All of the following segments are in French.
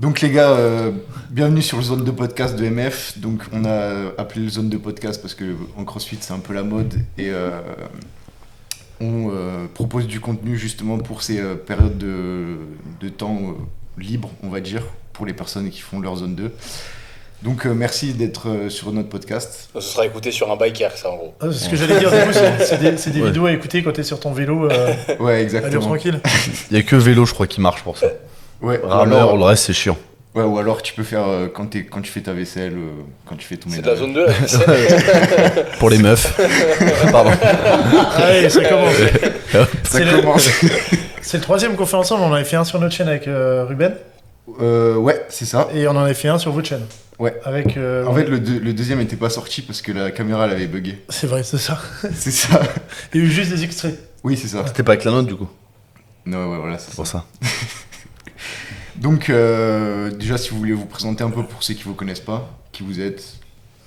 Donc les gars, bienvenue sur le zone de podcast de MF. Donc on a appelé le zone de podcast parce que en CrossFit c'est un peu la mode et on propose du contenu justement pour ces périodes de temps libre, on va dire, pour les personnes qui font leur zone 2. Donc merci d'être sur notre podcast. Ce sera écouté sur un biker, ça en gros. C'est ce que j'allais dire, du coup, c'est des vidéos à écouter quand t'es sur ton vélo. Ouais, exactement. Allure tranquille. Il y a que vélo, je crois, qui marche pour ça. Ouais, Rameur, le reste, c'est chiant. Ouais, ou alors tu peux faire quand tu fais ta vaisselle, quand tu fais ton ménage. C'est de la zone 2 là. Pour les meufs. Pardon. Allez, ça commence. Ça commence. C'est le troisième qu'on fait ensemble. On en avait fait un sur notre chaîne avec Ruben. Ouais, c'est ça. Et on en avait fait un sur votre chaîne. Ouais. Avec, En fait, le deuxième n'était pas sorti parce que la caméra elle avait bugué. C'est vrai, c'est ça. C'est ça. Il y a eu juste des extraits. Oui, c'est ça. C'était pas avec la note, du coup. Non, ouais, voilà, c'est C'est pour ça. Donc, déjà, si vous voulez vous présenter un peu pour ceux qui vous connaissent pas, qui vous êtes,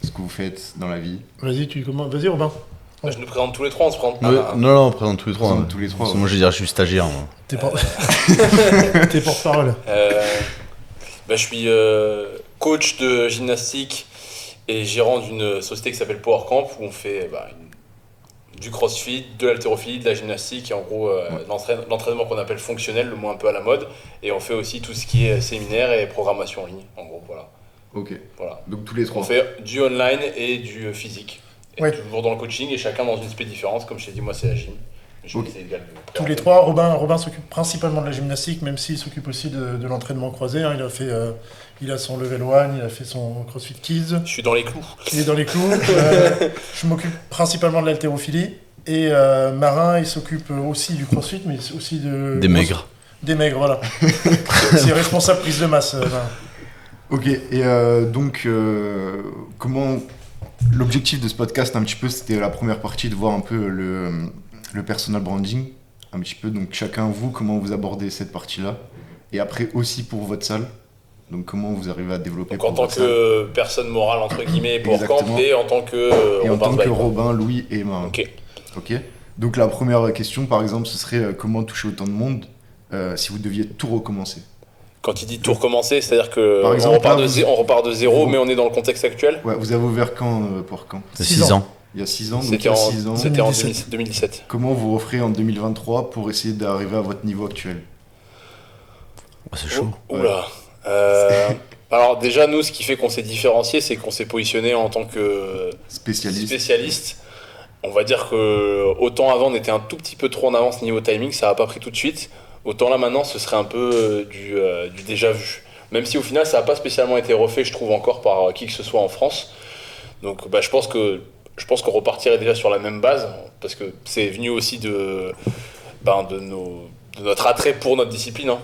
ce que vous faites dans la vie. Vas-y, tu commences. Vas-y, Robin. Ouais. Je nous présente tous les trois, on se présente. Non, on présente tous les trois. Présente tous les trois, Parce que ouais. moi, je vais dire, je suis stagiaire. Moi. T'es porte-parole. Je suis coach de gymnastique et gérant d'une société qui s'appelle PowerCamp où on fait du crossfit, de l'haltérophilie, de la gymnastique et en gros l'entraînement qu'on appelle fonctionnel, le mot un peu à la mode, et on fait aussi tout ce qui est séminaire et programmation en ligne, en gros, voilà. Ok. Voilà. Donc tous les trois. On fait du online et du physique. Et Ouais. toujours dans le coaching et chacun dans une spé différente, comme je t'ai dit, moi c'est la gym. Je vais essayer de Tous les trois, Robin s'occupe principalement de la gymnastique, même s'il s'occupe aussi de l'entraînement croisé. Hein. Il a son level 1, il a fait son CrossFit Kids. Je suis dans les clous. Il est dans les clous. Je m'occupe principalement de l'haltérophilie. Et Marin, il s'occupe aussi du CrossFit, mais aussi de... Des maigres. Des maigres, voilà. C'est responsable prise de masse. Marin. Ok, et donc, comment... L'objectif de ce podcast, un petit peu, c'était la première partie de voir un peu le personal branding, un petit peu. Donc chacun, vous, comment vous abordez cette partie-là. Et après aussi pour votre salle. Donc comment vous arrivez à développer Donc en pour tant votre salle. que personne morale, entre guillemets, pour Exactement. Camp, et en tant que Et en tant Robin que Zweig. Robin, Louis et Marin. Ok. Donc la première question, par exemple, ce serait comment toucher autant de monde si vous deviez tout recommencer. Quand il dit tout recommencer, c'est-à-dire que Par exemple, on repart de zéro, vous- mais on est dans le contexte actuel. Ouais, vous avez ouvert quand pour quand C'est 6 6 ans. ans. Il y a 6 ans, donc il C'était y a en, 6 ans. c'était en 2017. 2017. Comment vous referez en 2023 pour essayer d'arriver à votre niveau actuel? C'est chaud. Oula. Alors déjà, nous, ce qui fait qu'on s'est différencié, c'est qu'on s'est positionné en tant que spécialiste. On va dire que autant avant, on était un tout petit peu trop en avance niveau timing, ça n'a pas pris tout de suite. Autant là, maintenant, ce serait un peu du déjà vu. Même si au final, ça n'a pas spécialement été refait, je trouve, encore par qui que ce soit en France. Donc je pense qu'on repartirait déjà sur la même base, parce que c'est venu aussi de notre attrait pour notre discipline. Hein.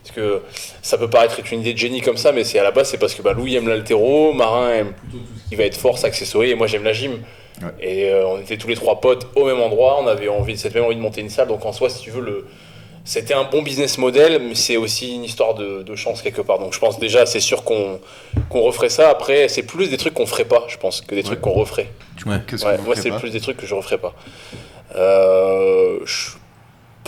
Parce que ça peut paraître être une idée de génie comme ça, mais à la base, c'est parce que Louis aime l'haltéro, Marin aime plutôt tout ce qui va être force, accessoire, et moi j'aime la gym. Ouais. Et on était tous les trois potes au même endroit, on avait cette même envie de monter une salle, donc en soi, si tu veux, c'était un bon business model, mais c'est aussi une histoire de chance quelque part. Donc je pense déjà, c'est sûr qu'on referait ça. Après, c'est plus des trucs qu'on ferait pas, je pense, que des trucs qu'on referait. Du coup, Ouais. qu'est-ce Ouais, que vous moi, ferez c'est pas plus des trucs que je referais pas. Je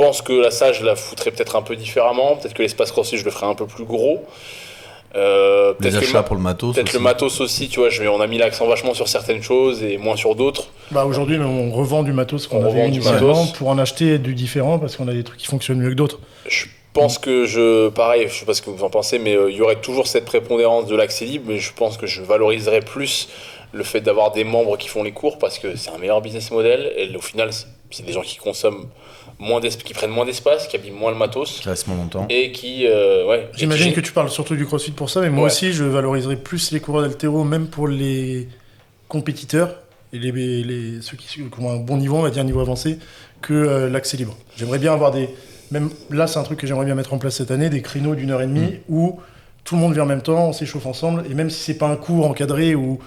pense que la salle, je la foutrais peut-être un peu différemment. Peut-être que l'espace crossfit, je le ferais un peu plus gros. Les Peut-être achats pour le matos. peut-être aussi. le matos aussi, tu vois. On a mis l'accent vachement sur certaines choses et moins sur d'autres. Aujourd'hui, on revend du matos qu'on On avait revend du initialement matos. pour en acheter du différent parce qu'on a des trucs qui fonctionnent mieux que d'autres. Je pense que pareil, je sais pas ce que vous en pensez, mais il y aurait toujours cette prépondérance de l'accès libre, mais je pense que je valoriserais plus le fait d'avoir des membres qui font les cours parce que c'est un meilleur business model et au final, c'est des gens qui consomment qui prennent moins d'espace, qui abîment moins le matos Qui reste moins longtemps. et qui, J'imagine et qui- que tu parles surtout du CrossFit pour ça, mais moi Ouais. aussi, je valoriserais plus les coureurs d'haltéro, même pour les compétiteurs et ceux qui ont un bon niveau, on va dire niveau avancé, que l'accès libre. J'aimerais bien avoir même là, c'est un truc que j'aimerais bien mettre en place cette année, des créneaux d'1 heure et demie où tout le monde vient en même temps, on s'échauffe ensemble, et même si c'est pas un cours encadré ou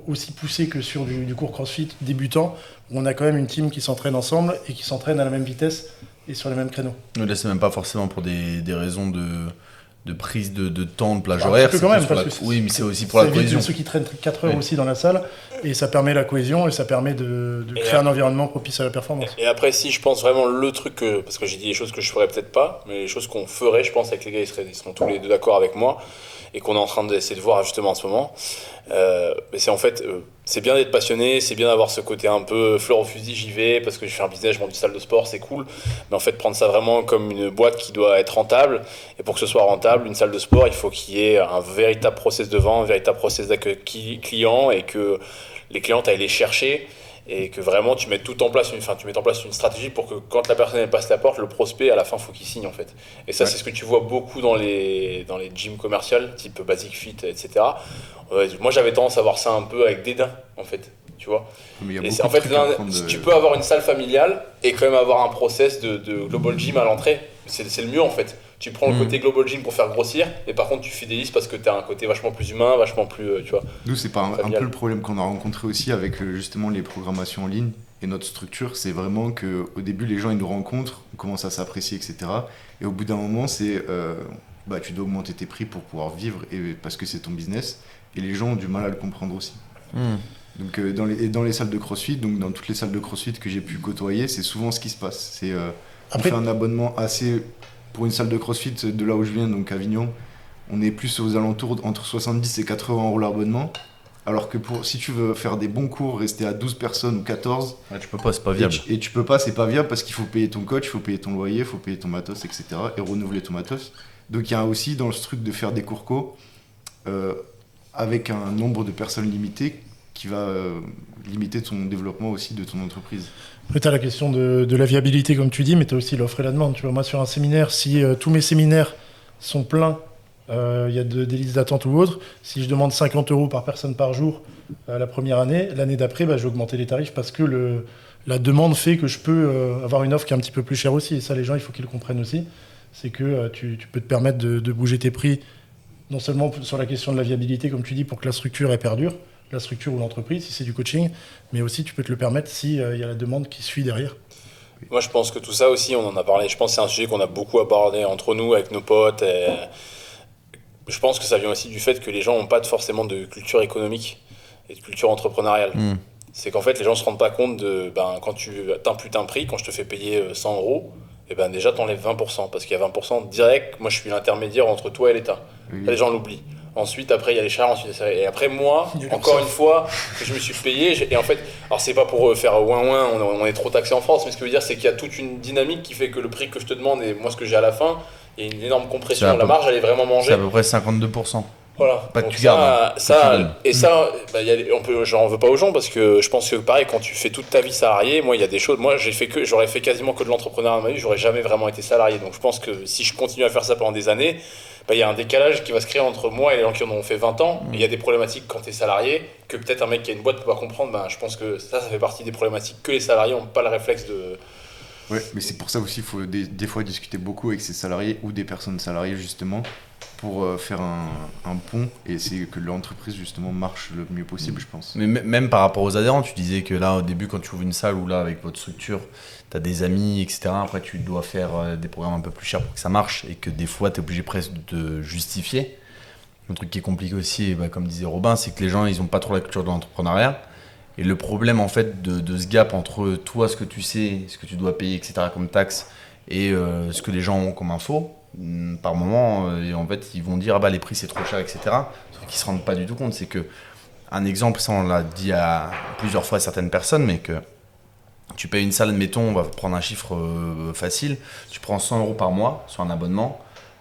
aussi poussé que sur du cours CrossFit débutant, on a quand même une team qui s'entraîne ensemble et qui s'entraîne à la même vitesse et sur les mêmes créneaux. Là, c'est même pas forcément pour des raisons de prise de temps, de plage Un horaire. petit peu quand même, Oui, mais c'est aussi pour la cohésion. Ceux qui traînent 4 heures aussi dans la salle, et ça permet la cohésion, et ça permet de créer un environnement propice à la performance. Et après, si je pense vraiment le truc, parce que j'ai dit des choses que je ferais peut-être pas, mais les choses qu'on ferait, je pense avec les gars, ils seront tous les deux d'accord avec moi, et qu'on est en train d'essayer de voir justement en ce moment, mais c'est en fait, c'est bien d'être passionné, c'est bien d'avoir ce côté un peu fleur au fusil, j'y vais parce que je fais un business, je monte une salle de sport, c'est cool, mais en fait prendre ça vraiment comme une boîte qui doit être rentable, et pour que ce soit rentable, une salle de sport, il faut qu'il y ait un véritable process de vente, un véritable process d'accueil client, et que les clients aillent les chercher, et que vraiment tu mettes tout en place, tu mets en place une stratégie pour que quand la personne elle passe la porte, le prospect à la fin faut qu'il signe en fait. Et ça c'est ce que tu vois beaucoup dans les gyms commerciales type Basic Fit, etc. Moi j'avais tendance à voir ça un peu avec dédain en fait, tu vois. Et c'est, en fait tu peux avoir une salle familiale et quand même avoir un process de Global Gym à l'entrée, c'est le mieux en fait. Tu prends le côté Global Gym pour faire grossir, et par contre tu fidélises parce que tu as un côté vachement plus humain, vachement plus, tu vois. Nous, c'est pas un peu le problème qu'on a rencontré aussi avec justement les programmations en ligne et notre structure, c'est vraiment qu'au début, les gens ils nous rencontrent, on commence à s'apprécier, etc. Et au bout d'un moment, c'est tu dois augmenter tes prix pour pouvoir vivre parce que c'est ton business, et les gens ont du mal à le comprendre aussi. Donc dans les salles de CrossFit, donc dans toutes les salles de CrossFit que j'ai pu côtoyer, c'est souvent ce qui se passe. C'est on fait un abonnement assez... Pour une salle de CrossFit de là où je viens, donc Avignon, on est plus aux alentours entre 70 et 80 € l'abonnement. Alors que si tu veux faire des bons cours, rester à 12 personnes ou 14... Ouais, tu peux pas, c'est pas viable. Et tu peux pas, c'est pas viable parce qu'il faut payer ton coach, il faut payer ton loyer, il faut payer ton matos, etc. Et renouveler ton matos. Donc il y a aussi dans ce truc de faire des cours co, avec un nombre de personnes limité qui va limiter ton développement aussi de ton entreprise. Après, tu as la question de la viabilité, comme tu dis, mais tu as aussi l'offre et la demande. Tu vois, moi, sur un séminaire, si tous mes séminaires sont pleins, il y a des listes d'attente ou autres, si je demande 50 € par personne par jour la première année, l'année d'après, je vais augmenter les tarifs parce que la demande fait que je peux avoir une offre qui est un petit peu plus chère aussi. Et ça, les gens, il faut qu'ils le comprennent aussi. C'est que tu peux te permettre de bouger tes prix, non seulement sur la question de la viabilité, comme tu dis, pour que la structure elle perdure, la structure ou l'entreprise, si c'est du coaching, mais aussi tu peux te le permettre s'il y a la demande qui suit derrière. Moi je pense que tout ça aussi, on en a parlé, je pense que c'est un sujet qu'on a beaucoup abordé entre nous, avec nos potes, et je pense que ça vient aussi du fait que les gens n'ont pas forcément de culture économique et de culture entrepreneuriale. C'est qu'en fait les gens ne se rendent pas compte quand tu t'imputes un prix, quand je te fais payer 100 €, et déjà t'enlèves 20%, parce qu'il y a 20% direct, moi je suis l'intermédiaire entre toi et l'État. Les gens l'oublient. Ensuite, après, il y a les charges. Et après, moi, encore une fois, que je me suis payé. Et en fait, alors c'est pas pour faire ouin-ouin, on est trop taxé en France, mais ce que je veux dire, c'est qu'il y a toute une dynamique qui fait que le prix que je te demande et moi ce que j'ai à la fin, il y a une énorme compression. La marge, elle est vraiment mangée. C'est à peu près 52%. Voilà. Pas que tu gardes. J'en veux pas aux gens parce que je pense que pareil, quand tu fais toute ta vie salarié, moi, il y a des choses. Moi, j'aurais fait quasiment que de l'entrepreneuriat dans ma vie, j'aurais jamais vraiment été salarié. Donc je pense que si je continue à faire ça pendant des années, il y a un décalage qui va se créer entre moi et les gens qui en ont fait 20 ans. Il y a des problématiques quand tu es salarié que peut-être un mec qui a une boîte ne peut pas comprendre. Je pense que ça fait partie des problématiques que les salariés n'ont pas le réflexe de... Ouais, mais c'est pour ça aussi qu'il faut des fois discuter beaucoup avec ses salariés ou des personnes salariées justement pour faire un pont et essayer que l'entreprise justement marche le mieux possible, je pense. Mais même par rapport aux adhérents, tu disais que là au début quand tu ouvres une salle ou là avec votre structure, tu as des amis, etc. Après tu dois faire des programmes un peu plus chers pour que ça marche et que des fois tu es obligé presque de justifier. Un truc qui est compliqué aussi, comme disait Robin, c'est que les gens ils n'ont pas trop la culture de l'entrepreneuriat. Et le problème en fait de ce gap entre toi, ce que tu sais, ce que tu dois payer, etc. comme taxe et ce que les gens ont comme info, par moment, et en fait ils vont dire les prix c'est trop cher, etc. Sauf qu'ils se rendent pas du tout compte. C'est que un exemple, ça on l'a dit à plusieurs fois à certaines personnes, mais que tu payes une salle, admettons, on va prendre un chiffre facile, tu prends 100 € par mois sur un abonnement.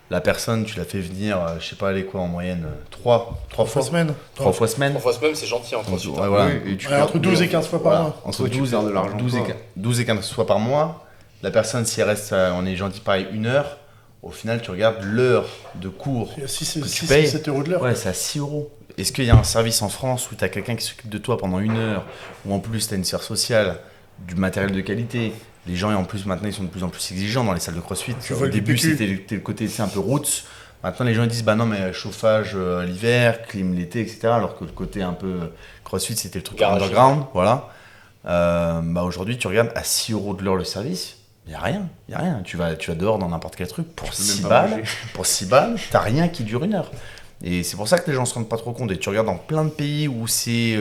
La personne, tu la fais venir, je sais pas, elle est quoi en moyenne, 3 fois semaine. 3 fois semaine. 3 fois semaine, c'est gentil en CrossFit. Ouais, voilà. Entre 12 et 15 fois par mois. Entre 12 et 15 fois par mois. La personne, si elle reste, on est gentil pareil, 1 heure, au final, tu regardes l'heure de cours que tu payes. 7 € de l'heure. Ouais, c'est à 6 €. Est-ce qu'il y a un service en France où tu as quelqu'un qui s'occupe de toi pendant 1 heure, où en plus tu as une sphère sociale, du matériel de qualité? Les gens, et en plus, maintenant, ils sont de plus en plus exigeants dans les salles de CrossFit. Au début, c'était le côté un peu roots. Maintenant, les gens ils disent non, mais chauffage l'hiver, clim l'été, etc. Alors que le côté un peu CrossFit, c'était le truc underground. Voilà. Aujourd'hui, tu regardes à 6 € de l'heure le service. Il n'y a rien. Tu vas dehors dans n'importe quel truc pour 6 balles, t'as rien qui dure 1 heure. Et c'est pour ça que les gens se rendent pas trop compte. Et tu regardes dans plein de pays où c'est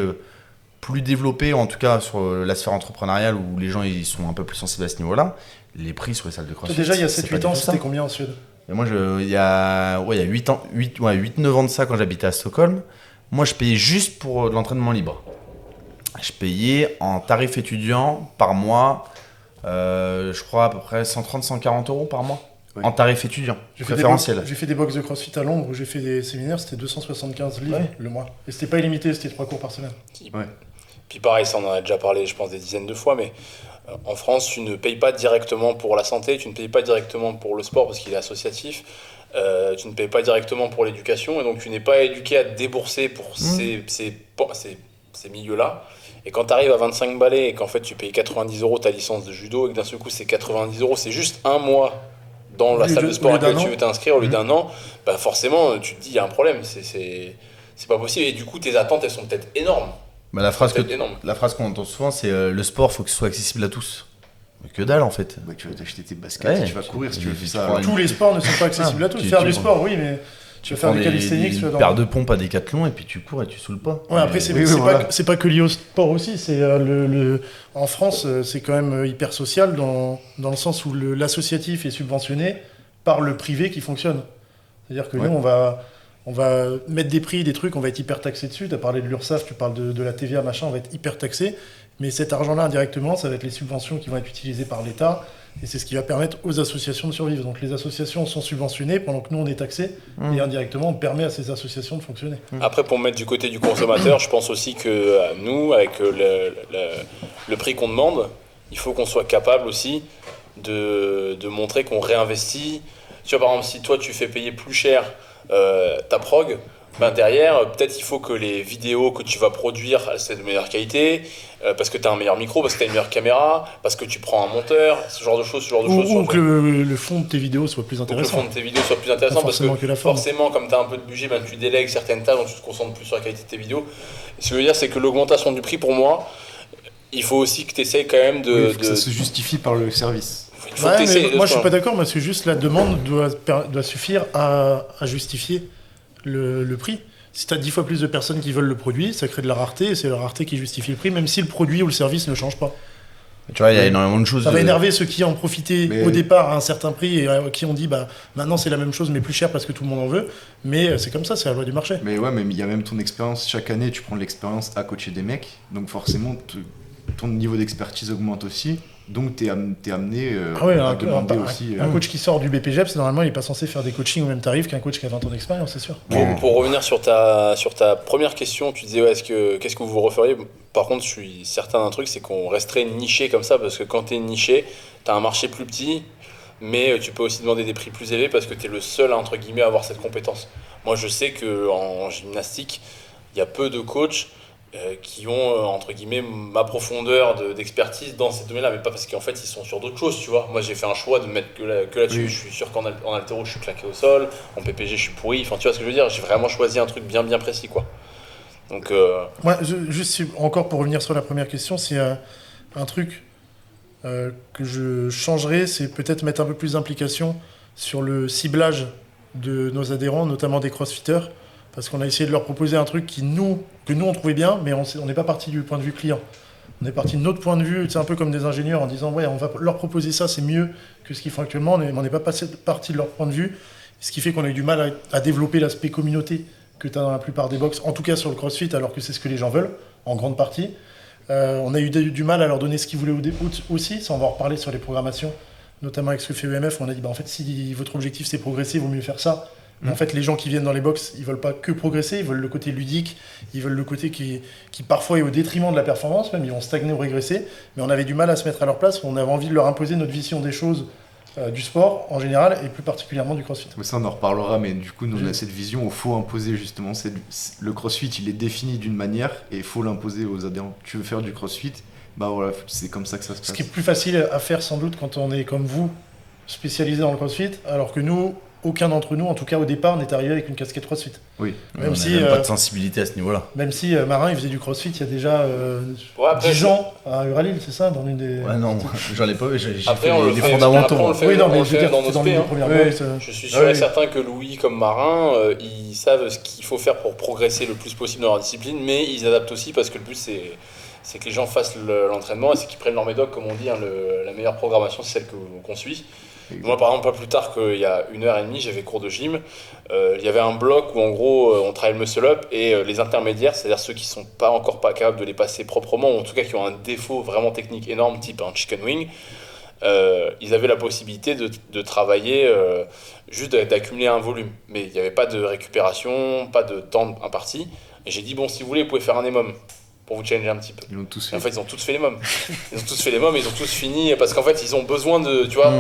plus développé, en tout cas sur la sphère entrepreneuriale, où les gens ils sont un peu plus sensibles à ce niveau-là, les prix sur les salles de CrossFit. Déjà, il y a 7-8 ans, c'était combien en Suède? Et moi, il y a 8-9 ans de ça, quand j'habitais à Stockholm, moi je payais juste pour de l'entraînement libre. Je payais en tarif étudiant par mois, je crois à peu près 130-140 euros par mois. Oui. En tarif étudiant, préférentiel. J'ai fait des box de CrossFit à Londres où j'ai fait des séminaires, c'était 275 livres le mois. Et c'était pas illimité, c'était 3 cours par semaine. Ouais. Puis pareil, ça on en a déjà parlé, je pense, des dizaines de fois, mais en France, tu ne payes pas directement pour la santé, tu ne payes pas directement pour le sport parce qu'il est associatif, tu ne payes pas directement pour l'éducation, et donc tu n'es pas éduqué à débourser pour ces milieux-là. Et quand tu arrives à 25 balais et qu'en fait tu payes 90 euros ta licence de judo et que d'un seul coup c'est 90 euros, c'est juste un mois dans la salle de sport à laquelle tu veux t'inscrire au lieu d'un an, bah forcément tu te dis il y a un problème, c'est pas possible. Et du coup tes attentes elles sont peut-être énormes. Bah, la phrase qu'on entend souvent c'est le sport faut que ce soit accessible à tous. Mais que dalle en fait. Bah, tu vas t'acheter tes baskets, tu vas courir si tu veux faire ça. Tous les sports ne sont pas accessibles à tous. Faire du sport oui, mais tu vas faire du calisthenics, tu vas dans... paire de pompes à Décathlon et puis tu cours et tu saoules pas. Ouais, après c'est pas que lié au sport aussi, c'est en France c'est quand même hyper social dans le sens où l'associatif est subventionné par le privé qui fonctionne. C'est-à-dire que nous on va mettre des prix, des trucs, on va être hyper taxé dessus. Tu as parlé de l'URSSAF, tu parles de la TVA, machin, on va être hyper taxé. Mais cet argent-là, indirectement, ça va être les subventions qui vont être utilisées par l'État. Et c'est ce qui va permettre aux associations de survivre. Donc les associations sont subventionnées pendant que nous, on est taxés. Et indirectement, on permet à ces associations de fonctionner. Après, pour me mettre du côté du consommateur, je pense aussi que nous, avec le prix qu'on demande, il faut qu'on soit capable aussi de montrer qu'on réinvestit. Tu vois, par exemple, si toi, tu fais payer plus cher ta prog, ben derrière, peut-être il faut que les vidéos que tu vas produire, c'est de meilleure qualité, parce que tu as un meilleur micro, parce que tu as une meilleure caméra, parce que tu prends un monteur, ce genre de choses. Ou que le fond de tes vidéos soit plus intéressant. Parce que forcément, comme tu as un peu de budget, ben, tu délègues certaines tâches, donc tu te concentres plus sur la qualité de tes vidéos. Ce que je veux dire, c'est que l'augmentation du prix, pour moi, il faut aussi que tu essaies quand même de... que ça se justifie par le service. Moi, je suis pas d'accord, parce que juste la demande doit suffire à justifier le prix. Si tu as 10 fois plus de personnes qui veulent le produit, ça crée de la rareté, et c'est la rareté qui justifie le prix, même si le produit ou le service ne change pas. Tu vois, il y a énormément de choses. Ça va énerver ceux qui en profitaient au départ à un certain prix et qui ont dit maintenant c'est la même chose mais plus cher parce que tout le monde en veut. Mais c'est comme ça, c'est la loi du marché. Mais ouais, mais il y a même ton expérience. Chaque année, tu prends de l'expérience à coacher des mecs, donc forcément ton niveau d'expertise augmente aussi. Donc t'es amené à demander aussi... Un coach qui sort du BPGEPS, normalement il n'est pas censé faire des coachings au même tarif qu'un coach qui a 20 ans d'expérience, c'est sûr. Pour revenir sur ta première question, tu disais qu'est-ce que vous referiez? Par contre, je suis certain d'un truc, c'est qu'on resterait niché comme ça, parce que quand t'es niché, t'as un marché plus petit, mais tu peux aussi demander des prix plus élevés parce que t'es le seul, entre guillemets, à avoir cette compétence. Moi je sais qu'en gymnastique, il y a peu de coachs qui ont, entre guillemets, ma profondeur d'expertise dans ces domaines-là, mais pas parce qu'en fait, ils sont sur d'autres choses, tu vois. Moi, j'ai fait un choix de me mettre que là-dessus. Oui. Je suis sûr qu'en haltéro, je suis claqué au sol, en PPG, je suis pourri. Enfin, tu vois ce que je veux dire? J'ai vraiment choisi un truc bien précis, quoi. Donc... Ouais, juste encore pour revenir sur la première question, c'est un truc que je changerais, c'est peut-être mettre un peu plus d'implication sur le ciblage de nos adhérents, notamment des crossfitters. Parce qu'on a essayé de leur proposer un truc que nous on trouvait bien, mais on n'est pas parti du point de vue client. On est parti de notre point de vue, c'est un peu comme des ingénieurs en disant ouais, on va leur proposer ça, c'est mieux que ce qu'ils font actuellement, mais on n'est pas parti de leur point de vue. Ce qui fait qu'on a eu du mal à développer l'aspect communauté que tu as dans la plupart des box, en tout cas sur le CrossFit, alors que c'est ce que les gens veulent, en grande partie. On a eu du mal à leur donner ce qu'ils voulaient aussi, ça on va en reparler sur les programmations, notamment avec ce que fait EMF, on a dit en fait si votre objectif c'est progresser, il vaut mieux faire ça. En fait, les gens qui viennent dans les box, ils veulent pas que progresser, ils veulent le côté ludique, ils veulent le côté qui parfois est au détriment de la performance, même ils vont stagner ou régresser, mais on avait du mal à se mettre à leur place, on avait envie de leur imposer notre vision des choses, du sport en général, et plus particulièrement du CrossFit. Mais ça on en reparlera, mais du coup nous on a cette vision où il faut imposer justement, le CrossFit il est défini d'une manière, et il faut l'imposer aux adhérents. Tu veux faire du CrossFit, bah voilà, c'est comme ça que ça se passe. Ce qui est plus facile à faire sans doute quand on est comme vous, spécialisé dans le CrossFit, alors que nous, aucun d'entre nous, en tout cas au départ, n'est arrivé avec une casquette CrossFit. Oui. Même si on n'a pas de sensibilité à ce niveau-là. Même si Marin, il faisait du CrossFit il y a déjà 10 ans à Uralil, c'est ça, dans une des. Ouais, non, j'en ai pas vu, j'ai fait les fondamentaux. On le fait, oui, non, mais on je veux dire, dans c'est nos dans spé, les hein. premières Ouais. boxes. Je suis sûr et certain que Louis, comme Marin, ils savent ce qu'il faut faire pour progresser le plus possible dans leur discipline, mais ils adaptent aussi parce que le but c'est que les gens fassent l'entraînement et c'est qu'ils prennent leur médoc, comme on dit, hein, la meilleure programmation c'est celle qu'on suit. Moi par exemple, pas plus tard qu'il y a 1h30, j'avais cours de gym, il y avait un bloc où en gros on travaille le muscle up et les intermédiaires, c'est-à-dire ceux qui sont encore pas capables de les passer proprement, ou en tout cas qui ont un défaut vraiment technique énorme, type un chicken wing, ils avaient la possibilité de travailler juste d'accumuler un volume, mais il n'y avait pas de récupération, pas de temps imparti, et j'ai dit bon, si vous voulez vous pouvez faire un EMOM pour vous challenger un petit peu. Ils l'ont tous fait. Et en fait ils ont tous fait les mômes. Ils ont tous fait les mômes, ils ont tous fini parce qu'en fait ils ont besoin de, tu vois.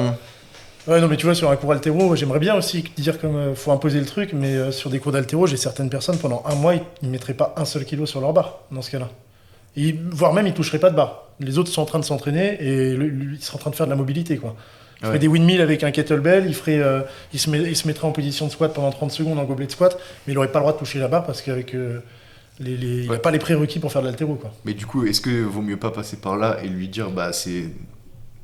Ouais, non, mais tu vois, sur un cours altéro, j'aimerais bien aussi dire comme faut imposer le truc, mais sur des cours d'altéro, j'ai certaines personnes, pendant un mois, ils ne mettraient pas un seul kilo sur leur barre, dans ce cas-là. Voire même, ils ne toucheraient pas de barre. Les autres sont en train de s'entraîner et lui, ils sont en train de faire de la mobilité, quoi. Il ferait des windmills avec un kettlebell, il se mettrait en position de squat pendant 30 secondes en gobelet de squat, mais il n'aurait pas le droit de toucher la barre parce qu'avec il n'a pas les prérequis pour faire de l'altéro, quoi. Mais du coup, est-ce que vaut mieux pas passer par là et lui dire bah c'est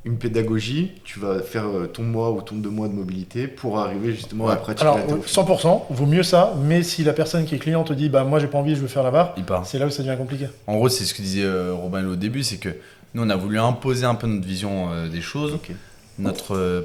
une pédagogie, tu vas faire ton mois ou ton 2 mois de mobilité pour arriver justement à pratiquer alors, l'haltéro. 100%, vaut mieux ça, mais si la personne qui est client te dit bah moi j'ai pas envie, je veux faire la barre, Il part. c'est là où ça devient compliqué. En gros, c'est ce que disait Robin au début, c'est que nous on a voulu imposer un peu notre vision des choses. Ok.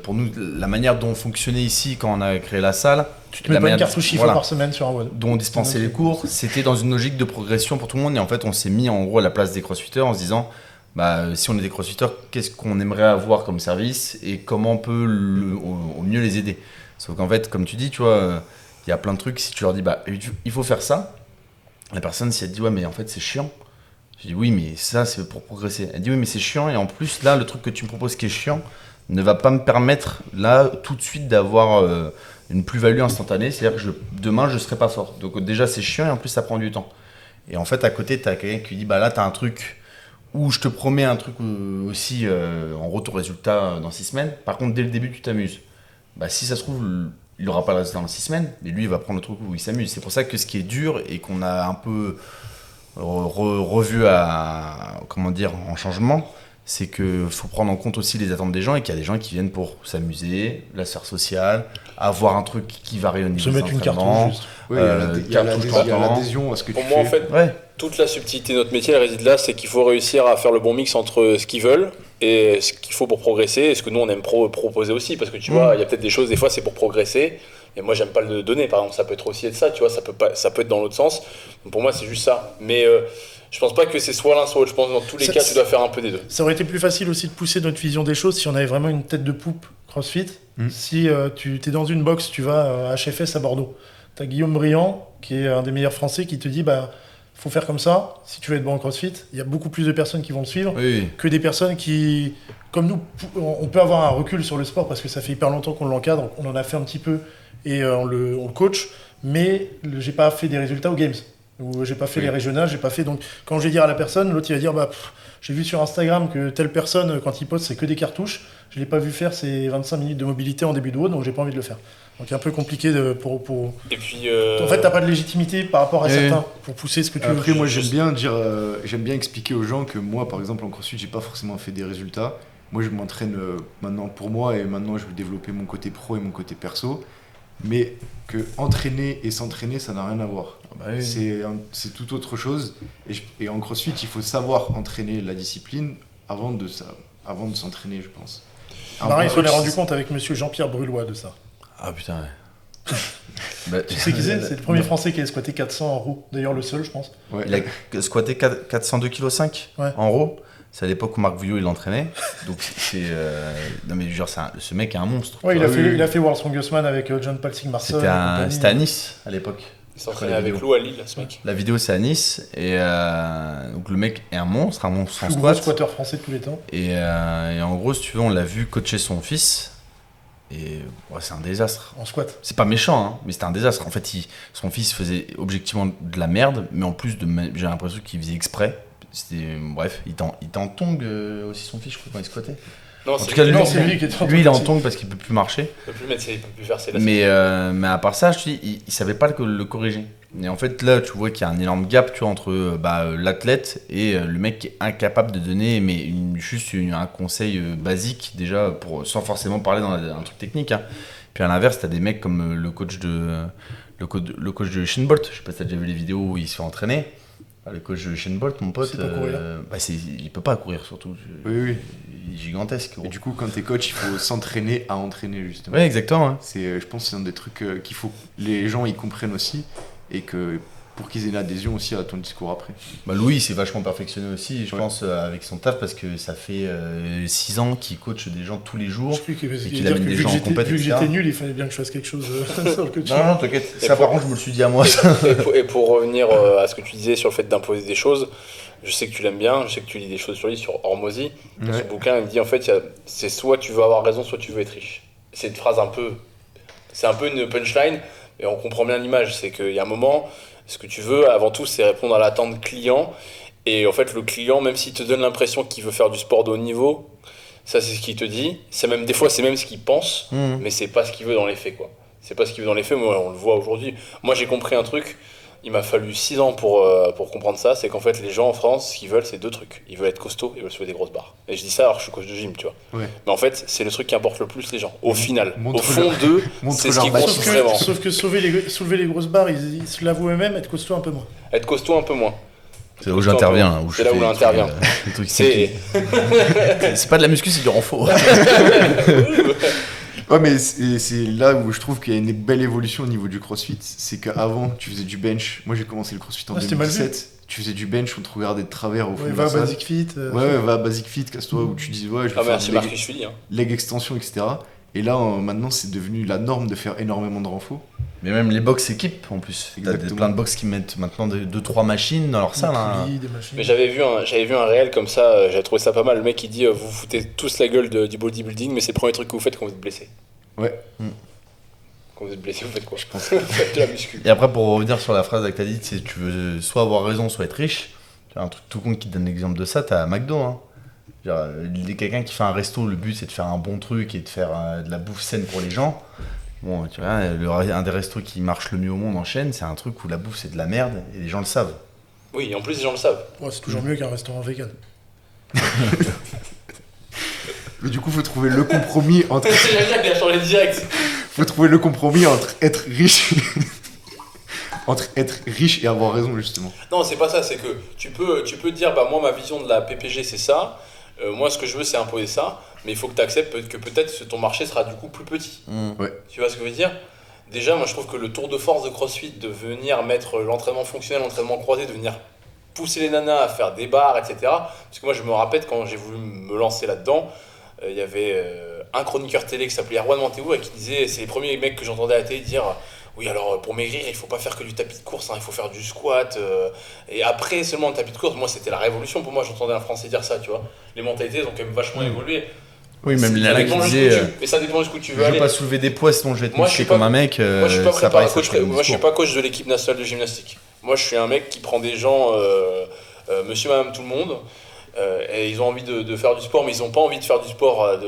Pour nous, la manière dont on fonctionnait ici quand on a créé la salle, Tu te mets pas une cartouche chiffre par semaine sur un WOD. dont on dispensait les cours, c'était dans une logique de progression pour tout le monde. Et en fait, on s'est mis en gros à la place des crossfitters en se disant bah, si on est des crossfitters, qu'est-ce qu'on aimerait avoir comme service et comment on peut au mieux les aider. Sauf qu'en fait, comme tu dis, tu vois, il y a plein de trucs. Si tu leur dis bah, il faut faire ça, la personne, si elle te dit ouais, mais en fait, c'est chiant. Je dis oui, mais ça, c'est pour progresser. Elle dit oui, mais c'est chiant. Et en plus, là, le truc que tu me proposes qui est chiant ne va pas me permettre, là, tout de suite, d'avoir une plus-value instantanée. C'est-à-dire que demain, je ne serai pas fort. Donc, déjà, c'est chiant et en plus, ça prend du temps. Et en fait, à côté, tu as quelqu'un qui dit bah là, tu as un truc où je te promets un truc aussi en retour résultat dans 6 semaines. Par contre, dès le début, tu t'amuses. Bah, si ça se trouve, il n'aura pas le résultat dans 6 semaines, mais lui, il va prendre le truc où il s'amuse. C'est pour ça que ce qui est dur et qu'on a un peu revu en changement, c'est qu'il faut prendre en compte aussi les attentes des gens et qu'il y a des gens qui viennent pour s'amuser, la sphère sociale, avoir un truc qui varie au niveau Se mettre une cartouche juste. Oui, il y a l'adhésion à ce que Pour tu moi, fais. en fait, Ouais. toute la subtilité de notre métier, elle réside là, c'est qu'il faut réussir à faire le bon mix entre ce qu'ils veulent et ce qu'il faut pour progresser, et ce que nous on aime proposer aussi, parce que tu vois, il y a peut-être des choses, des fois c'est pour progresser, et moi j'aime pas le donner, par exemple, ça peut être aussi être ça, tu vois, ça peut être dans l'autre sens, donc pour moi c'est juste ça, mais je pense pas que c'est soit l'un soit l'autre, je pense que dans tous les cas tu dois faire un peu des deux. Ça aurait été plus facile aussi de pousser notre vision des choses si on avait vraiment une tête de poupe CrossFit. Si tu es dans une box, tu vas à HFS à Bordeaux, tu as Guillaume Briand, qui est un des meilleurs Français, qui te dit bah faut faire comme ça, si tu veux être bon en CrossFit, il y a beaucoup plus de personnes qui vont le suivre que des personnes qui, comme nous, on peut avoir un recul sur le sport parce que ça fait hyper longtemps qu'on l'encadre, on en a fait un petit peu et on le coach, mais j'ai pas fait des résultats aux Games, ou j'ai pas fait les régionales, j'ai pas fait, donc quand je vais dire à la personne, l'autre il va dire bah j'ai vu sur Instagram que telle personne quand il poste c'est que des cartouches, je l'ai pas vu faire ces 25 minutes de mobilité en début de WOD, donc j'ai pas envie de le faire. Donc c'est un peu compliqué pour... Et puis, En fait, t'as pas de légitimité par rapport à certains pour pousser ce que tu veux. Après, moi, j'aime bien expliquer aux gens que moi, par exemple, en CrossFit, j'ai pas forcément fait des résultats. Moi, je m'entraîne maintenant pour moi et maintenant, je veux développer mon côté pro et mon côté perso. Mais que entraîner et s'entraîner, ça n'a rien à voir. C'est tout autre chose. Et en CrossFit, il faut savoir entraîner la discipline avant de s'entraîner, je pense. Pareil, il s'en est rendu compte avec monsieur Jean-Pierre Brulois de ça. Ah putain, ouais. Tu sais qui c'est ? C'est le premier Français qui a squatté 400 en roue. D'ailleurs, le seul, je pense. Ouais. Il a squatté 402,5 kg en roue. C'est à l'époque où Marc Vouillot il l'entraînait. Donc c'est. Non mais genre, ce mec est un monstre. Ouais, il a fait World Strongest Man avec John Paul Sigmarsson. C'était à Nice à l'époque. Il s'entraînait avec Lou à Lille, ce mec. La vidéo c'est à Nice. Et donc le mec est un monstre en squat. squat. Gros squatteur français de tous les temps. Et en gros, si tu veux, on l'a vu coacher son fils. Et c'est un désastre. En squat. C'est pas méchant, hein, mais c'était un désastre. En fait, son fils faisait objectivement de la merde, mais en plus, j'ai l'impression qu'il faisait exprès. Bref, il était en tongue aussi son fils, je crois, quand il squattait. Non, En tout cas, c'est lui qui est lui, il est en tongue parce qu'il peut plus marcher. Il peut plus faire ses lacets. Mais à part ça, je te dis, il savait pas le corriger. Et en fait, là, tu vois qu'il y a un énorme gap, tu vois, entre l'athlète et le mec qui est incapable de donner, mais juste un conseil basique déjà, sans forcément parler dans un truc technique. Hein. Puis à l'inverse, t'as des mecs comme le coach de Usain Bolt. Je sais pas si t'as déjà vu les vidéos où il se fait entraîner. Le coach de Usain Bolt, mon pote, il peut pas courir surtout. Oui. Il est gigantesque. Gros. Et du coup, quand t'es coach, il faut s'entraîner à entraîner justement. Oui, exactement. Hein. Je pense que c'est un des trucs qu'il faut que les gens y comprennent aussi et que pour qu'ils aient une adhésion aussi à ton discours après. Louis il s'est vachement perfectionné aussi, je pense, avec son taf parce que ça fait 6 ans qu'il coach des gens tous les jours. Je et qu'il amène des gens en compétition. Vu que j'étais nul, il fallait bien que je fasse quelque chose sur le coaching. Non, t'inquiète. Ça, par contre, je me le suis dit à moi. Et pour revenir à ce que tu disais sur le fait d'imposer des choses, je sais que tu l'aimes bien, je sais que tu lis des choses sur lui, sur Hormozy. Dans ce bouquin, il dit en fait, c'est soit tu veux avoir raison, soit tu veux être riche. C'est une phrase c'est un peu une punchline, et on comprend bien l'image. C'est qu'il y a un moment, ce que tu veux, avant tout, c'est répondre à l'attente client. Et en fait, le client, même s'il te donne l'impression qu'il veut faire du sport de haut niveau, ça, c'est ce qu'il te dit. Des fois, c'est même ce qu'il pense, mais c'est pas ce qu'il veut dans les faits, quoi. C'est pas ce qu'il veut dans les faits, mais on le voit aujourd'hui. Moi, j'ai compris un truc. Il m'a fallu 6 ans pour comprendre ça. C'est qu'en fait, les gens en France, ce qu'ils veulent, c'est 2 trucs. Ils veulent être costauds et ils veulent soulever des grosses barres. Et je dis ça alors que je suis coach de gym, tu vois. Ouais. Mais en fait, c'est le truc qui importe le plus les gens. Au final, au fond d'eux, c'est ce qui compte vraiment. Sauf que soulever les grosses barres, ils se l'avouent eux-mêmes, être costaud un peu moins. Être costaud un peu moins. C'est là où j'interviens. C'est là où j'interviens. C'est pas de la muscu, c'est du renfort. Ouais, mais c'est là où je trouve qu'il y a une belle évolution au niveau du crossfit. C'est qu'avant, tu faisais du bench. Moi, j'ai commencé le crossfit en 2017. Tu faisais du bench, on te regardait de travers au fond de la salle. Basic Fit. Va à Basic Fit, casse-toi, où tu dis, ouais, je vais faire leg extension, etc. Et là, maintenant, c'est devenu la norme de faire énormément de renfort. Mais même les box équipes en plus. T'as plein de box qui mettent maintenant 2-3 machines dans leur salle. Mais j'avais vu un réel comme ça, j'avais trouvé ça pas mal. Le mec il dit vous foutez tous la gueule du bodybuilding, mais c'est le premier truc que vous faites quand vous êtes blessé. Ouais. Quand vous êtes blessé, vous faites quoi? Je pense que vous faites de la muscu. Et après, pour revenir sur la phrase que t'as dit, c'est tu veux soit avoir raison, soit être riche. Tu as un truc tout con qui te donne l'exemple de ça, t'as McDo. Hein. Quelqu'un qui fait un resto, le but c'est de faire un bon truc et de faire de la bouffe saine pour les gens. Bon, tu vois, un des restos qui marche le mieux au monde en chaîne, c'est un truc où la bouffe c'est de la merde et les gens le savent. Oui, en plus les gens le savent. Ouais, c'est toujours mieux qu'un restaurant vegan. Mais du coup, faut trouver le compromis entre. Il a changé direct. Faut trouver le compromis entre être riche. Entre être riche et avoir raison, justement. Non, c'est pas ça, c'est que tu peux dire, bah moi ma vision de la PPG c'est ça, moi ce que je veux c'est imposer ça, mais il faut que tu acceptes que peut-être ton marché sera du coup plus petit. Ouais. Tu vois ce que je veux dire? Déjà, moi je trouve que le tour de force de CrossFit, de venir mettre l'entraînement fonctionnel, l'entraînement croisé, de venir pousser les nanas à faire des barres, etc. Parce que moi je me rappelle quand j'ai voulu me lancer là-dedans, il y avait un chroniqueur télé qui s'appelait Erwan Manteau et qui disait, c'est les premiers mecs que j'entendais à la télé dire oui alors pour maigrir il faut pas faire que du tapis de course, hein, il faut faire du squat et après seulement le tapis de course. Moi c'était la révolution pour moi, j'entendais un Français dire ça, tu vois. Les mentalités ont quand même vachement évolué. Oui, même les nanas qui disaient mais ça dépend jusqu'où tu veux je aller. vais pas soulever des poids sinon je vais être mouché comme un mec. Moi je suis pas coach, moi je suis pas coach de l'équipe nationale de gymnastique. Moi je suis un mec qui prend des gens monsieur madame tout le monde. Et ils ont envie de faire du sport, mais ils n'ont pas envie de faire du sport,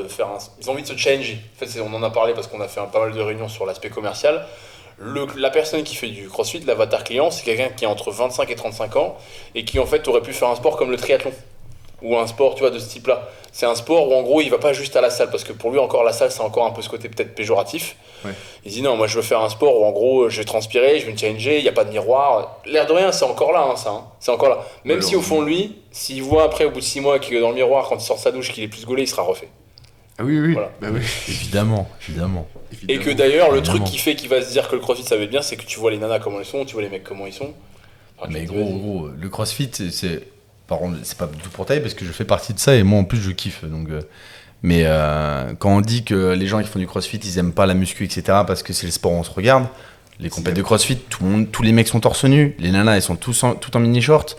ils ont envie de se changer. En fait, on en a parlé parce qu'on a fait pas mal de réunions sur l'aspect commercial. La personne qui fait du crossfit, l'avatar client, c'est quelqu'un qui a entre 25 et 35 ans et qui en fait aurait pu faire un sport comme le triathlon ou un sport, tu vois, de ce type-là. C'est un sport où en gros il va pas juste à la salle parce que pour lui encore la salle c'est encore un peu ce côté peut-être péjoratif. Ouais. Il dit non, moi je veux faire un sport où en gros je vais transpirer, je vais me challenger, il n'y a pas de miroir. L'air de rien, c'est encore là, hein, ça. Hein. C'est encore là. Même alors, si au fond de lui, s'il voit après au bout de 6 mois qu'il est dans le miroir quand il sort de sa douche qu'il est plus gaulé, il sera refait. Ah oui. Voilà. Bah oui. Évidemment. Et que d'ailleurs le truc qui fait qu'il va se dire que le crossfit ça va être bien, c'est que tu vois les nanas comment ils sont, tu vois les mecs comment ils sont. Enfin, mais gros, le crossfit c'est... Par contre, c'est pas du tout pour taille parce que je fais partie de ça et moi en plus je kiffe. Donc, mais quand on dit que les gens qui font du crossfit ils aiment pas la muscu, etc., parce que c'est le sport où on se regarde, les compètes de crossfit, tous les mecs sont torse nu, les nanas elles sont tout en mini short.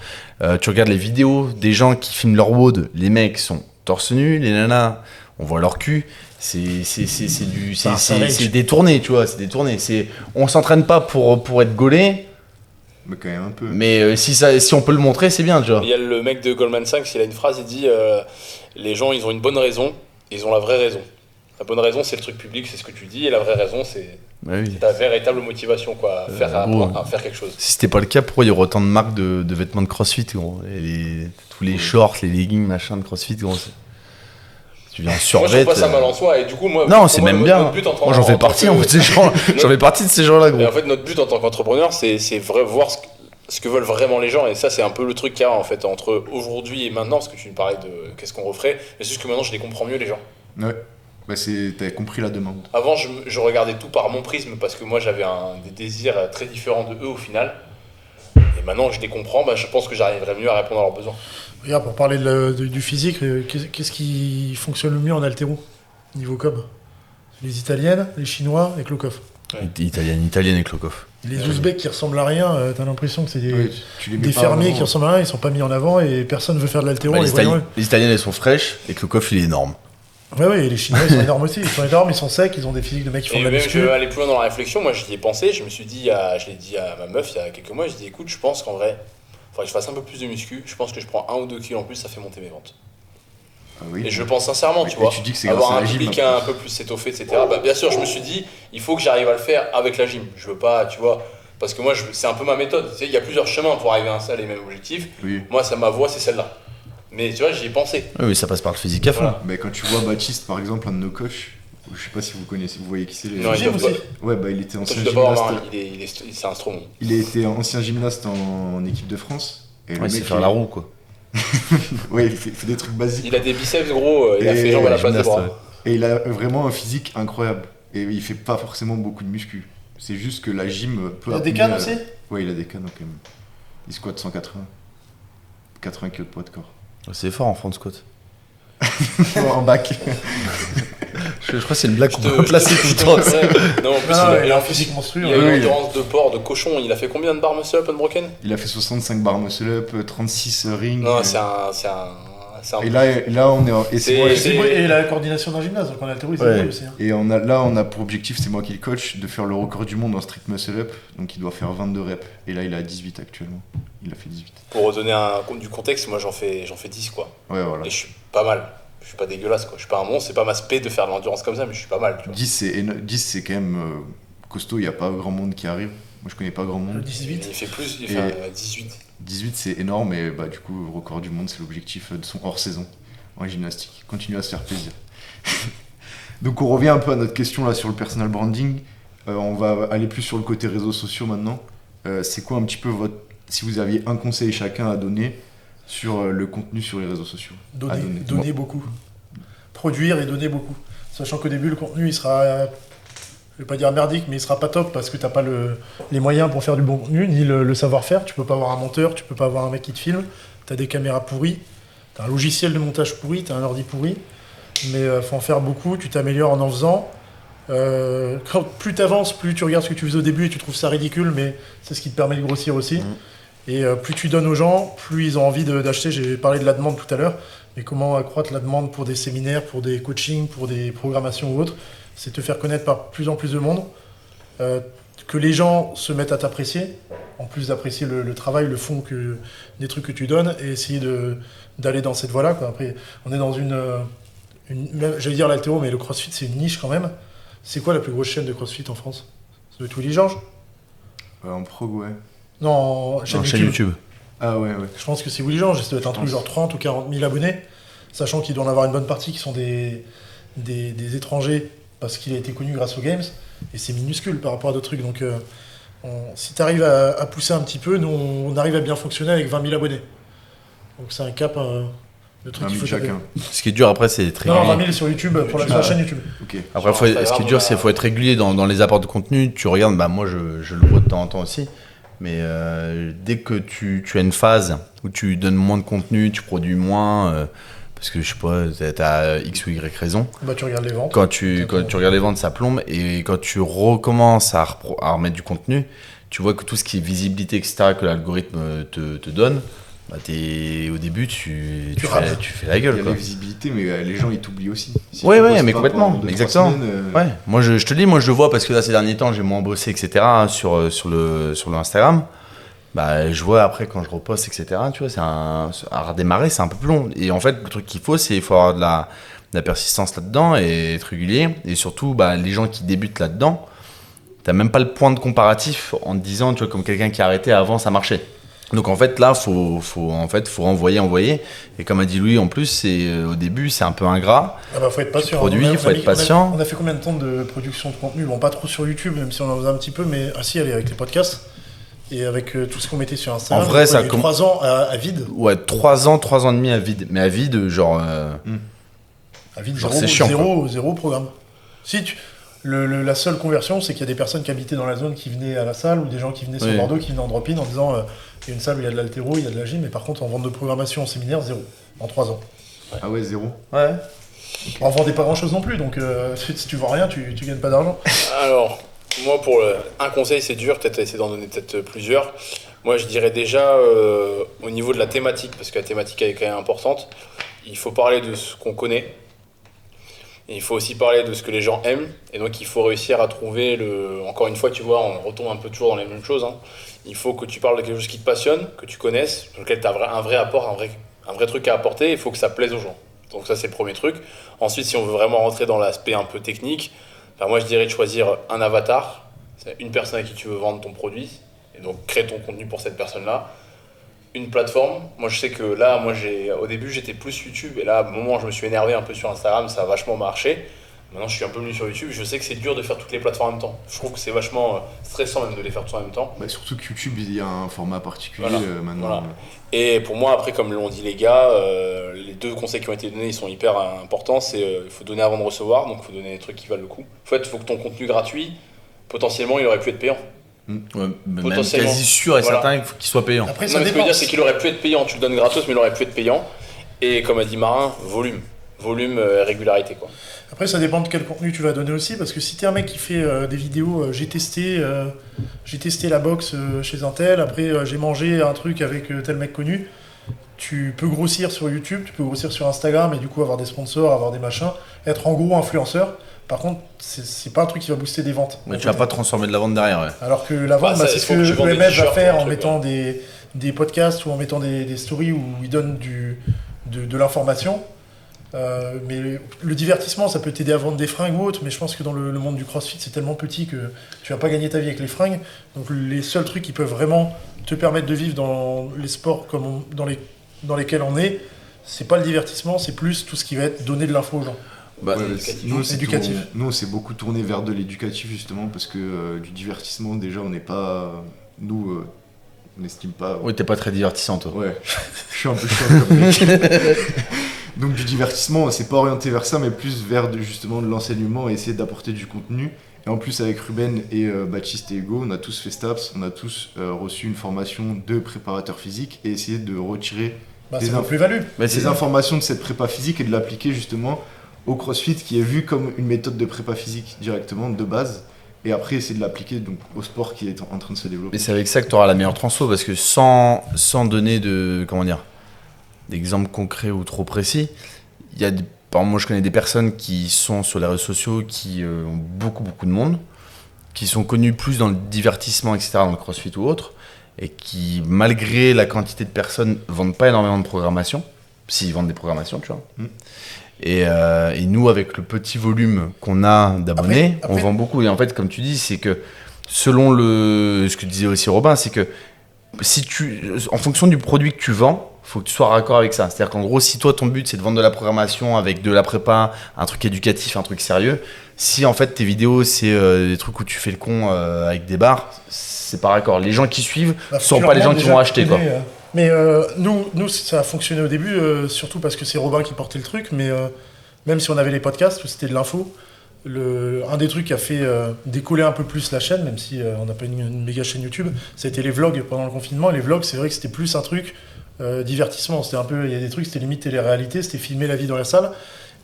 Tu regardes les vidéos des gens qui filment leur WOD, les mecs sont torse nu, les nanas on voit leur cul. C'est détourné, tu vois, c'est détourné. On s'entraîne pas pour être gaulé. Mais quand même un peu. Mais si on peut le montrer, c'est bien, tu vois. Il y a le mec de Goldman Sachs, il a une phrase, il dit les gens, ils ont une bonne raison ils ont la vraie raison. La bonne raison, c'est le truc public, c'est ce que tu dis, et la vraie raison, c'est ta véritable motivation, quoi, à faire quelque chose. Si c'était pas le cas, pourquoi il y aurait autant de marques de vêtements de CrossFit, gros, tous les shorts, les leggings, machin de CrossFit, gros, tu viens en survêt. Moi, je trouve pas ça mal en soi, et du coup, moi. Non, c'est même bien. Moi, j'en fais partie, en fait, ces gens. J'en fais partie de ces gens-là, gros. Et en fait, notre but en tant qu'entrepreneur, c'est voir ce que veulent vraiment les gens, et ça, c'est un peu le truc qu'il y a, en fait, entre aujourd'hui et maintenant, parce que tu me parlais de qu'est-ce qu'on referait, mais c'est juste que maintenant, je les comprends mieux, les gens. Ouais. Bah t'avais compris la demande. Avant, je regardais tout par mon prisme parce que moi j'avais des désirs très différents de eux au final. Et maintenant que je les comprends, je pense que j'arriverai mieux à répondre à leurs besoins. Regarde, pour parler du physique, qu'est-ce qui fonctionne le mieux en haltéro niveau cob? Les Italiennes, les Chinois et Klokov. Ouais. Italienne et Klokov. Les Ouzbeks qui ressemblent à rien, t'as l'impression que c'est des fermiers qui ressemblent à rien, ils sont pas mis en avant et personne veut faire de l'haltéro. Les Italiennes elles sont fraîches et Klokov il est énorme. Ouais, les Chinois ils sont énormes aussi, ils sont énormes, ils sont secs, ils ont des physiques de mecs qui font de la muscu. Je vais aller plus loin dans la réflexion, moi j'y ai pensé, je me suis dit, je l'ai dit à ma meuf il y a quelques mois, je dis écoute, je pense qu'en vrai, il faudrait que je fasse un peu plus de muscu, je pense que je prends 1 ou 2 kilos en plus, ça fait monter mes ventes. Ah oui. Et je pense sincèrement, tu vois, tu dis que c'est avoir un public un peu plus étoffé, etc. Bien sûr, je me suis dit, il faut que j'arrive à le faire avec la gym, je veux pas, tu vois, parce que moi c'est un peu ma méthode, tu sais, il y a plusieurs chemins pour arriver à un seul et même objectif, moi ma voie c'est celle-là. Mais tu vois, j'y ai pensé. Oui, ça passe par le physique à fond. Voilà. Mais quand tu vois Baptiste, par exemple, un de nos coachs, je sais pas si vous connaissez, vous voyez qui c'est. Non, il aussi. Ouais, il était ancien gymnaste. C'est un strong. Il a été ancien gymnaste en équipe de France. Et le mec, il fait la roue, quoi. Ouais, il fait des trucs basiques. Il a des biceps gros, il a fait jambes à la place des bras. Ouais. Et il a vraiment un physique incroyable. Et il fait pas forcément beaucoup de muscu. C'est juste que la gym peut. Il a des cannes aussi ? Ouais, il a des cannes quand même. Il squatte 180. 80 kg de poids de corps. C'est fort en front squat. En bac. Je crois que c'est une blague qu'on peut placer tout le temps. Non, en plus, il a un physique monstrueux. Il a une endurance de porc, de cochon. Il a fait combien de barres muscle-up unbroken ? Il a fait 65 barres muscle-up, 36 rings. Non, c'est un Et là, on est. Et la coordination d'un gymnase, donc on a le théorie, c'est aussi. Hein. Et on a pour objectif, c'est moi qui le coach, de faire le record du monde en strict muscle-up. Donc il doit faire 22 reps. Et là, il a 18 actuellement. Il a fait 18. Pour redonner du contexte, moi j'en fais 10 quoi. Ouais, voilà. Et je suis pas mal. Je suis pas dégueulasse quoi. Je suis pas un monstre, c'est pas ma spé de faire de l'endurance comme ça, mais je suis pas mal. Tu vois. 10 c'est quand même costaud, il n'y a pas grand monde qui arrive. Moi je connais pas grand monde. 18 il fait plus, il fait 18. 18 c'est énorme et du coup le record du monde c'est l'objectif de son hors saison en gymnastique. Continuer à se faire plaisir. Donc on revient un peu à notre question là sur le personal branding. On va aller plus sur le côté réseaux sociaux maintenant. C'est quoi un petit peu si vous aviez un conseil chacun à donner sur le contenu sur les réseaux sociaux? Donner beaucoup. Produire et donner beaucoup. Sachant qu'au début, le contenu, il sera, je vais pas dire merdique, mais il sera pas top parce que t'as pas les moyens pour faire du bon contenu, ni le savoir-faire. Tu peux pas avoir un monteur, tu peux pas avoir un mec qui te filme, t'as des caméras pourries, t'as un logiciel de montage pourri, t'as un ordi pourri, mais faut en faire beaucoup, tu t'améliores en faisant. Plus t'avances, plus tu regardes ce que tu faisais au début et tu trouves ça ridicule, mais c'est ce qui te permet de grossir aussi. Et plus tu donnes aux gens, plus ils ont envie d'acheter. J'ai parlé de la demande tout à l'heure, mais comment accroître la demande pour des séminaires, pour des coachings, pour des programmations ou autres, c'est te faire connaître par plus en plus de monde, que les gens se mettent à t'apprécier, en plus d'apprécier le travail, le fond des trucs que tu donnes, et essayer d'aller dans cette voie-là, quoi. Après, on est dans j'allais dire l'haltéro, mais le crossfit c'est une niche quand même. C'est quoi la plus grosse chaîne de crossfit en France? Ça doit être Willy Georges? En prog, ouais. Non, chaîne YouTube. Ah ouais. Je pense que c'est Willy Georges, ça doit être un truc genre 30 ou 40 000 abonnés, sachant qu'il doit en avoir une bonne partie qui sont des étrangers, parce qu'il a été connu grâce aux Games, et c'est minuscule par rapport à d'autres trucs. Donc si tu arrives à pousser un petit peu, nous on arrive à bien fonctionner avec 20 000 abonnés. Donc c'est un cap de truc qu'il faut chacun. Ce qui est dur après, c'est d'être régulier. Non, 20 000 sur YouTube, pour la chaîne YouTube. Okay. Après, ce qui est dur, c'est qu'il faut être régulier dans les apports de contenu. Tu regardes, moi je le vois de temps en temps aussi. Mais dès que tu as une phase où tu donnes moins de contenu, tu produis moins, parce que je sais pas, t'as X ou Y raison. Tu regardes les ventes. Quand tu regardes les ventes, ça plombe. Et quand tu recommences à remettre du contenu, tu vois que tout ce qui est visibilité, etc., que l'algorithme te donne, au début, tu fais la gueule. Il y a la visibilité, mais les gens ils t'oublient aussi. Si mais complètement, exactement. Ouais. Moi je te dis, je le vois parce que là ces derniers temps j'ai moins bossé, etc. sur le Instagram. Je vois après quand je reposte, etc. Tu vois, à redémarrer, c'est un peu plus long. Et en fait, le truc qu'il faut, c'est avoir la persistance là-dedans et être régulier. Et surtout, les gens qui débutent là-dedans, t'as même pas le point de comparatif en te disant, tu vois, comme quelqu'un qui a arrêté avant, ça marchait. Donc en fait là, faut envoyer. Et comme a dit Louis, en plus, au début, c'est un peu ingrat. Faut être patient. Faut être patient. On a fait combien de temps de production de contenu ? Bon, pas trop sur YouTube, même si on en faisait un petit peu, mais allez, avec les podcasts et avec tout ce qu'on mettait sur Instagram. En vrai, ça a 3 ans à vide. Ouais, 3 ans et demi à vide. Mais à vide, genre. À vide, c'est chiant, zéro programme. La seule conversion, c'est qu'il y a des personnes qui habitaient dans la zone qui venaient à la salle ou des gens qui venaient sur Bordeaux qui venaient en drop-in en disant il y a une salle où il y a de l'haltéro, il y a de la gym, mais par contre en vente de programmation en séminaire, 0 en 3 ans. Ah ouais, 0. Ouais. Okay. On vendait pas grand chose non plus, donc si tu vends rien, tu gagnes pas d'argent. Alors, moi pour un conseil, c'est dur, peut-être essayer d'en donner plusieurs. Moi je dirais déjà au niveau de la thématique, parce que la thématique elle est quand même importante, il faut parler de ce qu'on connaît. Et il faut aussi parler de ce que les gens aiment, et donc il faut réussir à trouver encore une fois, tu vois, on retombe un peu toujours dans les mêmes choses. Il faut que tu parles de quelque chose qui te passionne, que tu connaisses, sur lequel tu as un vrai apport, un vrai truc à apporter, il faut que ça plaise aux gens. Donc ça c'est le premier truc. Ensuite, si on veut vraiment rentrer dans l'aspect un peu technique, moi je dirais de choisir un avatar, c'est une personne à qui tu veux vendre ton produit, et donc créer ton contenu pour cette personne-là. Une plateforme, moi je sais que là, au début j'étais plus YouTube, et là, à un moment je me suis énervé un peu sur Instagram, ça a vachement marché. Maintenant je suis un peu venu sur YouTube, je sais que c'est dur de faire toutes les plateformes en même temps. Je trouve que c'est vachement stressant même de les faire toutes en même temps. Surtout que YouTube, il y a un format particulier maintenant. Voilà. Et pour moi, après, comme l'ont dit les gars, les 2 conseils qui ont été donnés, ils sont hyper importants. C'est il faut donner avant de recevoir, donc il faut donner des trucs qui valent le coup. En fait, il faut que ton contenu gratuit, potentiellement, il aurait pu être payant. Ouais, même quasi sûr et certain qu'il faut qu'il soit payant. Après, ce que je veux dire, c'est qu'il aurait pu être payant. Tu le donnes gratos, mais il aurait pu être payant. Et comme a dit Marin, volume, régularité, quoi. Après, ça dépend de quel contenu tu vas donner aussi, parce que si t'es un mec qui fait des vidéos, j'ai testé la boxe chez un tel, après j'ai mangé un truc avec tel mec connu, tu peux grossir sur YouTube, tu peux grossir sur Instagram et du coup avoir des sponsors, avoir des machins, être en gros influenceur. Par contre, c'est pas un truc qui va booster des ventes. Mais tu vas pas transformer de la vente derrière. Ouais. Alors que la vente, c'est ce que l'EMF va faire en mettant des podcasts ou en mettant des stories où il donne de l'information. Mais le divertissement, ça peut t'aider à vendre des fringues ou autre, mais je pense que dans le monde du CrossFit, c'est tellement petit que tu vas pas gagner ta vie avec les fringues. Donc les seuls trucs qui peuvent vraiment te permettre de vivre dans les sports dans lesquels on est, c'est pas le divertissement, c'est plus tout ce qui va être donner de l'info aux gens. Nous, c'est beaucoup tourné vers de l'éducatif justement, parce que du divertissement, déjà, on n'est pas... Nous, on n'estime pas... Oui, t'es pas très divertissant, toi. Ouais, je suis un peu chiant comme mec. Donc du divertissement, c'est pas orienté vers ça, mais plus vers justement de l'enseignement et essayer d'apporter du contenu. Et en plus, avec Ruben et Baptiste et Hugo, on a tous fait STAPS, on a tous reçu une formation de préparateur physique et essayer de retirer des informations de cette prépa physique et de l'appliquer justement au CrossFit, qui est vu comme une méthode de prépa physique directement de base. Et après, essayer de l'appliquer donc, au sport qui est en train de se développer. Et c'est avec ça que tu auras la meilleure transfo, parce que sans donner d'exemples concrets ou trop précis, par exemple, moi je connais des personnes qui sont sur les réseaux sociaux, qui ont beaucoup de monde, qui sont connus plus dans le divertissement, etc., dans le CrossFit ou autre, et qui, malgré la quantité de personnes, vendent pas énormément de programmation, s'ils vendent des programmations, tu vois. Et nous, avec le petit volume qu'on a d'abonnés, on vend beaucoup. Et en fait, comme tu dis, c'est que selon ce que disait aussi Robin, c'est que en fonction du produit que tu vends, il faut que tu sois raccord avec ça. C'est-à-dire qu'en gros, si toi, ton but, c'est de vendre de la programmation avec de la prépa, un truc éducatif, un truc sérieux, si en fait tes vidéos, c'est des trucs où tu fais le con avec des barres, c'est pas raccord. Les gens qui suivent ne sont pas les gens qui vont acheter, quoi. Mais nous, ça a fonctionné au début, surtout parce que c'est Robin qui portait le truc, mais même si on avait les podcasts où c'était de l'info, un des trucs qui a fait décoller un peu plus la chaîne, même si on n'a pas une méga chaîne YouTube, ça a été les vlogs pendant le confinement. Et les vlogs, c'est vrai que c'était plus un truc divertissement. C'était un peu, il y a des trucs, c'était limite télé-réalité, c'était filmer la vie dans la salle,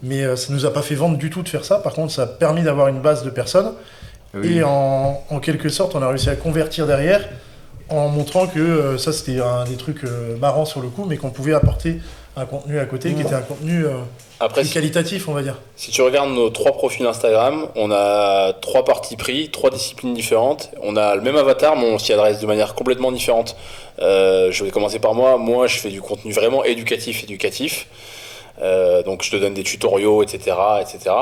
mais ça nous a pas fait vendre du tout de faire ça. Par contre, ça a permis d'avoir une base de personnes. Oui. Et en quelque sorte, on a réussi à convertir derrière, en montrant que ça c'était un des trucs marrants sur le coup, mais qu'on pouvait apporter un contenu à côté qui était un contenu plus qualitatif, on va dire. Si tu regardes nos 3 profils Instagram, on a 3 partis pris, 3 disciplines différentes. On a le même avatar, mais on s'y adresse de manière complètement différente. Je vais commencer par moi. Moi, je fais du contenu vraiment éducatif. Donc je te donne des tutoriaux, etc., etc.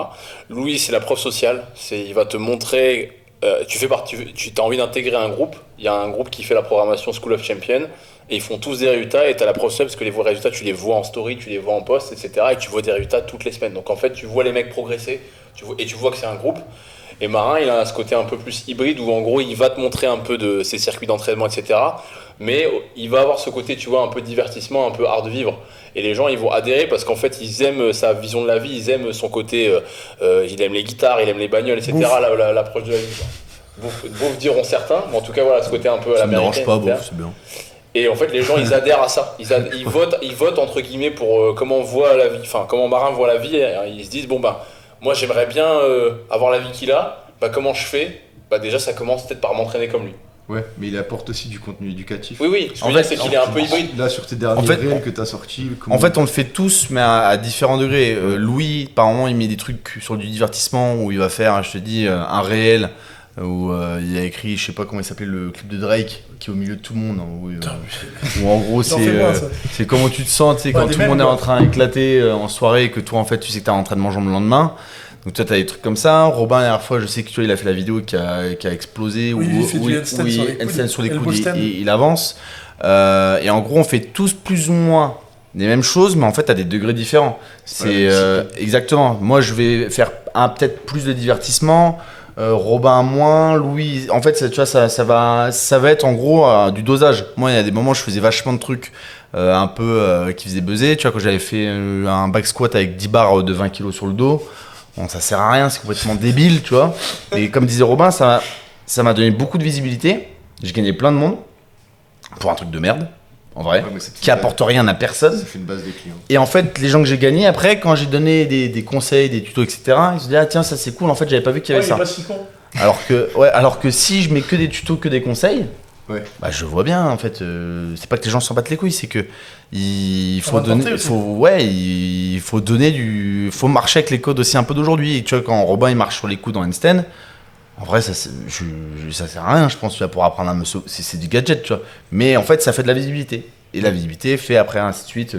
Louis, c'est la preuve sociale. Il va te montrer. Tu as envie d'intégrer un groupe. Il y a un groupe qui fait la programmation School of Champions. Et ils font tous des résultats. Et tu as la preuve sociale parce que les résultats, tu les vois en story, tu les vois en post, etc. Et tu vois des résultats toutes les semaines. Donc en fait, tu vois les mecs progresser. Et tu vois que c'est un groupe. Et Marin, il a ce côté un peu plus hybride où en gros, il va te montrer un peu de ses circuits d'entraînement, etc. Mais il va avoir ce côté, tu vois, un peu de divertissement, un peu art de vivre. Et les gens, ils vont adhérer parce qu'en fait, ils aiment sa vision de la vie, ils aiment son côté, il aime les guitares, il aime les bagnoles, etc. L'approche de la vie. Beauf diront certains, mais en tout cas, voilà, ce côté un peu à l'américaine. Ça ne me dérange pas, Beauf, c'est bien. Et en fait, les gens, ils adhèrent à ça. Ils votent entre guillemets pour comment on voit la vie, enfin, comment Marin voit la vie. Et ils se disent, bon, moi, j'aimerais bien avoir la vie qu'il a. Comment je fais ? Déjà, ça commence peut-être par m'entraîner comme lui. Ouais, mais il apporte aussi du contenu éducatif. Oui, ce que je veux dire, c'est qu'il est un peu hybride. Là, sur tes derniers réels que tu as sortis. En fait, on le fait tous, mais à différents degrés. Louis, par moment, il met des trucs sur du divertissement où il va faire, je te dis, un réel où il a écrit, je sais pas comment il s'appelait, le clip de Drake qui est au milieu de tout le monde. Où en gros, c'est comment tu te sens, tu sais, quand tout le monde est en train d'éclater en soirée et que toi, en fait, tu sais que tu as un entraînement le lendemain. Donc toi, tu as des trucs comme ça. Robin, la dernière fois, je sais que tu vois, il a fait la vidéo qui a explosé. Oui, il fait du handstand sur les coudes, il avance. Et en gros, on fait tous plus ou moins les mêmes choses, mais en fait, à des degrés différents. C'est exactement. Moi, je vais faire peut-être plus de divertissement. Robin moins. Louis, en fait, tu vois, ça va être en gros du dosage. Moi, il y a des moments où je faisais vachement de trucs un peu qui faisaient buzzer. Tu vois, quand j'avais fait un back squat avec 10 barres de 20 kg sur le dos. Bon, ça sert à rien, c'est complètement débile, tu vois. Et comme disait Robin, ça m'a donné beaucoup de visibilité. J'ai gagné plein de monde pour un truc de merde, en vrai, qui apporte rien à personne. Ça fait une base des clients. Et en fait, les gens que j'ai gagnés, après, quand j'ai donné des conseils, des tutos, etc., ils se disaient, tiens, ça c'est cool, en fait, j'avais pas vu qu'il y avait ça. Pas si con. Alors que si je mets que des tutos, que des conseils, je vois bien, en fait, c'est pas que les gens s'en battent les couilles, c'est que il faut marcher avec les codes aussi un peu d'aujourd'hui. Et tu vois, quand Robin il marche sur les coups dans handstand, en vrai, ça sert à rien, je pense, tu vois, pour apprendre à me sauver. C'est du gadget, tu vois. Mais en fait, ça fait de la visibilité. Et la visibilité fait après, ainsi de suite,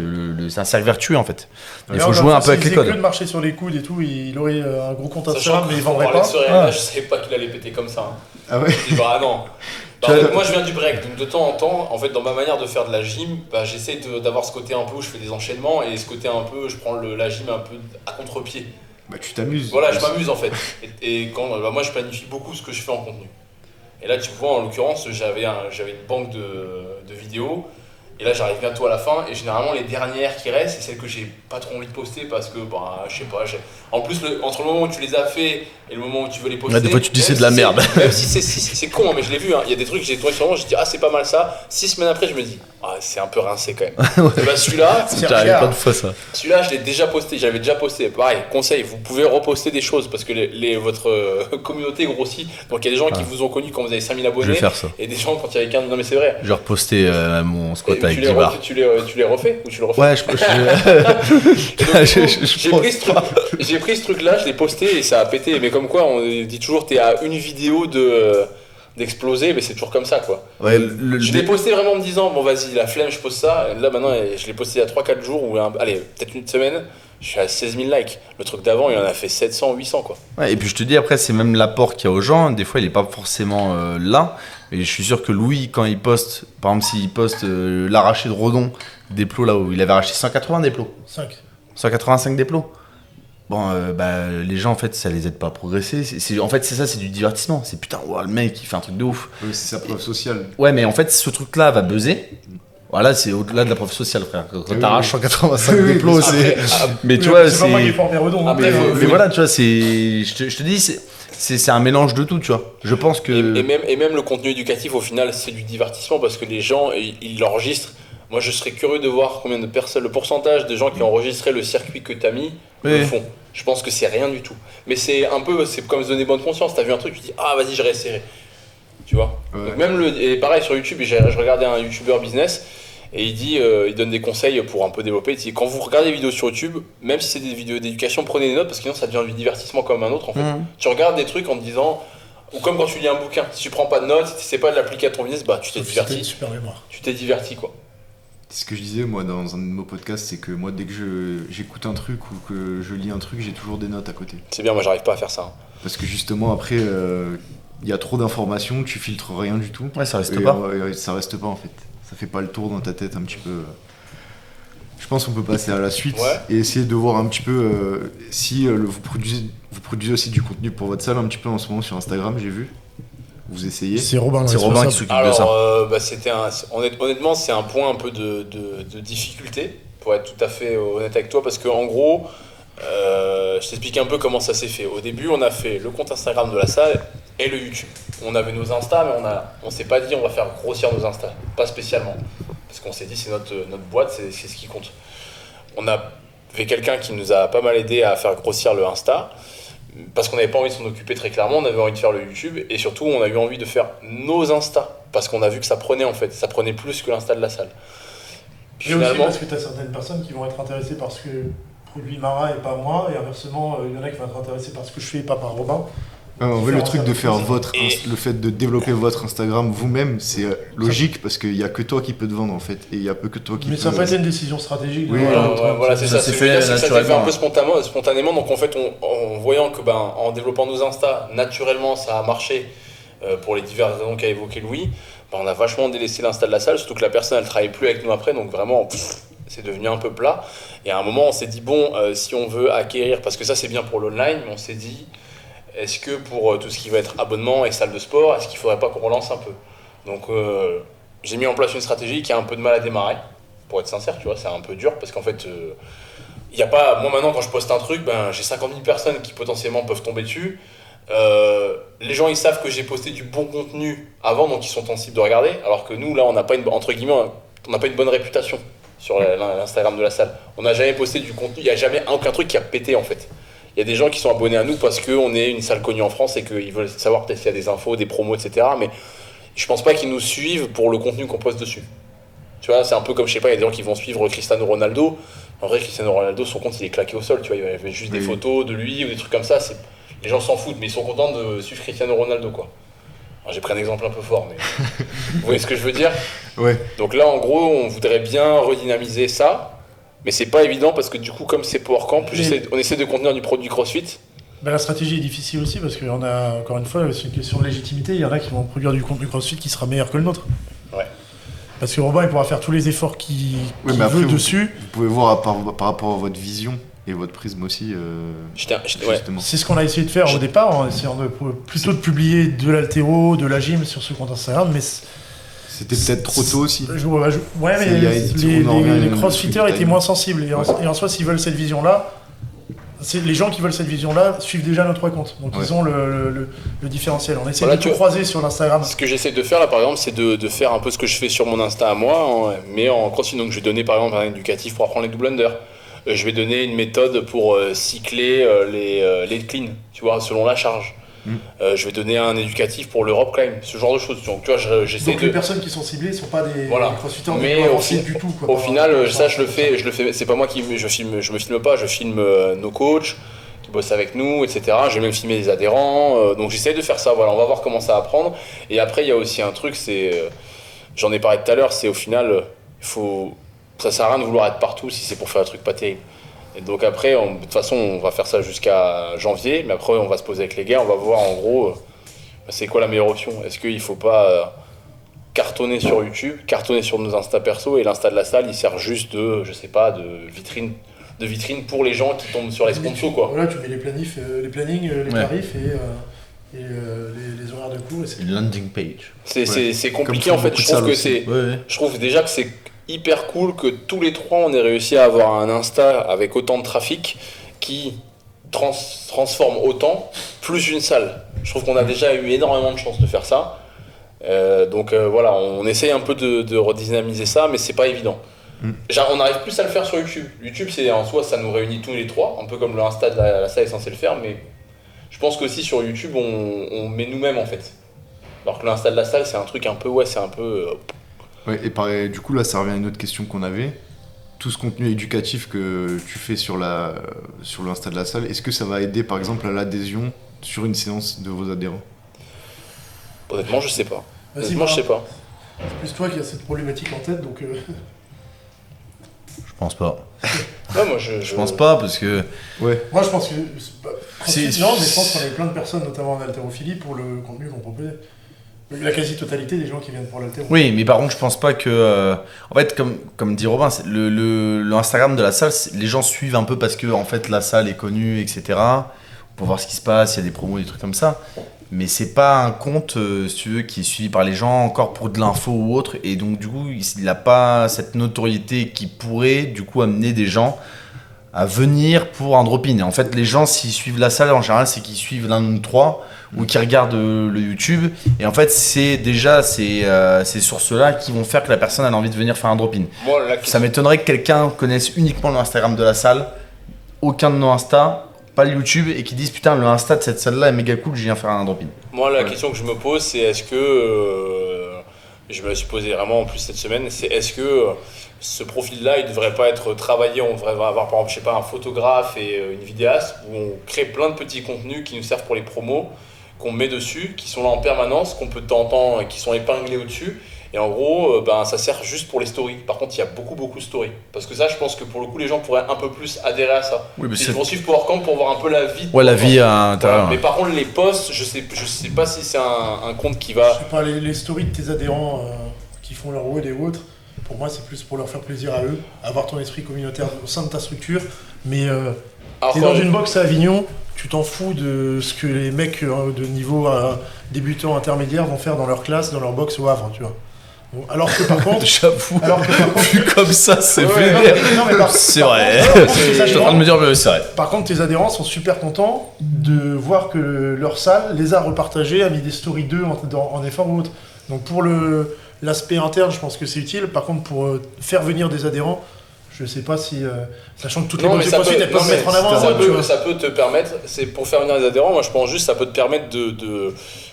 c'est un cercle vertueux, en fait. Il faut jouer un peu avec les codes. Si il faisait que de marcher sur les coudes et tout, il aurait un gros compte Instagram, mais il vendrait pas. Je savais pas qu'il allait péter comme ça. Ah ouais. Non. Moi je viens du break, donc de temps en temps, en fait, dans ma manière de faire de la gym, j'essaie d'avoir ce côté un peu où je fais des enchaînements et ce côté un peu, je prends la gym un peu à contre-pied. Tu t'amuses. Voilà, je m'amuse en fait. Et quand moi je planifie beaucoup ce que je fais en contenu. Et là tu vois, en l'occurrence, j'avais une banque de vidéos. Et là j'arrive bientôt à la fin et généralement les dernières qui restent c'est celles que j'ai pas trop envie de poster parce que je sais pas, en plus entre le moment où tu les as fait et le moment où tu veux les poster, des fois tu dis c'est de la merde. Même si c'est con, mais je l'ai vu, il y a des trucs que j'ai trouvé sur le moment, je dis c'est pas mal ça, 6 semaines après je me dis c'est un peu rincé quand même. Celui-là, j'arrive pas de fois ça. Celui-là je l'ai déjà posté, j'avais déjà posté, pareil, conseil, vous pouvez reposter des choses parce que votre communauté grossit, donc il y a des gens qui vous ont connu quand vous avez 5000 abonnés, je vais faire ça. Et des gens quand il y avait 15, non mais c'est vrai. Je vais reposter mon squat avec 10 barres. Tu les refais ou tu le refais? Ouais, j'ai pris ce truc-là, je l'ai posté et ça a pété. Mais comme quoi, on dit toujours t'es à une vidéo d'exploser, mais c'est toujours comme ça quoi. Ouais, je l'ai posté vraiment en me disant bon vas-y la flemme, je poste ça. Et là maintenant, je l'ai posté il y a 3-4 jours ou peut-être une semaine. Je suis à 16 000 likes. Le truc d'avant, il en a fait 700, 800 quoi. Ouais, et puis je te dis après, c'est même l'apport qu'il y a aux gens. Des fois, il est pas forcément là. Et je suis sûr que Louis, quand il poste, par exemple, s'il poste l'arraché de Redon, des plots là où il avait arraché 180 des plots. 185 des plots. Bon, les gens en fait, ça les aide pas à progresser. En fait, c'est du divertissement. C'est putain, le mec, il fait un truc de ouf. Oui, c'est sa preuve sociale. Ouais, mais en fait, ce truc-là va buzzer. Voilà, c'est au-delà de la preuve sociale, frère. Quand t'arraches 185 des plots, c'est. Mais tu vois, c'est. pas moi qui ai formé Redon. Mais voilà, tu vois, c'est. Je te dis, c'est un mélange de tout, tu vois. Je pense que. Et même le contenu éducatif, au final, c'est du divertissement parce que les gens, ils l'enregistrent. Moi, je serais curieux de voir combien de personnes, le pourcentage de gens qui ont enregistré le circuit que t'as mis le font. Je pense que c'est rien du tout. Mais c'est comme se donner bonne conscience. T'as vu un truc, tu dis vas-y, je réessayerai. Tu vois. Ouais. Donc même et pareil sur YouTube, je regardais un YouTuber business et il donne des conseils pour un peu développer. Il dit, quand vous regardez des vidéos sur YouTube, même si c'est des vidéos d'éducation, prenez des notes parce que sinon ça devient du divertissement comme un autre en fait. Tu regardes des trucs en te disant, ou comme quand tu lis un bouquin, si tu prends pas de notes, si tu sais pas de l'appliquer à ton business, tu t'es diverti. Super mémoire. Tu t'es diverti quoi. C'est ce que je disais moi dans un de nos podcasts, c'est que moi dès que j'écoute un truc ou que je lis un truc, j'ai toujours des notes à côté. C'est bien, moi j'arrive pas à faire ça. Parce que justement après, il y a trop d'informations, tu filtres rien du tout. Ouais, ça reste pas. Ça reste pas en fait. Ça fait pas le tour dans ta tête un petit peu. Je pense qu'on peut passer à la suite et essayer de voir un petit peu si vous produisez aussi du contenu pour votre salle un petit peu en ce moment sur Instagram, j'ai vu. Vous essayez. C'est Robin qui s'occupe de ça. Honnêtement, c'est un point un peu de difficulté, pour être tout à fait honnête avec toi, parce qu'en gros, je t'explique un peu comment ça s'est fait. Au début, on a fait le compte Instagram de la salle et le YouTube. On avait nos Insta, mais on s'est pas dit on va faire grossir nos Insta, pas spécialement. Parce qu'on s'est dit c'est notre boîte, c'est ce qui compte. On avait quelqu'un qui nous a pas mal aidé à faire grossir le Insta, parce qu'on n'avait pas envie de s'en occuper très clairement, on avait envie de faire le YouTube, et surtout on a eu envie de faire nos Insta, parce qu'on a vu que ça prenait en fait, ça prenait plus que l'Insta de la salle. Puis finalement, aussi parce que tu as certaines personnes qui vont être intéressées par ce que produit Mara et pas moi, et inversement, il y en a qui vont être intéressés par ce que je fais et pas par Robin. En fait, le truc de faire le fait de développer votre Instagram vous-même, c'est logique parce qu'il n'y a que toi qui peux te vendre en fait, et il y a peu que toi qui. Mais ça peut être une décision stratégique. Oui, voilà, c'est ça. Ça s'est fait un peu spontanément. Donc en fait, en voyant que en développant nos Insta, naturellement, ça a marché pour les diverses raisons qu'a évoqué Louis. On a vachement délaissé l'Insta de la salle, surtout que la personne elle travaille plus avec nous après, donc vraiment. C'est devenu un peu plat. Et à un moment, on s'est dit si on veut acquérir, parce que ça c'est bien pour l'online, mais on s'est dit. Est-ce que pour tout ce qui va être abonnement et salle de sport, est-ce qu'il ne faudrait pas qu'on relance un peu ? Donc j'ai mis en place une stratégie qui a un peu de mal à démarrer, pour être sincère, tu vois, c'est un peu dur parce qu'en fait, y a pas, moi maintenant quand je poste un truc, j'ai 50 000 personnes qui potentiellement peuvent tomber dessus. Les gens ils savent que j'ai posté du bon contenu avant, donc ils sont sensibles de regarder, alors que nous là on n'a pas entre guillemets, on n'a pas une bonne réputation sur l'Instagram de la salle. On n'a jamais posté du contenu, il n'y a jamais aucun truc qui a pété en fait. Il y a des gens qui sont abonnés à nous parce qu'on est une salle connue en France et qu'ils veulent savoir peut-être s'il y a des infos, des promos, etc. Mais je pense pas qu'ils nous suivent pour le contenu qu'on poste dessus. Tu vois, c'est un peu comme, je sais pas, il y a des gens qui vont suivre Cristiano Ronaldo. En vrai, Cristiano Ronaldo, son compte, il est claqué au sol. Tu vois, il y avait juste des photos de lui ou des trucs comme ça. Les gens s'en foutent, mais ils sont contents de suivre Cristiano Ronaldo, quoi. Alors, j'ai pris un exemple un peu fort, mais vous voyez ce que je veux dire ? Ouais. Donc là, en gros, on voudrait bien redynamiser ça. Mais c'est pas évident parce que du coup, comme c'est PowerCamp, on essaie de contenir du produit CrossFit. La stratégie est difficile aussi parce qu'on a, encore une fois, c'est une question de légitimité. Il y en a qui vont produire du contenu CrossFit qui sera meilleur que le nôtre. Ouais. Parce que Robin, il pourra faire tous les efforts qu'il veut dessus. Vous pouvez voir par rapport à votre vision et votre prisme aussi. Justement. C'est ce qu'on a essayé de faire au départ, en essayant plutôt de publier de l'haltéro, de la gym sur ce compte Instagram, mais c'était peut-être trop tôt aussi. Ouais, mais les crossfitters étaient moins sensibles. Et en soi, s'ils veulent cette vision-là, les gens qui veulent cette vision-là suivent déjà nos trois comptes. Donc ils ont le différentiel. On essaie de tout croiser sur l'Instagram. Ce que j'essaie de faire là, par exemple, c'est de faire un peu ce que je fais sur mon Insta à moi, mais en crossfit. Donc je vais donner par exemple un éducatif pour apprendre les double under. Je vais donner une méthode pour cycler les cleans, tu vois, selon la charge. Je vais donner un éducatif pour l'Europe climb, ce genre de choses. Donc, tu vois, j'essaie donc les personnes qui sont ciblées ne sont pas des crossfitters du tout. Quoi, au final, ça je le fais. C'est pas moi qui je me filme pas, je filme nos coachs qui bossent avec nous, etc. Je vais même filmer les adhérents. Donc j'essaie de faire ça. Voilà, on va voir comment ça va prendre. Et après, il y a aussi un truc, j'en ai parlé tout à l'heure, c'est au final, ça sert à rien de vouloir être partout si c'est pour faire un truc pas terrible. Et donc après, de toute façon, on va faire ça jusqu'à janvier, mais après on va se poser avec les gars, on va voir en gros, c'est quoi la meilleure option. Est-ce qu'il ne faut pas cartonner sur YouTube, cartonner sur nos Insta perso, et l'Insta de la salle, il sert juste de vitrine pour les gens qui tombent sur les sponsors, quoi. Voilà, tu mets les plannings, les tarifs et les horaires de cours. Une landing page. C'est compliqué en fait, je trouve déjà que c'est hyper cool que tous les trois on ait réussi à avoir un Insta avec autant de trafic qui transforme autant, plus une salle. Je trouve qu'on a déjà eu énormément de chance de faire ça. Donc voilà, on essaye un peu de redynamiser ça, mais c'est pas évident. On arrive plus à le faire sur YouTube. YouTube, c'est en soi, ça nous réunit tous les trois, un peu comme le Insta de la salle est censé le faire, mais je pense qu'aussi sur YouTube, on met nous-mêmes en fait. Alors que l'Insta de la salle, c'est un truc un peu, Ouais, et pareil, du coup, là, ça revient à une autre question qu'on avait. Tout ce contenu éducatif que tu fais sur l'Insta de la salle, est-ce que ça va aider, par exemple, à l'adhésion sur une séance de vos adhérents ? Honnêtement, je sais pas. C'est plus toi qui as cette problématique en tête, donc... pense pas. Ouais, moi, je pense pas parce que. Ouais. Moi, je pense que. Non, mais je pense qu'on a plein de personnes, notamment en haltérophilie, pour le contenu qu'on proposait. La quasi-totalité des gens qui viennent pour l'haltéro. Oui, mais par contre, je pense pas que. En fait, comme dit Robin, le Instagram de la salle, les gens suivent un peu parce que en fait, la salle est connue, etc. Pour voir ce qui se passe, il y a des promos, des trucs comme ça. Mais c'est pas un compte, si tu veux, qui est suivi par les gens encore pour de l'info ou autre. Et donc, du coup, il n'a pas cette notoriété qui pourrait, du coup, amener des gens à venir pour un drop-in. Et en fait, les gens, s'ils suivent la salle, en général, c'est qu'ils suivent l'un de nous trois ou qu'ils regardent le YouTube. Et en fait, c'est déjà ces sources-là qui vont faire que la personne a envie de venir faire un drop-in. Ça m'étonnerait que quelqu'un connaisse uniquement le Instagram de la salle, aucun de nos Insta, pas le YouTube, et qui disent putain, le Insta de cette salle-là est méga cool, je viens faire un drop-in. Moi, la question que je me pose, c'est est-ce que, je me la suis posée vraiment en plus cette semaine, c'est est-ce que ce profil-là, il ne devrait pas être travaillé, on devrait avoir par exemple, je sais pas, un photographe et une vidéaste, où on crée plein de petits contenus qui nous servent pour les promos, qu'on met dessus, qui sont là en permanence, qu'on peut de temps en temps, qui sont épinglés au-dessus. Et en gros, ça sert juste pour les stories. Par contre, il y a beaucoup de stories. Parce que ça, je pense que pour le coup, les gens pourraient un peu plus adhérer à ça. Oui, mais ils vont suivre PowerCamp pour voir un peu la vie. Ouais, la vie à l'intérieur. Voilà. Mais par contre, les posts, je sais pas si c'est un compte qui va... Je sais pas, les stories de tes adhérents qui font leur WOD et autres, pour moi, c'est plus pour leur faire plaisir à eux, avoir ton esprit communautaire au sein de ta structure. Mais t'es dans une box à Avignon, tu t'en fous de ce que les mecs de niveau débutant intermédiaire vont faire dans leur classe, dans leur box au Havre, tu vois. Bon, alors que par contre, j'avoue, vu comme ça, c'est vénère. C'est vrai. Je suis en train de me dire, mais c'est vrai. Par contre, tes adhérents sont super contents de voir que leur salle les a repartagés, a mis des stories d'eux en effort ou autre. Donc pour l'aspect interne, je pense que c'est utile. Par contre, pour faire venir des adhérents, je sais pas si, sachant que toutes les boxes CrossFit, elles peuvent mettre en avant. Ça peut te permettre, c'est pour faire venir des adhérents, moi je pense juste ça peut te permettre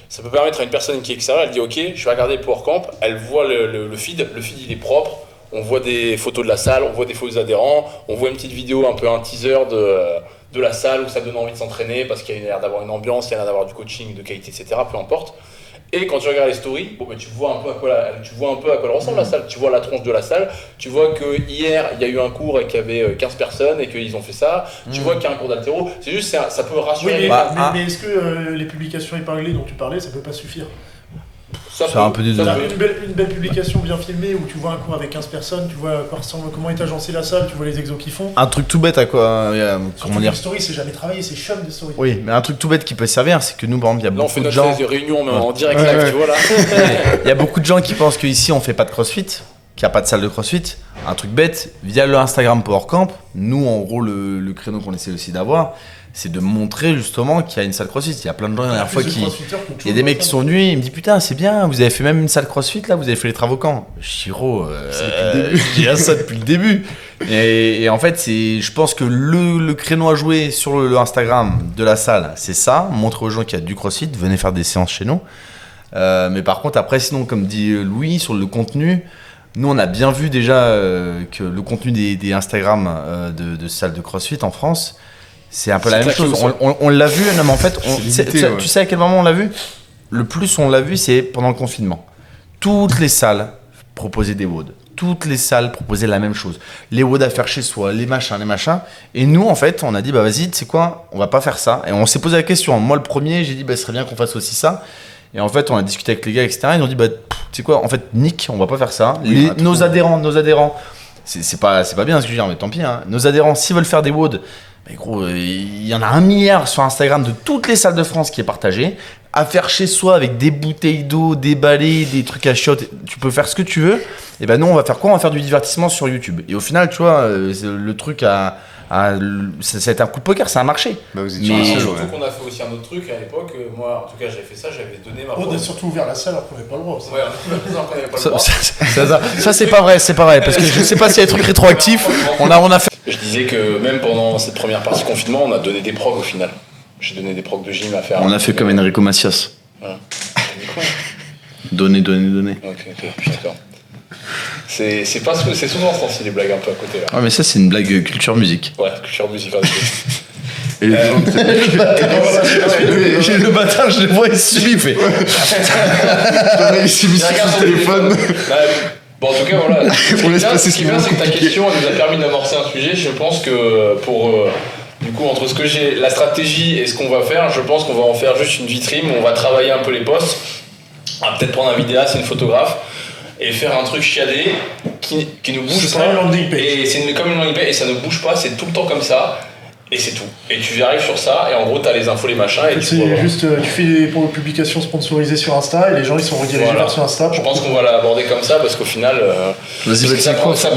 ça peut permettre à une personne qui est extérieure, elle dit ok, je vais regarder PowerCamp, elle voit le feed il est propre, on voit des photos de la salle, on voit des photos des adhérents, on voit une petite vidéo, un peu un teaser de la salle où ça donne envie de s'entraîner parce qu'il y a l'air d'avoir une ambiance, il y a l'air d'avoir du coaching de qualité, etc. Peu importe. Et quand tu regardes les stories, tu vois un peu à quoi elle ressemble la salle. Tu vois la tronche de la salle. Tu vois que hier il y a eu un cours et qu'il y avait 15 personnes et qu'ils ont fait ça. Tu vois qu'il y a un cours d'haltéro. C'est juste ça peut rassurer. Oui, mais est-ce que les publications épinglées dont tu parlais, ça peut pas suffire? C'est un peu désolé. Une belle publication bien filmée où tu vois un cours avec 15 personnes, tu vois à quoi ressemble, comment est agencée la salle, tu vois les exos qu'ils font. Un truc tout bête à quoi comment dire. Les stories, c'est jamais travaillé, c'est chum des stories. Oui, mais un truc tout bête qui peut servir, c'est que nous, par exemple, il y a beaucoup de gens. On fait notre réunion en direct live, tu vois là. Il y a beaucoup de gens qui pensent qu'ici on fait pas de CrossFit, qu'il n'y a pas de salle de CrossFit. Un truc bête, via le Instagram PowerCamp, nous, en gros, le créneau qu'on essaie aussi d'avoir, c'est de montrer justement qu'il y a une salle CrossFit. Il y a plein de gens la dernière fois qui... Il y a des mecs qui sont venus et ils me disent putain c'est bien, vous avez fait même une salle CrossFit là, vous avez fait les travaux quand? Chiro, j'ai ça depuis le début. Et en fait, je pense que le créneau à jouer sur le Instagram de la salle, c'est ça, montrer aux gens qu'il y a du CrossFit, venez faire des séances chez nous. Mais par contre après sinon, comme dit Louis, sur le contenu, nous on a bien vu déjà que le contenu des Instagram de salles de CrossFit en France, c'est un peu la même chose. On l'a vu, non mais en fait, tu sais à quel moment on l'a vu? Le plus on l'a vu, c'est pendant le confinement. Toutes les salles proposaient des WOD. Toutes les salles proposaient la même chose. Les WOD à faire chez soi, les machins. Et nous, en fait, on a dit, bah vas-y, tu sais quoi, on va pas faire ça. Et on s'est posé la question. Moi, le premier, j'ai dit, bah ce serait bien qu'on fasse aussi ça. Et en fait, on a discuté avec les gars, etc. Ils nous ont dit, bah tu sais quoi, en fait, nick, on va pas faire ça. Nos adhérents, c'est pas bien ce que je veux dire, mais tant pis. Hein. Nos adhérents, s'ils veulent faire des WOD, mais gros, il y en a 1 milliard sur Instagram de toutes les salles de France qui est partagé. À faire chez soi avec des bouteilles d'eau, des balais, des trucs à chiottes, tu peux faire ce que tu veux. Et ben nous, on va faire quoi? On va faire du divertissement sur YouTube. Et au final, tu vois, le truc ça a été un coup de poker, ça a marché. Bah vous étiez surtout qu'on a fait aussi un autre truc à l'époque. Moi, en tout cas, j'avais fait ça, j'avais donné ma. On a surtout ouvert la salle alors qu'on n'avait pas le droit. Ouais, on n'avait pas le droit. Ça c'est pas vrai, parce que je sais pas s'il y a des trucs rétroactifs. On a fait. Je disais que même pendant cette première partie confinement, on a donné des progs au final. J'ai donné des progs de gym à faire. On a fait comme Enrico Macias. Voilà. Donner. Ok, putain. C'est souvent ça, les blagues un peu à côté là. Ouais, mais ça c'est une blague culture musique. Ouais, culture musique. Et les gens le matin, je les vois, il suit, il fait. Il s'est mis sur son téléphone. Bon, en tout cas, voilà. Ce qui est bien, c'est que ta question elle nous a permis d'amorcer un sujet. Je pense que du coup, entre ce que j'ai, la stratégie et ce qu'on va faire, je pense qu'on va en faire juste une vitrine. On va travailler un peu les postes. On va peut-être prendre un vidéaste, une photographe et faire un truc chiadé qui ne bouge pas. Et c'est comme une landing page et ça ne bouge pas, c'est tout le temps comme ça. Et c'est tout. Et tu arrives sur ça, et en gros, t'as les infos, les machins. Et c'est juste, tu fais des publications sponsorisées sur Insta, et les gens ils sont redirigés vers sur Insta. Je pense qu'on va l'aborder comme ça, parce qu'au final. Vas-y, on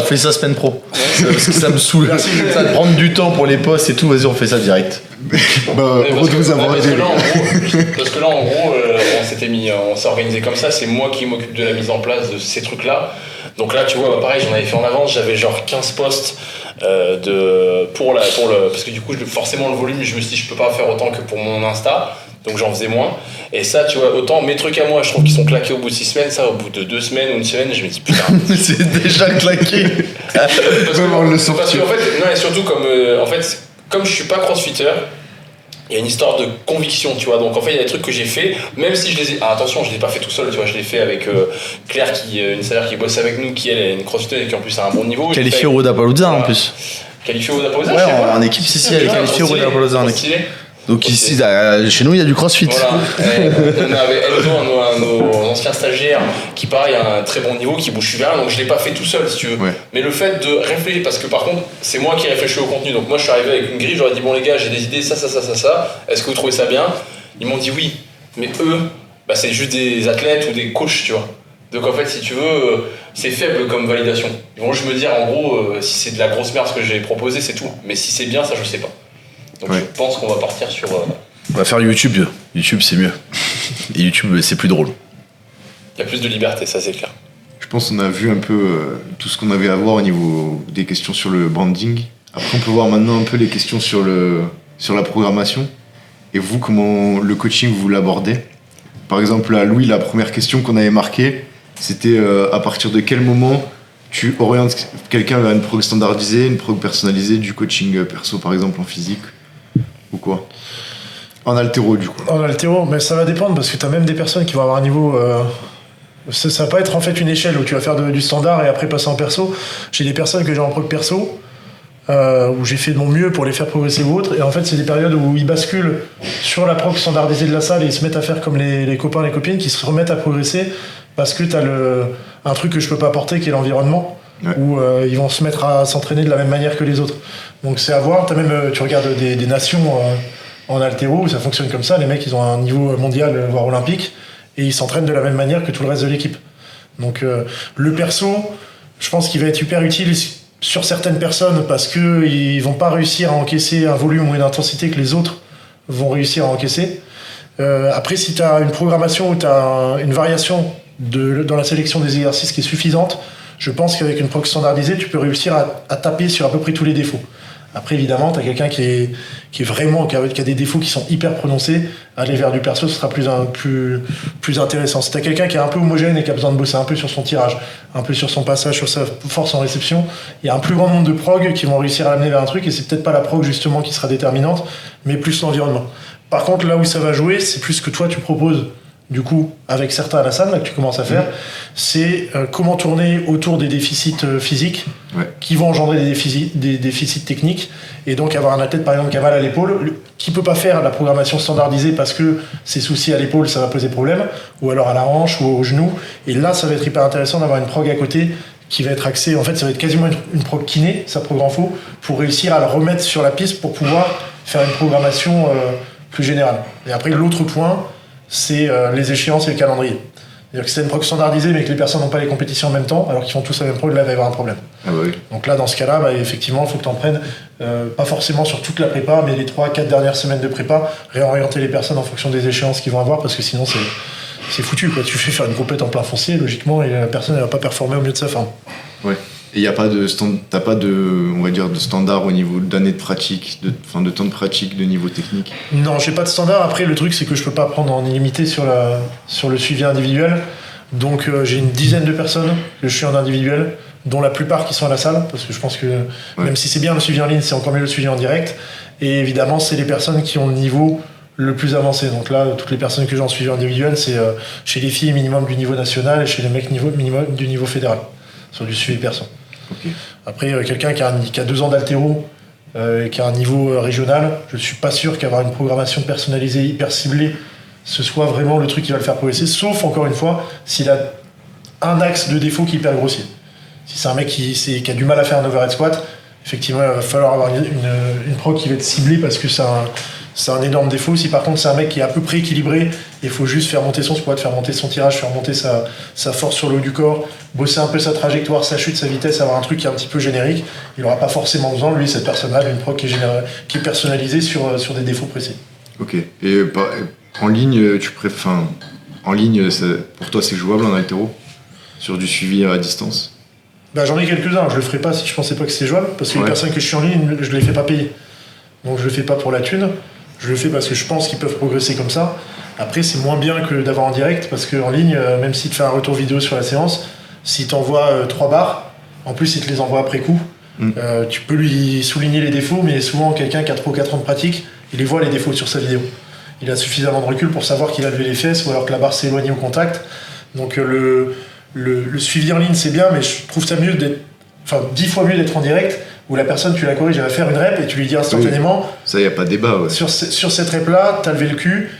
fait ça semaine pro. Parce que ça me saoule. Ça va prendre du temps pour les posts et tout, vas-y, on fait ça direct. Parce que là, en gros, on s'est organisé comme ça, c'est moi qui m'occupe de la mise en place de ces trucs-là. Donc là, tu vois, pareil, j'en avais fait en avance, j'avais genre 15 posts. Parce que du coup forcément le volume je me suis dit je peux pas faire autant que pour mon Insta, donc j'en faisais moins, et ça tu vois, autant mes trucs à moi je trouve qu'ils sont claqués au bout de 6 semaines, ça au bout de 2 semaines ou une semaine je me dis putain c'est déjà claqué. parce que en fait non, et surtout comme je suis pas crossfitter, il y a une histoire de conviction, tu vois. Donc en fait, il y a des trucs que j'ai fait, même si je les ai. Ah, attention, je les ai pas fait tout seul, tu vois. Je l'ai fait avec Claire, une salaire qui bosse avec nous, qui elle est une crossfiteuse et qui en plus a un bon niveau. Qualifiée au Rodapalooza en plus. Qualifiée au Rodapalooza. Ouais, en équipe, si, elle est qualifiée au Rodapalooza en équipe. Donc ici, chez nous, il y a du crossfit. Voilà. On avait Enzo, un de nos anciens stagiaires, qui pareil a un très bon niveau, qui bouge super bien, donc je l'ai pas fait tout seul si tu veux. Ouais. Mais le fait de réfléchir, parce que par contre, c'est moi qui réfléchis au contenu, donc moi je suis arrivé avec une grille, j'aurais dit bon les gars, j'ai des idées, ça, est-ce que vous trouvez ça bien? Ils m'ont dit oui, mais eux, c'est juste des athlètes ou des coachs, tu vois. Donc en fait, si tu veux, c'est faible comme validation. Ils vont juste me dire en gros, si c'est de la grosse merde ce que j'ai proposé, c'est tout. Mais si c'est bien, ça je sais pas. Donc je pense qu'on va partir sur... On va faire YouTube. YouTube, c'est mieux. Et YouTube, c'est plus drôle. Il y a plus de liberté, ça c'est clair. Je pense qu'on a vu un peu tout ce qu'on avait à voir au niveau des questions sur le branding. Après, on peut voir maintenant un peu les questions sur la programmation. Et vous, comment le coaching, vous l'abordez? Par exemple, à Louis, la première question qu'on avait marquée, c'était à partir de quel moment tu orientes quelqu'un vers une prog standardisée, une prog personnalisée, du coaching perso, par exemple, en physique ou quoi? En haltéro, du coup. En haltéro, mais ça va dépendre parce que tu as même des personnes qui vont avoir un niveau. Ça va pas être en fait une échelle où tu vas faire du standard et après passer en perso. J'ai des personnes que j'ai en prog perso où j'ai fait de mon mieux pour les faire progresser ou autre. Et en fait, c'est des périodes où ils basculent sur la prog standardisée de la salle et ils se mettent à faire comme les copains, les copines qui se remettent à progresser parce que tu as un truc que je peux pas apporter qui est l'environnement. Ouais. Où ils vont se mettre à s'entraîner de la même manière que les autres. Donc c'est à voir. Tu regardes des nations en haltéro où ça fonctionne comme ça. Les mecs, ils ont un niveau mondial, voire olympique, et ils s'entraînent de la même manière que tout le reste de l'équipe. Donc le perso, je pense qu'il va être hyper utile sur certaines personnes parce qu'ils vont pas réussir à encaisser un volume ou une intensité que les autres vont réussir à encaisser. Après, si tu as une programmation où tu as une variation dans la sélection des exercices qui est suffisante, je pense qu'avec une prog standardisée, tu peux réussir à taper sur à peu près tous les défauts. Après, évidemment, tu as quelqu'un qui a des défauts qui sont hyper prononcés. Aller vers du perso, ce sera plus intéressant. Si tu as quelqu'un qui est un peu homogène et qui a besoin de bosser un peu sur son tirage, un peu sur son passage, sur sa force en réception, il y a un plus grand nombre de prog qui vont réussir à l'amener vers un truc et c'est peut-être pas la prog justement qui sera déterminante, mais plus l'environnement. Par contre, là où ça va jouer, c'est plus ce que toi tu proposes. Du coup, avec certains à la salle, là, que tu commences à faire, c'est comment tourner autour des déficits physiques qui vont engendrer des déficits techniques. Et donc, avoir un athlète, par exemple, qui a mal à l'épaule, qui peut pas faire la programmation standardisée parce que ses soucis à l'épaule, ça va poser problème, ou alors à la hanche ou au genou. Et là, ça va être hyper intéressant d'avoir une prog à côté qui va être axée. En fait, ça va être quasiment une prog kiné, sa prog en faux, pour réussir à le remettre sur la piste pour pouvoir faire une programmation plus générale. Et après, l'autre point, c'est les échéances et le calendrier. C'est-à-dire que c'est une prog standardisée mais que les personnes n'ont pas les compétitions en même temps alors qu'ils font tous la même prog, là il va y avoir un problème. Ah bah oui. Donc là dans ce cas-là, effectivement il faut que tu en prennes pas forcément sur toute la prépa mais les 3-4 dernières semaines de prépa, réorienter les personnes en fonction des échéances qu'ils vont avoir parce que sinon c'est foutu quoi. Tu fais faire une compète en plein foncier logiquement et la personne elle va pas performer au mieux de sa forme. Ouais. Et il y a pas t'as pas de, on va dire, de standard au niveau d'années de pratique, de temps de pratique, de niveau technique? Non, j'ai pas de standard. Après, le truc, c'est que je peux pas prendre en illimité sur le suivi individuel. Donc, j'ai une dizaine de personnes que je suis en individuel, dont la plupart qui sont à la salle, parce que je pense que même si c'est bien le suivi en ligne, c'est encore mieux le suivi en direct. Et évidemment, c'est les personnes qui ont le niveau le plus avancé. Donc là, toutes les personnes que j'ai en suivi individuel, c'est chez les filles minimum du niveau national et chez les mecs minimum du niveau fédéral. sur du suivi perso. Okay. Après, quelqu'un qui a 2 ans d'haltéro et qui a un niveau régional, je suis pas sûr qu'avoir une programmation personnalisée hyper ciblée, ce soit vraiment le truc qui va le faire progresser, sauf encore une fois, s'il a un axe de défaut qui est hyper grossier. Si c'est un mec qui a du mal à faire un overhead squat, effectivement, il va falloir avoir une prog qui va être ciblée parce que c'est un énorme défaut. Si par contre c'est un mec qui est à peu près équilibré, il faut juste faire monter son squat, faire monter son tirage, faire monter sa force sur le haut du corps, bosser un peu sa trajectoire, sa chute, sa vitesse, avoir un truc qui est un petit peu générique, il n'aura pas forcément besoin, lui, cette personne-là, d'une prog qui est personnalisée sur des défauts précis. Ok. Et en ligne, en ligne, pour toi, c'est jouable en haltéro sur du suivi à distance? J'en ai quelques-uns, je le ferai pas si je pensais pas que c'était jouable, parce que les personnes que je suis en ligne, je les fais pas payer. Donc je le fais pas pour la thune, je le fais parce que je pense qu'ils peuvent progresser comme ça. Après, c'est moins bien que d'avoir en direct, parce qu'en ligne, même s'il te fait un retour vidéo sur la séance, s'il t'envoie 3 barres, en plus il te les envoie après coup, tu peux lui souligner les défauts, mais souvent quelqu'un qui a 3 ou 4 ans de pratique, il les voit les défauts sur sa vidéo. Il a suffisamment de recul pour savoir qu'il a levé les fesses, ou alors que la barre s'est éloignée au contact. Donc le suivi en ligne, c'est bien, mais je trouve ça mieux 10 fois mieux d'être en direct, où la personne, tu la corriges, elle va faire une rep, et tu lui dis instantanément... Oui. Ça, y a pas de débat, ouais. Sur cette rep-là, t'as levé le cul,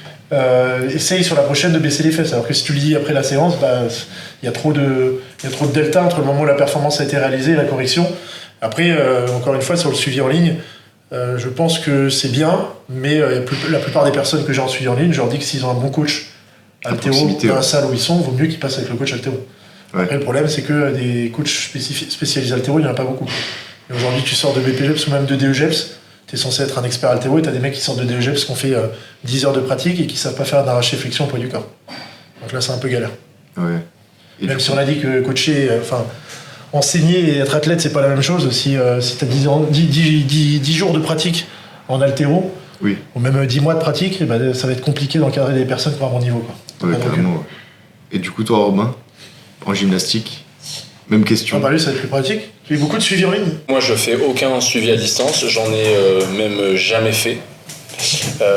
essaye sur la prochaine de baisser les fesses. Alors que si tu le dis après la séance, il y a trop de delta entre le moment où la performance a été réalisée et la correction. Après, encore une fois, sur le suivi en ligne, je pense que c'est bien, mais la plupart des personnes que j'ai en suivi en ligne, je leur dis que s'ils ont un bon coach haltéro dans la salle où ils sont, il vaut mieux qu'ils passent avec le coach haltéro. Ouais. Après, le problème, c'est que des coachs spécialisés haltéro, il n'y en a pas beaucoup. Et aujourd'hui, tu sors de BPGEPS ou même de DEGEPS, tu es censé être un expert haltéro, et tu as des mecs qui sortent de DEGEPS qui ont fait 10 heures de pratique et qui ne savent pas faire d'arraché flexion au poids du corps. Donc là, c'est un peu galère. Ouais. Même si on a dit que coacher, enseigner et être athlète, c'est pas la même chose. Si tu as 10 jours de pratique en haltéro, oui, ou même 10 mois de pratique, ça va être compliqué d'encadrer des personnes qui ont un bon niveau. Ouais, carrément, ouais. Et du coup, toi, Robin, en gymnastique, même question. Lui, ça va être plus pratique. Tu fais beaucoup de suivi en ligne? Moi, je fais aucun suivi à distance. J'en ai même jamais fait.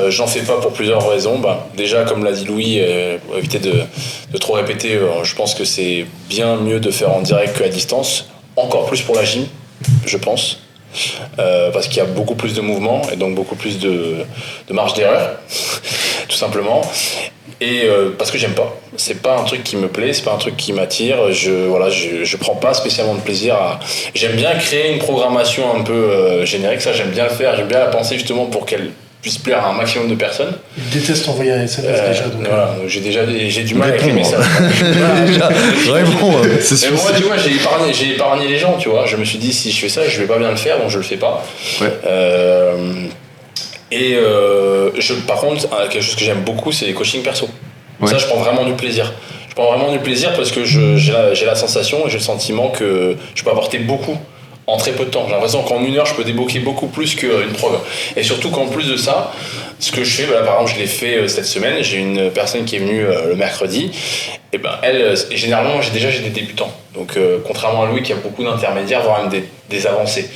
J'en fais pas pour plusieurs raisons. Déjà, comme l'a dit Louis, pour éviter de trop répéter, je pense que c'est bien mieux de faire en direct qu'à distance. Encore plus pour la gym, je pense. Parce qu'il y a beaucoup plus de mouvements et donc beaucoup plus de marge d'erreur, tout simplement. Et parce que j'aime pas. C'est pas un truc qui me plaît, c'est pas un truc qui m'attire. Je prends pas spécialement de plaisir à... J'aime bien créer une programmation un peu générique, ça j'aime bien le faire, j'aime bien la penser justement pour qu'elle puisse plaire à un maximum de personnes. Je déteste envoyer un SMS déjà. Donc voilà, j'ai du mal avec les messages. Vraiment, c'est mais moi, tu vois, j'ai épargné les gens, tu vois. Je me suis dit, si je fais ça, je vais pas bien le faire, donc je le fais pas. Ouais. Par contre, quelque chose que j'aime beaucoup, c'est les coachings perso. Ouais. Ça, je prends vraiment du plaisir. Je prends vraiment du plaisir parce que j'ai la sensation et j'ai le sentiment que je peux apporter beaucoup en très peu de temps. J'ai l'impression qu'en 1 heure, je peux débloquer beaucoup plus qu'une prog. Et surtout qu'en plus de ça, ce que je fais, par exemple, je l'ai fait cette semaine, j'ai une personne qui est venue le mercredi, et elle, généralement, j'ai des débutants. Donc, contrairement à Louis qui a beaucoup d'intermédiaires, voire même des avancés.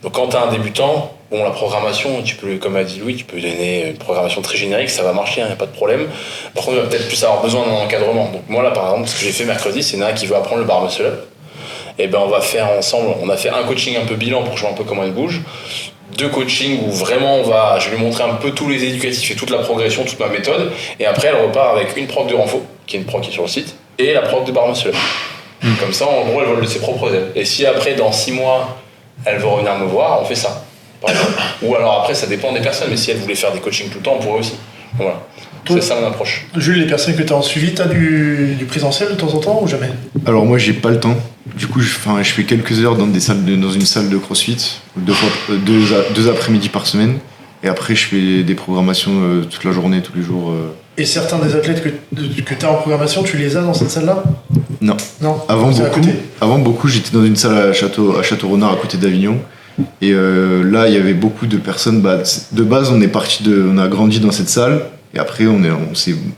Donc, quand tu as un débutant, la programmation, tu peux, comme a dit Louis, tu peux lui donner une programmation très générique, ça va marcher, il n'y a pas de problème. Par contre, il va peut-être plus avoir besoin d'un encadrement. Donc, moi, là, par exemple, ce que j'ai fait mercredi, c'est Nana qui veut apprendre le bar muscle up. Et on va faire ensemble, on a fait un coaching un peu bilan pour jouer un peu comment elle bouge, 2 coachings où vraiment je vais lui montrer un peu tous les éducatifs et toute la progression, toute ma méthode, et après elle repart avec une prog de renfo, qui est une prog qui est sur le site, et la prog de bar muscle up. Comme ça, en gros, elle vole de ses propres ailes. Et si après, dans 6 mois, elle veut revenir me voir, on fait ça, par exemple. Ou alors après, ça dépend des personnes, mais si elle voulait faire des coachings tout le temps, on pourrait aussi. Voilà. C'est ça mon approche. Jules, les personnes que tu as en suivi, tu as du présentiel de temps en temps ou jamais? Alors moi j'ai pas le temps. Du coup je fais quelques heures dans une salle de CrossFit, 2 après-midi par semaine. Et après je fais des programmations toute la journée, tous les jours. Et certains des athlètes que tu as en programmation, tu les as dans cette salle-là? Non. Avant beaucoup, j'étais dans une salle à Château-Renard à côté d'Avignon. Et là il y avait beaucoup de personnes. De base on a grandi dans cette salle. Et après,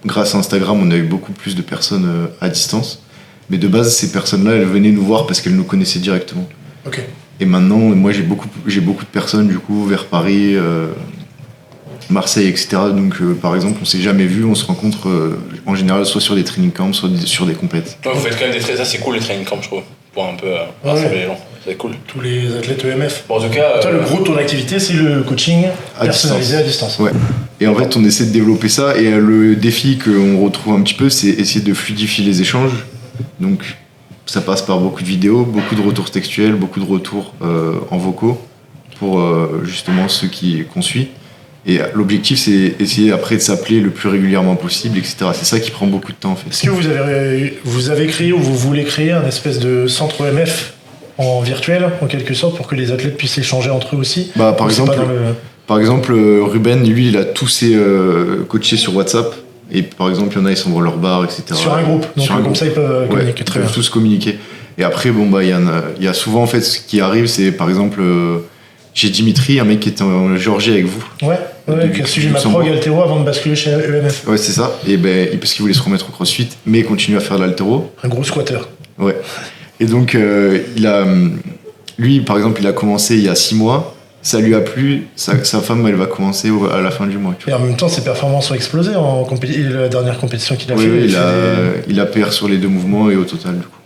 grâce à Instagram, on a eu beaucoup plus de personnes à distance. Mais de base, ces personnes-là, elles venaient nous voir parce qu'elles nous connaissaient directement. Okay. Et maintenant, moi, j'ai beaucoup de personnes, du coup, vers Paris, Marseille, etc. Donc, par exemple, on s'est jamais vus, on se rencontre en général soit sur des training camps, soit sur des compètes. Ouais, vous faites quand même ça, c'est cool les training camps, je trouve. pour un peu rassembler les gens. C'est cool. Tous les athlètes EMF. Bon, en tout cas, toi, le gros de ton activité, c'est le coaching personnalisé à distance. Ouais. Et en fait, on essaie de développer ça. Et le défi qu'on retrouve un petit peu, c'est essayer de fluidifier les échanges. Donc, ça passe par beaucoup de vidéos, beaucoup de retours textuels, beaucoup de retours en vocaux pour justement ceux qu'on suit. Et l'objectif, c'est essayer après de s'appeler le plus régulièrement possible, etc. C'est ça qui prend beaucoup de temps, en fait. Est-ce que vous avez créé ou vous voulez créer un espèce de centre EMF en virtuel, en quelque sorte, pour que les athlètes puissent échanger entre eux aussi? Par exemple, Ruben, lui, il a tous ses coachés sur WhatsApp. Et par exemple, il y en a, ils sont dans leur bar, etc. Sur un groupe. Donc comme ça, ils peuvent communiquer très bien. Ils peuvent tous communiquer. Et après, il y a souvent, en fait, ce qui arrive, c'est par exemple, j'ai Dimitri, un mec qui était en Géorgie avec vous. Ouais, qui a suivi ma prog altéro avant de basculer chez EMF. Ouais, c'est ça. Et parce qu'il voulait se remettre au crossfit, mais continuer à faire de l'altéro. Un gros squatter. Ouais. Et donc, lui, par exemple, il a commencé il y a 6 mois. Ça lui a plu, sa femme, elle va commencer à la fin du mois. Et en même temps, ses performances ont explosé la dernière compétition qu'il a fait. Oui, il a PR sur les 2 mouvements et au total, du coup.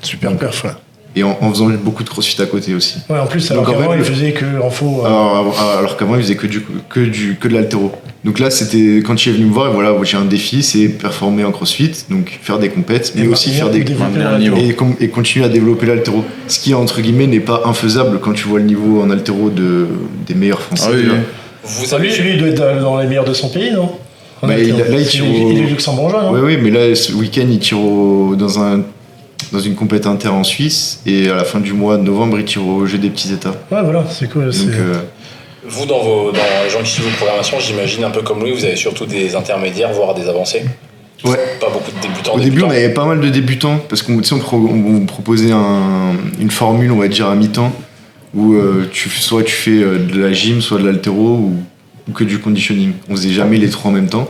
Super perf, ouais. Et en faisant beaucoup de crossfit à côté aussi. Ouais, en plus, alors qu'avant, il faisait que en faux. Alors qu'avant, il faisait que de l'altéro. Donc là, c'était quand il est venu me voir, et voilà, j'ai un défi, c'est performer en crossfit, donc faire des compètes, mais aussi faire et continuer à développer l'altéro. Ce qui, entre guillemets, n'est pas infaisable quand tu vois le niveau en altéro des meilleurs Français. Ah, oui. Vous savez, lui, il doit être dans les meilleurs de son pays, non? Là, il tire il est luxembourgeois, non? Oui, mais là, ce week-end, il tire dans une compète inter en Suisse, et à la fin du mois de novembre, il tire au jeu des petits états. Ouais, voilà, c'est cool. Donc, vous, dans les gens qui suivent vos programmations, j'imagine un peu comme lui, vous avez surtout des intermédiaires, voire des avancés. Ouais. Pas beaucoup de débutants. Au début, on avait pas mal de débutants, parce qu'on proposait une formule, on va dire, à mi-temps, où soit tu fais de la gym, soit de l'haltéro, ou que du conditioning. On faisait jamais les 3 en même temps.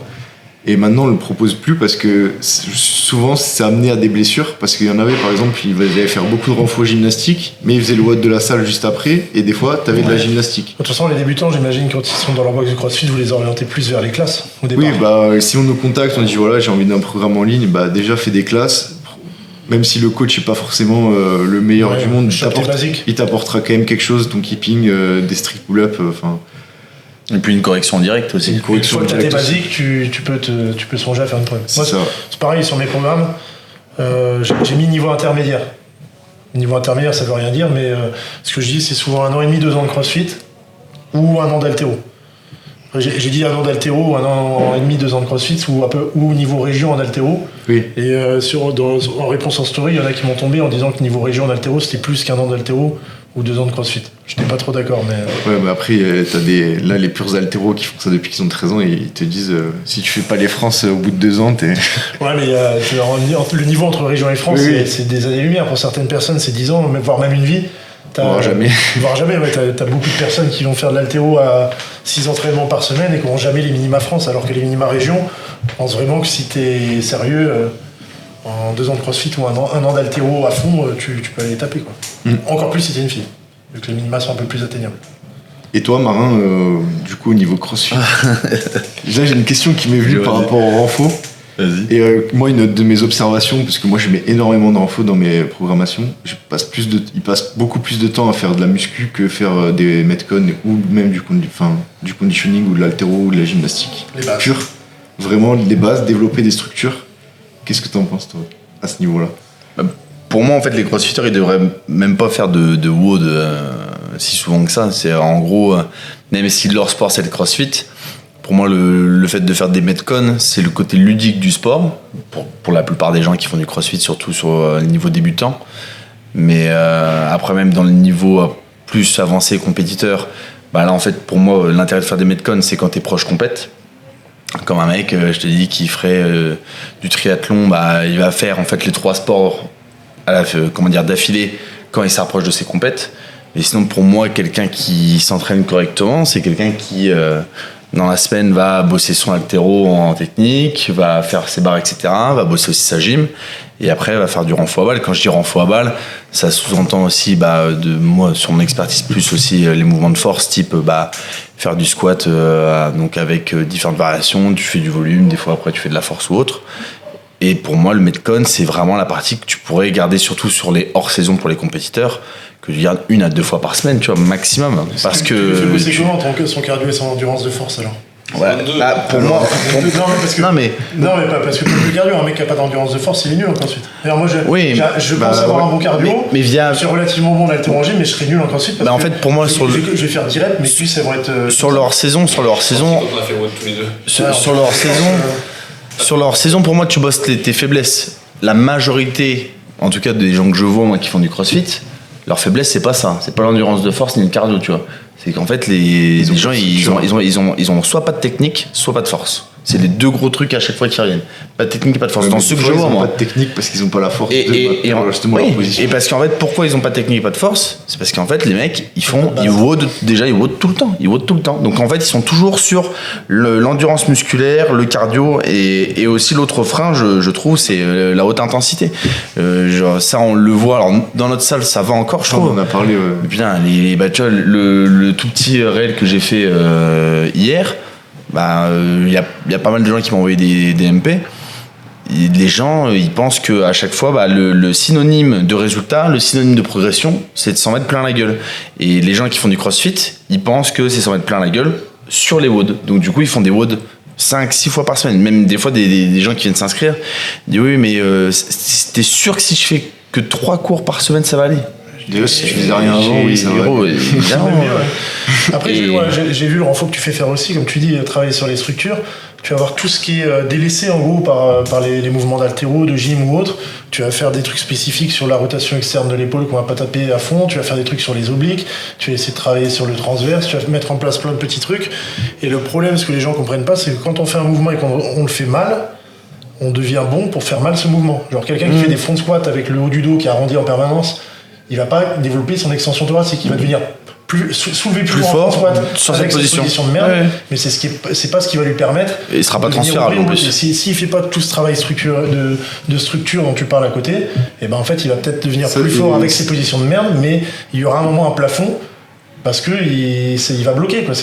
Et maintenant, on le propose plus parce que souvent, c'est amené à des blessures. Parce qu'il y en avait, par exemple, ils allaient faire beaucoup de renfort gymnastique, mais ils faisaient le WOD de la salle juste après, et des fois, t'avais de la gymnastique. De toute façon, les débutants, j'imagine, quand ils sont dans leur box de CrossFit, vous les orientez plus vers les classes au départ. Oui, si on nous contacte, on dit voilà, j'ai envie d'un programme en ligne, déjà fais des classes. Même si le coach n'est pas forcément le meilleur du monde, il t'apportera quand même quelque chose, ton keeping, des strict pull-up, Et puis une correction directe aussi. Une fois que tu as tes basiques, tu peux songer à faire une preuve. Moi, c'est pareil sur mes programmes. J'ai mis niveau intermédiaire. Niveau intermédiaire, ça veut rien dire, mais ce que je dis, c'est souvent 1 an et demi, 2 ans de CrossFit ou 1 an d'haltéro. J'ai dit 1 an d'haltéro ou 1 an et demi, 2 ans de CrossFit ou niveau région en haltéro. Oui. Et en réponse en story, il y en a qui m'ont tombé en disant que niveau région en haltéro, c'était plus qu'1 an d'haltéro ou 2 ans de CrossFit. Je n'étais pas trop d'accord, mais... Ouais, mais après, t'as les purs haltéros qui font ça depuis qu'ils ont 13 ans et ils te disent si tu fais pas les France au bout de 2 ans, t'es... Ouais, mais le niveau entre région et France, c'est des années-lumière. Pour certaines personnes, c'est 10 ans, voire même une vie. Voire jamais. Voire jamais, ouais. T'as beaucoup de personnes qui vont faire de l'haltéro à 6 entraînements par semaine et qui n'auront jamais les minima France, alors que les minima région, je pense vraiment que si t'es sérieux... en 2 ans de CrossFit ou 1 an d'haltéro à fond, tu peux aller taper, quoi. Encore plus si t'es une fille, vu que les minima sont un peu plus atteignables. Et toi, Marin, du coup, au niveau CrossFit, là j'ai une question qui m'est venue par rapport au renfo. Vas-y. Et moi, une de mes observations, parce que moi je mets énormément de renfo dans mes programmations, il passe beaucoup plus de temps à faire de la muscu que faire des metcon ou même du conditioning ou de l'haltéro ou de la gymnastique. Les bases. Pure. Vraiment, les bases, développer des structures. Qu'est-ce que t'en penses, toi, à ce niveau-là? Pour moi, en fait, les crossfitters, ils devraient même pas faire de WOD si souvent que ça. C'est en gros, même si leur sport c'est le crossfit, pour moi, le fait de faire des metcon, c'est le côté ludique du sport, pour la plupart des gens qui font du crossfit, surtout sur le niveau débutant. Mais après, même dans le niveau plus avancé compétiteur, là, en fait, pour moi, l'intérêt de faire des metcon, c'est quand t'es proche compète. Comme un mec, je te dis, qui ferait du triathlon, il va faire en fait les 3 sports d'affilée quand il s'approche de ses compètes. Mais sinon, pour moi, quelqu'un qui s'entraîne correctement, c'est quelqu'un qui, dans la semaine, va bosser son haltéro en technique, va faire ses barres, etc., va bosser aussi sa gym, et après, va faire du renfort à balle. Quand je dis renfort à balle, ça sous-entend aussi, moi, sur mon expertise, plus aussi les mouvements de force, type faire du squat, donc avec différentes variations, tu fais du volume, des fois après tu fais de la force ou autre. Et pour moi, le Metcon, c'est vraiment la partie que tu pourrais garder surtout sur les hors-saison pour les compétiteurs, que tu gardes 1 à 2 fois par semaine, tu vois, maximum. Parce que. Tu fais bosser comment tant que son cardio et son endurance de force alors? Ouais, bah, pour moi. Non, mais pas parce que le cardio, un mec qui n'a pas d'endurance de force, il est nul en CrossFit. D'ailleurs, moi, je pense avoir un bon cardio. Mais je suis relativement bon en haltérogie, mais je serais nul en CrossFit. Parce en fait, pour moi, je vais faire direct, mais puis ça va être. Sur leur saison. On a fait WOD tous les deux. Sur leur saison, pour moi, tu bosses tes faiblesses. La majorité, en tout cas des gens que je vois, moi, qui font du CrossFit, leur faiblesse, c'est pas ça. C'est pas l'endurance de force ni le cardio, tu vois. C'est qu'en fait, les gens, ils ont soit pas de technique, soit pas de force. C'est les 2 gros trucs à chaque fois qui reviennent. Pas de technique et pas de force. Dans ceux que je vois, moi. Pas de technique parce qu'ils ont pas la force justement leur position. Et parce qu'en fait, pourquoi ils ont pas de technique et pas de force? C'est parce qu'en fait, les mecs, ils WOD tout le temps. Ils WOD tout le temps. Donc en fait, ils sont toujours sur l'endurance musculaire, le cardio et aussi l'autre frein, je trouve, c'est la haute intensité. Ça, on le voit. Alors, dans notre salle, ça va encore, je trouve. On en a parlé. Bien, tu vois, le tout petit réel que j'ai fait hier. Y a pas mal de gens qui m'ont envoyé des MP. Les gens, ils pensent qu'à chaque fois, le synonyme de résultat, le synonyme de progression, c'est de s'en mettre plein la gueule. Et les gens qui font du CrossFit, ils pensent que c'est s'en mettre plein la gueule sur les WOD. Donc du coup, ils font des WOD 5-6 fois par semaine. Même des fois, des gens qui viennent s'inscrire disent oui, mais t'es sûr que si je fais que 3 cours par semaine, ça va aller? Déjà, si tu faisais rien avant, oui, ça va. Après, j'ai vu le renfort que tu fais faire aussi, comme tu dis, travailler sur les structures. Tu vas voir tout ce qui est délaissé en gros par les mouvements d'haltéro, de gym ou autre. Tu vas faire des trucs spécifiques sur la rotation externe de l'épaule qu'on va pas taper à fond. Tu vas faire des trucs sur les obliques. Tu vas essayer de travailler sur le transverse. Tu vas mettre en place plein de petits trucs. Et le problème, ce que les gens comprennent pas, c'est que quand on fait un mouvement et qu'on le fait mal, on devient bon pour faire mal ce mouvement. Genre quelqu'un qui fait des front squats avec le haut du dos qui arrondit en permanence, il va pas développer son extension thoracique, il va devenir soulever plus fort sur avec cette position de merde, mais c'est pas ce qui va lui permettre. Et il sera pas transférable en plus. S'il fait pas tout ce travail de structure dont tu parles à côté, et ben en fait il va peut-être devenir plus fort avec ses positions de merde, mais il y aura un moment un plafond parce que il va bloquer quoi.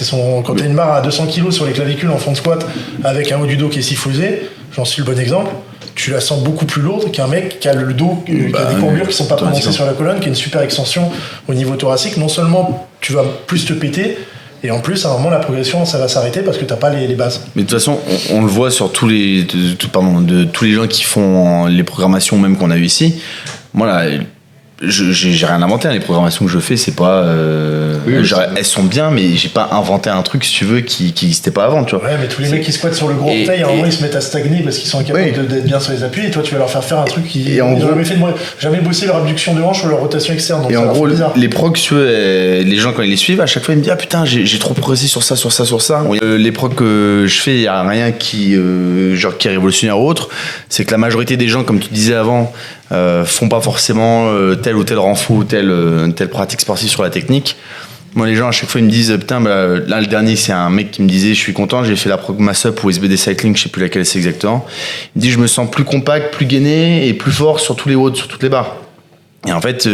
Quand t'as une barre à 200 kg sur les clavicules en front squat avec un haut du dos qui est siffosé, j'en suis le bon exemple. Tu la sens beaucoup plus lourde qu'un mec qui a le dos, qui a des courbures qui sont pas prononcées sur la colonne, qui a une super extension au niveau thoracique. Non seulement tu vas plus te péter, et en plus à un moment la progression ça va s'arrêter parce que t'as pas les bases. Mais de toute façon, on le voit sur tous les gens qui font les programmations même qu'on a eu ici. Moi là, j'ai rien inventé, les programmations que je fais, c'est pas elles sont bien, mais j'ai pas inventé un truc si tu veux qui existait pas avant, tu vois. Ouais, mais tous les mecs qui squattent sur le gros orteil, à un moment ils se mettent à stagner parce qu'ils sont incapables d'être bien sur les appuis, et toi tu vas leur faire un truc qui jamais bossé leur abduction de hanche ou leur rotation externe, donc et en gros les procs, les gens quand ils les suivent à chaque fois ils me disent ah putain j'ai trop progressé sur ça. Les procs que je fais, il y a rien qui est révolutionnaire ou autre, c'est que la majorité des gens, comme tu disais avant, font pas forcément tel ou tel renfort ou telle pratique sportive sur la technique. Moi, les gens à chaque fois ils me disent putain, là le dernier c'est un mec qui me disait je suis content, j'ai fait la prog mass up ou SBD cycling, je sais plus laquelle c'est exactement. Il me dit je me sens plus compact, plus gainé et plus fort sur tous les WOD, sur toutes les barres. Et en fait,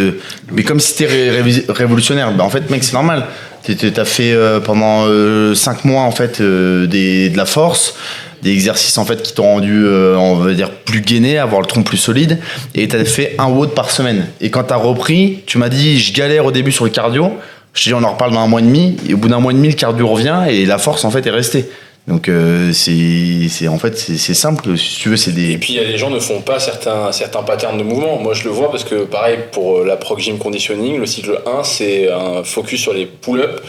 mais comme si c'était révolutionnaire, en fait mec c'est normal. T'as fait pendant 5 mois en fait de la force, des exercices en fait qui t'ont rendu on va dire plus gainé, avoir le tronc plus solide, et t'as fait un WOD par semaine. Et quand t'as repris, tu m'as dit je galère au début sur le cardio, je te dis on en reparle dans 1 mois et demi, et au bout d'1 mois et demi le cardio revient et la force en fait est restée. Donc c'est simple, si tu veux, c'est des... Et puis les gens ne font pas certains patterns de mouvement. Moi je le vois parce que pareil pour la prog gym conditioning, le cycle 1 c'est un focus sur les pull-up,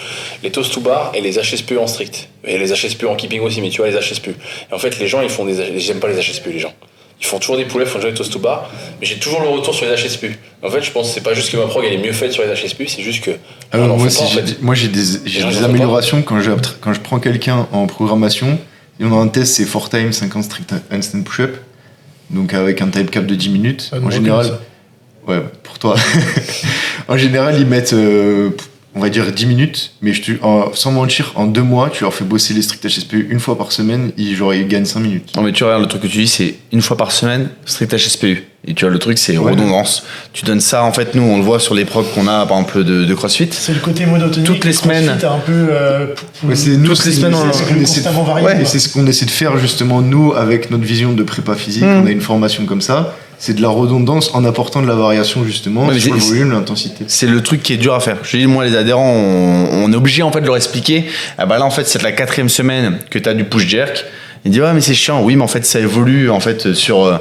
les toes to bar et les HSPE en strict. Et les HSPE en keeping aussi, mais tu vois les HSPE. Et en fait les gens ils font j'aime pas les HSPE les gens. Ils font toujours des pull-ups, ils font toujours des toes to bar, mais j'ai toujours le retour sur les HSPU. En fait, je pense que c'est pas juste que ma prog elle est mieux faite sur les HSPU, c'est juste que. Moi j'ai des améliorations quand je prends quelqu'un en programmation et on a un test, c'est 4 times 50 strict handstand push-up, donc avec un type cap de 10 minutes. En général, ouais, pour toi. En général, ils mettent on va dire 10 minutes, mais sans mentir, en 2 mois, tu leur fais bosser les strict HSPU une fois par semaine, ils gagnent 5 minutes. Non, mais tu regardes, le truc que tu dis, c'est une fois par semaine, strict HSPU. Et tu vois, le truc, c'est redondance. Tu donnes ça, en fait, nous, on le voit sur les procs qu'on a, par exemple, de CrossFit. C'est le côté monotonique. Toutes les semaines. Un peu, toutes les semaines, constamment varié. Ouais, et c'est ce qu'on essaie de faire, justement, nous, avec notre vision de prépa physique. On a une formation comme ça. C'est de la redondance en apportant de la variation, justement, sur le volume, l'intensité. C'est le truc qui est dur à faire. Je dis, moi, les adhérents, on est obligé, en fait, de leur expliquer. Ah bah là, en fait, c'est la 4e semaine que tu as du push-jerk. Il dit, ouais, mais c'est chiant. Oui, mais en fait, ça évolue, en fait, sur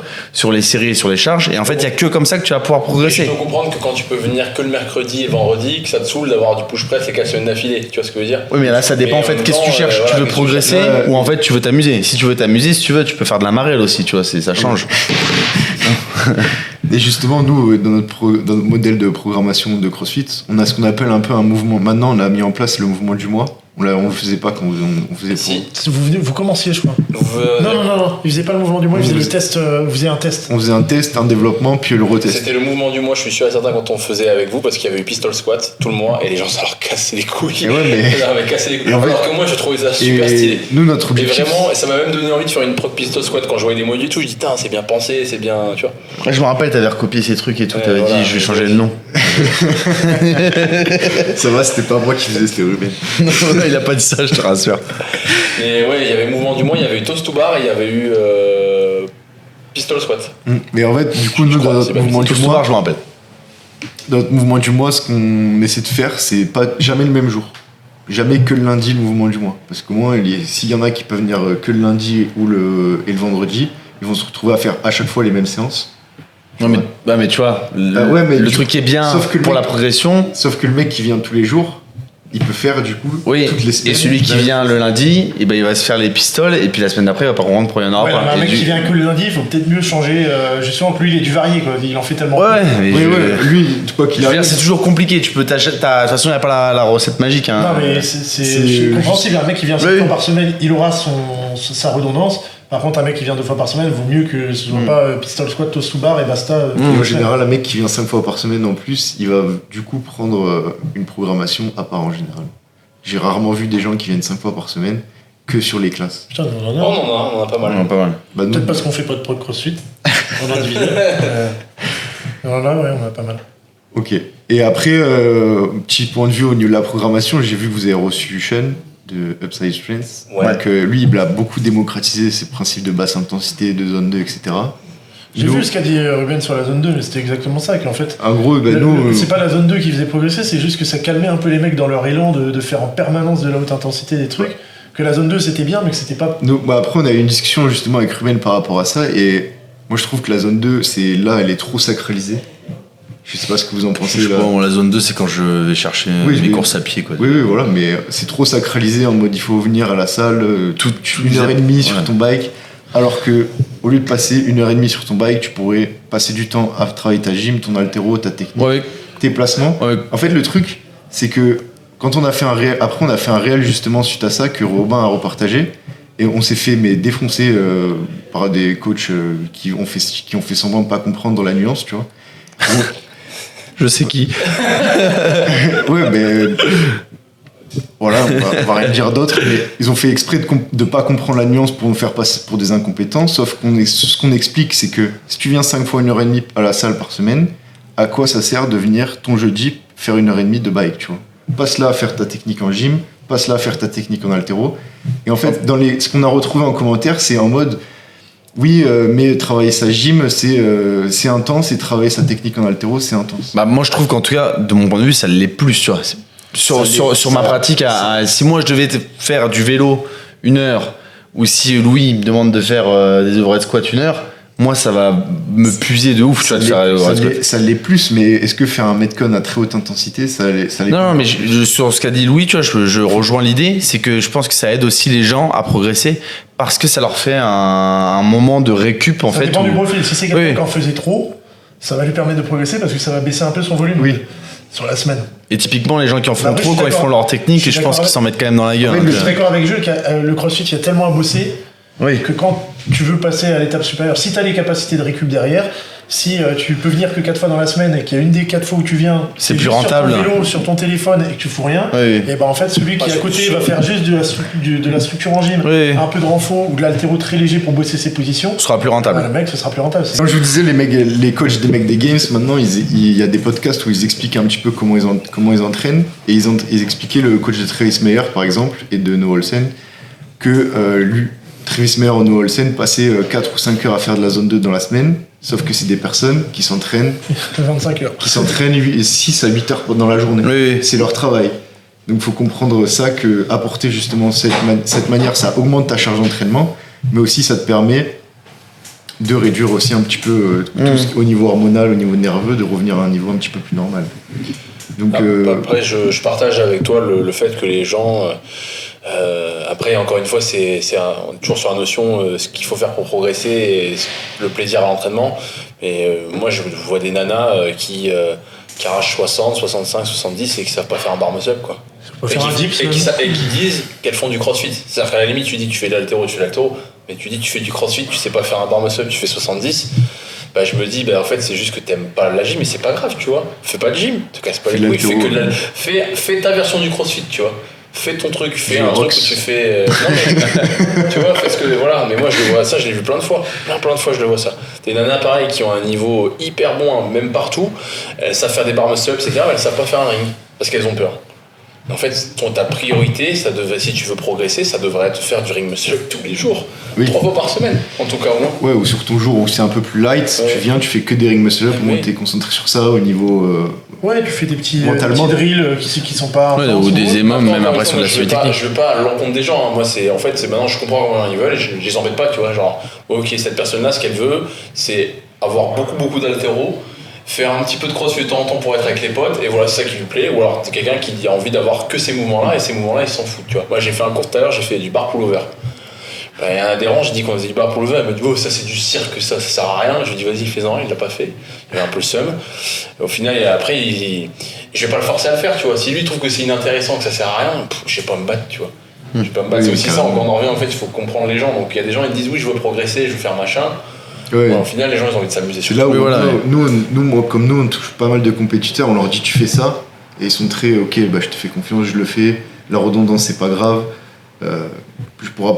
les séries et sur les charges. Et en fait, il n'y a que comme ça que tu vas pouvoir progresser. Et je peux comprendre que quand tu peux venir que le mercredi et vendredi, que ça te saoule d'avoir du push-press les 4 semaines d'affilée. Tu vois ce que je veux dire? Oui, mais là, ça dépend, en fait, qu'est-ce que tu cherches? Tu veux progresser ou en fait, tu veux t'amuser? Si tu veux t'amuser, si tu veux, tu peux faire de la marelle aussi, tu vois, ça change. Et justement, nous, dans notre modèle de programmation de CrossFit, on a ce qu'on appelle un peu un mouvement. Maintenant, on a mis en place le mouvement du mois. On le faisait pas quand on faisait Vous commenciez, je crois. Non. Il faisait pas le mouvement du mois, il faisait le test. Vous faisiez un test. On faisait un test, un développement, puis le retest. C'était le mouvement du mois, je suis sûr et certain, quand on faisait avec vous, parce qu'il y avait eu pistol squat tout le mois, et les gens, ça leur cassait les couilles. Casser les couilles. Alors que moi, je trouvais ça super stylé. Nous, notre objectif. Et vraiment, ça m'a même donné envie de faire une proc pistol squat quand je voyais des modules et tout. Je dis, c'est bien pensé, c'est bien, tu vois. Je me rappelle, t'avais recopié ces trucs et tout, t'avais dit, je vais changer le nom. Ça va, c'était pas moi qui faisais, c'était Ruben. Non, il a pas dit ça, je te rassure. Et ouais, il y avait mouvement du mois, il y avait eu toast to bar et il y avait eu pistol squat. Mais en fait, du coup, nous, dans notre mouvement du mois, je me rappelle. Dans notre mouvement du mois, ce qu'on essaie de faire, c'est pas jamais le même jour. Jamais que le lundi, le mouvement du mois. Parce qu'au moins, s'il y en a qui peuvent venir que le lundi et le vendredi, ils vont se retrouver à faire à chaque fois les mêmes séances. Non, mais tu vois, le truc qui est bien pour la progression. Sauf que le mec qui vient tous les jours, il peut faire du coup toutes les semaines. Et celui qui vient le lundi, et ben il va se faire les pistoles, et puis la semaine d'après, il va pas comprendre pourquoi il y en aura pas. Un mec qui vient que le lundi, il faut peut-être mieux changer. Justement, que lui, il est du varié, quoi. Il en fait tellement. Lui, quoi qu'il arrive. C'est toujours compliqué. Tu peux t'acheter. De toute façon, il n'y a pas la recette magique. Hein. Non, mais c'est compréhensible. Un mec qui vient 5 fois par semaine, il aura sa redondance. Par contre, un mec qui vient 2 fois par semaine, vaut mieux que ce soit pas pistol squat, toast to bar et basta. En général, un mec qui vient 5 fois par semaine en plus, il va du coup prendre une programmation à part en général. J'ai rarement vu des gens qui viennent 5 fois par semaine que sur les classes. Putain, on en a pas mal. Peut-être parce qu'on fait pas de prog crossfit en individuel. Voilà, ouais, on a pas mal. Ok. Et après, petit point de vue au niveau de la programmation, j'ai vu que vous avez reçu Sean de Upside Strength. Ouais. Donc lui, il a beaucoup démocratisé ses principes de basse intensité, de zone 2, etc. J'ai vu ce qu'a dit Ruben sur la zone 2, mais c'était exactement ça, qu'en fait... En gros, c'est pas la zone 2 qui faisait progresser, c'est juste que ça calmait un peu les mecs dans leur élan de faire en permanence de la haute intensité des trucs, que la zone 2 c'était bien, mais que c'était pas... Après, on a eu une discussion justement avec Ruben par rapport à ça, et moi je trouve que la zone 2, elle est trop sacralisée. Je sais pas ce que vous en pensez. La zone 2, c'est quand je vais chercher mes courses à pied. Quoi. Oui, voilà, mais c'est trop sacralisé en mode il faut venir à la salle toute 1h30 sur ton bike. Alors que, au lieu de passer 1h30 sur ton bike, tu pourrais passer du temps à travailler ta gym, ton haltéro, ta technique, tes placements. Ouais. En fait, le truc, c'est que quand on a fait un réel, après on a fait un réel justement suite à ça que Robin a repartagé, et on s'est fait défoncer par des coachs qui ont fait semblant de pas comprendre dans la nuance, tu vois. Je sais qui. Ouais, mais voilà, on va rien dire d'autre, mais ils ont fait exprès de pas comprendre la nuance pour nous faire passer pour des incompétents, sauf ce qu'on explique, c'est que si tu viens 5 fois 1h30 à la salle par semaine, à quoi ça sert de venir ton jeudi faire 1h30 de bike, tu vois. Passe là à faire ta technique en gym, passe là à faire ta technique en haltéro, et en fait, ce qu'on a retrouvé en commentaire, c'est en mode... Oui, mais travailler sa gym, c'est intense, et travailler sa technique en haltéro, c'est intense. Moi, je trouve qu'en tout cas, de mon point de vue, ça l'est plus, tu vois. Sur ma pratique, si moi je devais faire du vélo 1 heure, ou si Louis me demande de faire des overhead squats 1 heure, moi ça va me puiser de ouf. Ça l'est plus, mais est-ce que faire un metcon à très haute intensité, ça l'est Non, mais sur ce qu'a dit Louis, tu vois, je rejoins l'idée, c'est que je pense que ça aide aussi les gens à progresser, parce que ça leur fait un moment de récup en fait. Ça dépend du profil. Si c'est quelqu'un qui en faisait trop, ça va lui permettre de progresser parce que ça va baisser un peu son volume. Oui. Sur la semaine. Et typiquement, les gens qui en font trop quand ils font leur technique, et je pense qu'ils s'en mettent quand même dans la gueule. Je suis d'accord avec Jules, le CrossFit, il y a tellement à bosser que quand tu veux passer à l'étape supérieure, si tu as les capacités de récup derrière, Si tu peux venir que 4 fois dans la semaine et qu'il y a une des 4 fois où tu viens, c'est plus rentable. Sur ton vélo, sur ton téléphone et que tu fous rien, oui. Et ben en fait celui qui est à côté va faire juste de la structure en gym, un peu de renfort ou de l'haltéro très léger pour bosser ses positions. Ce sera plus rentable. Le mec, ce sera plus rentable. Comme je vous disais, les coachs des mecs des Games, maintenant il y a des podcasts où ils expliquent un petit peu comment ils entraînent, et ils expliquaient le coach de Travis Meyer par exemple et de Noah Olsen que Travis Meyer ou Noah Olsen passaient 4 ou 5 heures à faire de la zone 2 dans la semaine. Sauf que c'est des personnes qui s'entraînent 25 heures. Qui s'entraînent 6 à 8 heures dans la journée. Oui. C'est leur travail. Donc il faut comprendre ça, que apporter justement cette manière, ça augmente ta charge d'entraînement, mais aussi ça te permet de réduire aussi un petit peu tout au niveau hormonal, au niveau nerveux, de revenir à un niveau un petit peu plus normal. Donc, après, je partage avec toi le fait que les gens... après, encore une fois, c'est toujours sur la notion ce qu'il faut faire pour progresser et le plaisir à l'entraînement. Mais moi, je vois des nanas qui arrachent 60, 65, 70 et qui savent pas faire un bar muscle-up, quoi. Et qui disent qu'elles font du crossfit. C'est-à-dire qu'à la limite, tu dis tu fais de l'haltéro, mais tu dis tu fais du crossfit, tu sais pas faire un bar muscle-up, tu fais 70. Bah, je me dis, en fait, c'est juste que t'aimes pas la gym, mais c'est pas grave, tu vois. Fais pas de gym, te casse pas les couilles, fais ta version du crossfit, tu vois. Fais ton truc, fais un truc où tu fais. Non, mais, tu vois, fais ce que. Voilà, mais moi je le vois, ça je l'ai vu plein de fois. Plein de fois je le vois ça. Des nanas pareil qui ont un niveau hyper bon, hein, même partout. Elles savent faire des bar muscle-up, c'est grave, elles savent pas faire un ring parce qu'elles ont peur. En fait, ta priorité, si tu veux progresser, ça devrait être faire du ring muscle-up tous les jours. 3 fois par semaine, en tout cas au moins. Ouais, ou sur ton jour où c'est un peu plus light, tu viens, tu fais que des ring muscle-up, au moins t'es concentré sur ça au niveau. Ouais, tu fais des petits drills qui sont pas. Ouais, ou des émums, même après sur la suite technique. Je veux pas à l'encontre des gens. Hein. Moi, c'est maintenant, je comprends comment ils veulent et je les embête pas, tu vois. Genre, ok, cette personne-là, ce qu'elle veut, c'est avoir beaucoup d'haltéro, faire un petit peu de crossfit de temps en temps pour être avec les potes, et voilà, c'est ça qui lui plaît. Ou alors, t'es quelqu'un qui a envie d'avoir que ces mouvements-là, et ces mouvements-là, ils s'en foutent, tu vois. Moi, j'ai fait un cours tout à l'heure, j'ai fait du bar pull-over. Il y a un adhérent, je dis qu'on faisait du bar pull-over, il m'a dit oh ça c'est du cirque, ça sert à rien. Je lui dis vas-y fais-en, il l'a pas fait, il avait un peu le seum. Au final après je vais pas le forcer à le faire, tu vois. Si lui trouve que c'est inintéressant, que ça sert à rien, je vais pas me battre, tu vois. Je vais pas me battre, c'est aussi ça, on en revient en fait, il faut comprendre les gens. Donc il y a des gens ils disent oui je veux progresser, je veux faire machin. Ouais. Bon, au final les gens ils ont envie de s'amuser. C'est là où nous, comme nous on touche pas mal de compétiteurs, on leur dit tu fais ça, et ils sont très ok je te fais confiance, je le fais, la redondance c'est pas grave. Je pourrais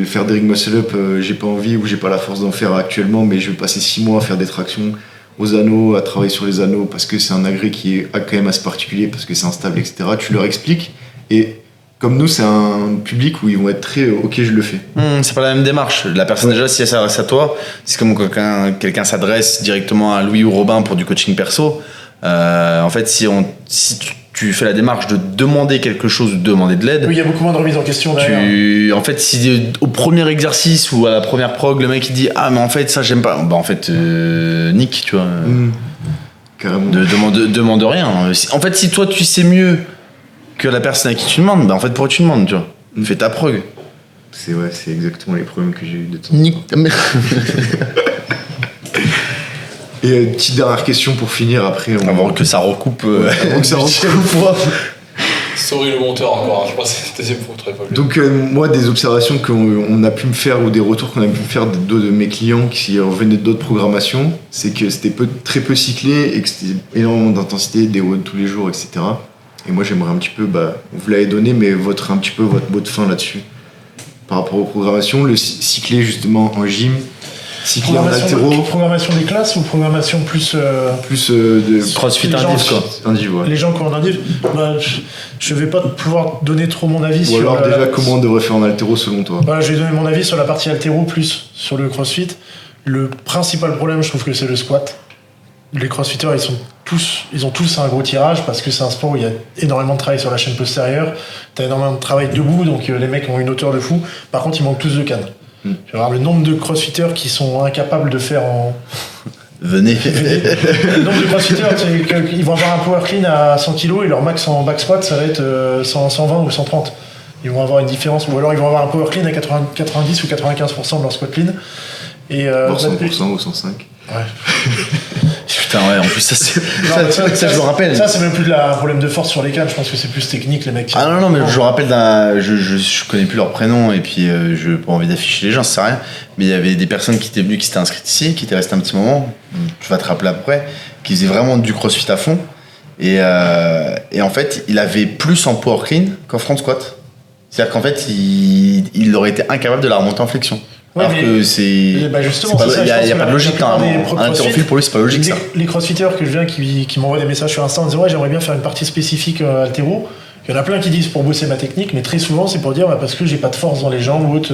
faire des ring muscle-up, j'ai pas envie ou j'ai pas la force d'en faire actuellement, mais je vais passer 6 mois à faire des tractions aux anneaux, à travailler sur les anneaux parce que c'est un agrès qui est quand même assez particulier, parce que c'est instable, etc. Tu leur expliques, et comme nous c'est un public où ils vont être très ok je le fais. C'est pas la même démarche. La personne déjà si elle s'adresse à toi, c'est comme quand quelqu'un s'adresse directement à Louis ou Robin pour du coaching perso. En fait si tu fais la démarche de demander quelque chose, de demander de l'aide. Oui, il y a beaucoup moins de remise en question derrière. En fait, si au premier exercice ou à la première prog, le mec il dit ah mais en fait ça j'aime pas, en fait nique, tu vois. Carrément. Demande rien. En fait, si toi tu sais mieux que la personne à qui tu demandes, en fait pourquoi tu demandes, tu vois. Fais ta prog. C'est exactement les problèmes que j'ai eu de temps. Nique ta mère. Et petite dernière question pour finir, après. Avant que ça recoupe. Avant que ça recoupe. Sorry le monteur encore, je pense que c'est deuxième fois très pas bien. Donc moi des observations qu'on a pu me faire ou des retours qu'on a pu me faire de mes clients qui revenaient d'autres programmations, c'est que c'était très peu cyclé et que c'était énormément d'intensité, des WOD tous les jours, etc. Et moi j'aimerais un petit peu, vous l'avez donné, mais un petit peu votre mot de fin là-dessus. Par rapport aux programmations, le cyclé justement en gym, cyclé en haltéro. Programmation des classes ou programmation plus de crossfit indiv quoi. Indiv, ouais. Les gens qui ont un indiv, je vais pas pouvoir donner trop mon avis sur. Ou alors déjà comment on devrait faire en haltéro selon toi. Je vais donner mon avis sur la partie haltéro plus sur le crossfit. Le principal problème, je trouve que c'est le squat. Les crossfitters, ils ont tous un gros tirage parce que c'est un sport où il y a énormément de travail sur la chaîne postérieure. T'as énormément de travail debout, donc les mecs ont une hauteur de fou. Par contre, ils manquent tous de canne. Tu vas voir le nombre de crossfitters qui sont incapables de faire en. Venez. Le nombre de crossfitters, ils vont avoir un power clean à 100 kg et leur max en back squat, ça va être 120 ou 130. Ils vont avoir une différence, ou alors ils vont avoir un power clean à 90 ou 95% de leur squat clean. Et, 100% ou 105. Ouais. Putain, ouais, en plus, ça, je me rappelle. Ça, c'est même plus un problème de force sur les cannes, je pense que c'est plus technique, les mecs. Ah non, mais je me rappelle je connais plus leur prénom, et puis je n'ai pas envie d'afficher les gens, ça sert à rien. Mais il y avait des personnes qui étaient venues, qui s'étaient inscrites ici, qui étaient restées un petit moment, tu vas te rappeler après, qui faisaient vraiment du crossfit à fond. Et en fait, il avait plus en power clean qu'en front squat. C'est-à-dire qu'en fait, il aurait été incapable de la remonter en flexion. Ouais, alors que c'est. Bah justement, il n'y a pas de logique. Un haltérophile, pour lui, c'est pas logique ça. Les crossfitters que je viens qui m'envoient des messages sur Insta en disant ouais, j'aimerais bien faire une partie spécifique haltéro. Il y en a plein qui disent pour bosser ma technique, mais très souvent c'est pour dire parce que j'ai pas de force dans les jambes ou autre.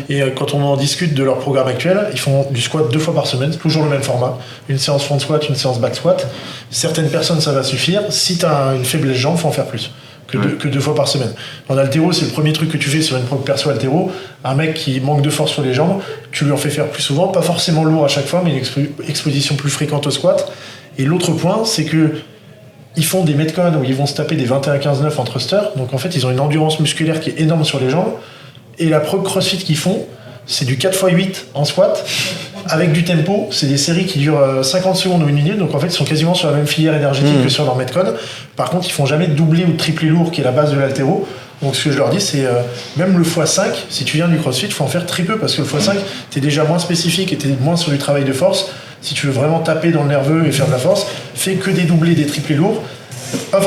Et quand on en discute de leur programme actuel, ils font du squat 2 fois par semaine, toujours le même format. Une séance front squat, une séance back squat. Certaines personnes ça va suffire. Si tu as une faiblesse jambe, faut en faire plus. Que 2 fois par semaine. En haltéro, c'est le premier truc que tu fais sur une prog perso haltéro. Un mec qui manque de force sur les jambes, tu lui en fais faire plus souvent, pas forcément lourd à chaque fois, mais une exposition plus fréquente au squat. Et l'autre point, c'est que ils font des metcons où ils vont se taper des 21-15-9 en thruster. Donc en fait, ils ont une endurance musculaire qui est énorme sur les jambes. Et la prog crossfit qu'ils font, c'est du 4x8 en squat avec du tempo. C'est des séries qui durent 50 secondes ou 1 minute. Donc en fait, ils sont quasiment sur la même filière énergétique que sur leur metcon. Par contre, ils font jamais de doublé ou de triplé lourd qui est la base de l'haltéro. Donc ce que je leur dis, c'est même le x5, si tu viens du crossfit, il faut en faire très peu parce que le x5, t'es déjà moins spécifique et t'es moins sur du travail de force. Si tu veux vraiment taper dans le nerveux et faire de la force, fais que des doublés, des triplés lourds.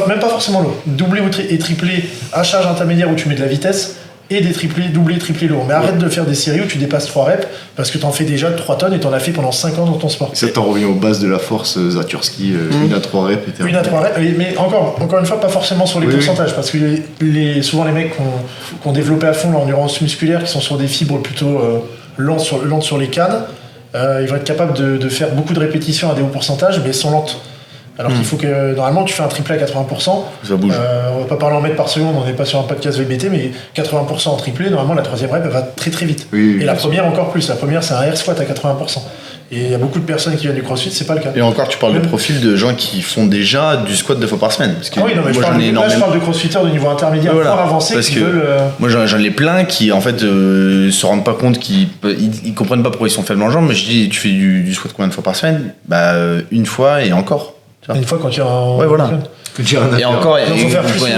Même pas forcément lourd. Doublé et triplé à charge intermédiaire où tu mets de la vitesse. Et des triplés, doublés, triplés lourds. Mais arrête de faire des séries où tu dépasses 3 reps parce que t'en fais déjà 3 tonnes et t'en as fait pendant 5 ans dans ton sport. Ça t'en revient aux bases de la force, Zaturski, 1 à 3 reps. Une à 3 reps, mais encore une fois, pas forcément sur les pourcentages parce que souvent les mecs qui ont développé à fond l'endurance musculaire, qui sont sur des fibres plutôt lentes sur les cannes, ils vont être capables de faire beaucoup de répétitions à des hauts pourcentages, mais elles sont lentes. Alors qu'il faut que, normalement, tu fais un triplé à 80%. Ça bouge. On va pas parler en mètres par seconde, on n'est pas sur un podcast VBT, mais 80% en triplé, normalement, la troisième rep, elle va très très vite. Oui, et la première encore plus. La première, c'est un air squat à 80%. Et il y a beaucoup de personnes qui viennent du crossfit, c'est pas le cas. Et encore, tu parles de profil de gens qui font déjà du squat 2 fois par semaine. Parce que oui, non, mais je parle de crossfitters de niveau intermédiaire, voilà. Pour avancer, parce qui que veulent. Moi, j'en ai plein qui, en fait, se rendent pas compte, ils comprennent pas pourquoi ils sont faibles en jambes. Mais je dis, tu fais du squat combien de fois par semaine ? Bah, 1 fois et encore. Une fois quand il y a un. Ouais, voilà. Et encore, il faut faire plus souvent.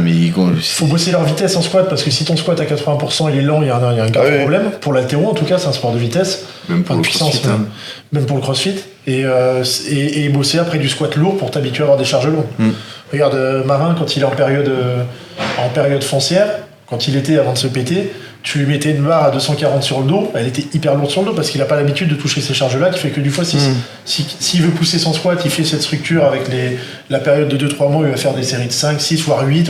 Il faut bosser leur vitesse en squat parce que si ton squat à 80% il est lent, il y a un grave problème. Pour l'haltéro, en tout cas, c'est un sport de vitesse. Même pour le puissance, crossfit. Même pour le crossfit. Et bosser après du squat lourd pour t'habituer à avoir des charges lourdes. Regarde, Marin, quand il est en période foncière, quand il était avant de se péter, tu lui mettais une barre à 240 sur le dos, elle était hyper lourde sur le dos parce qu'il n'a pas l'habitude de toucher ces charges-là, qui fait que du x6. S'il veut pousser son squat, il fait cette structure avec la période de 2-3 mois, il va faire des séries de 5, 6, voire 8,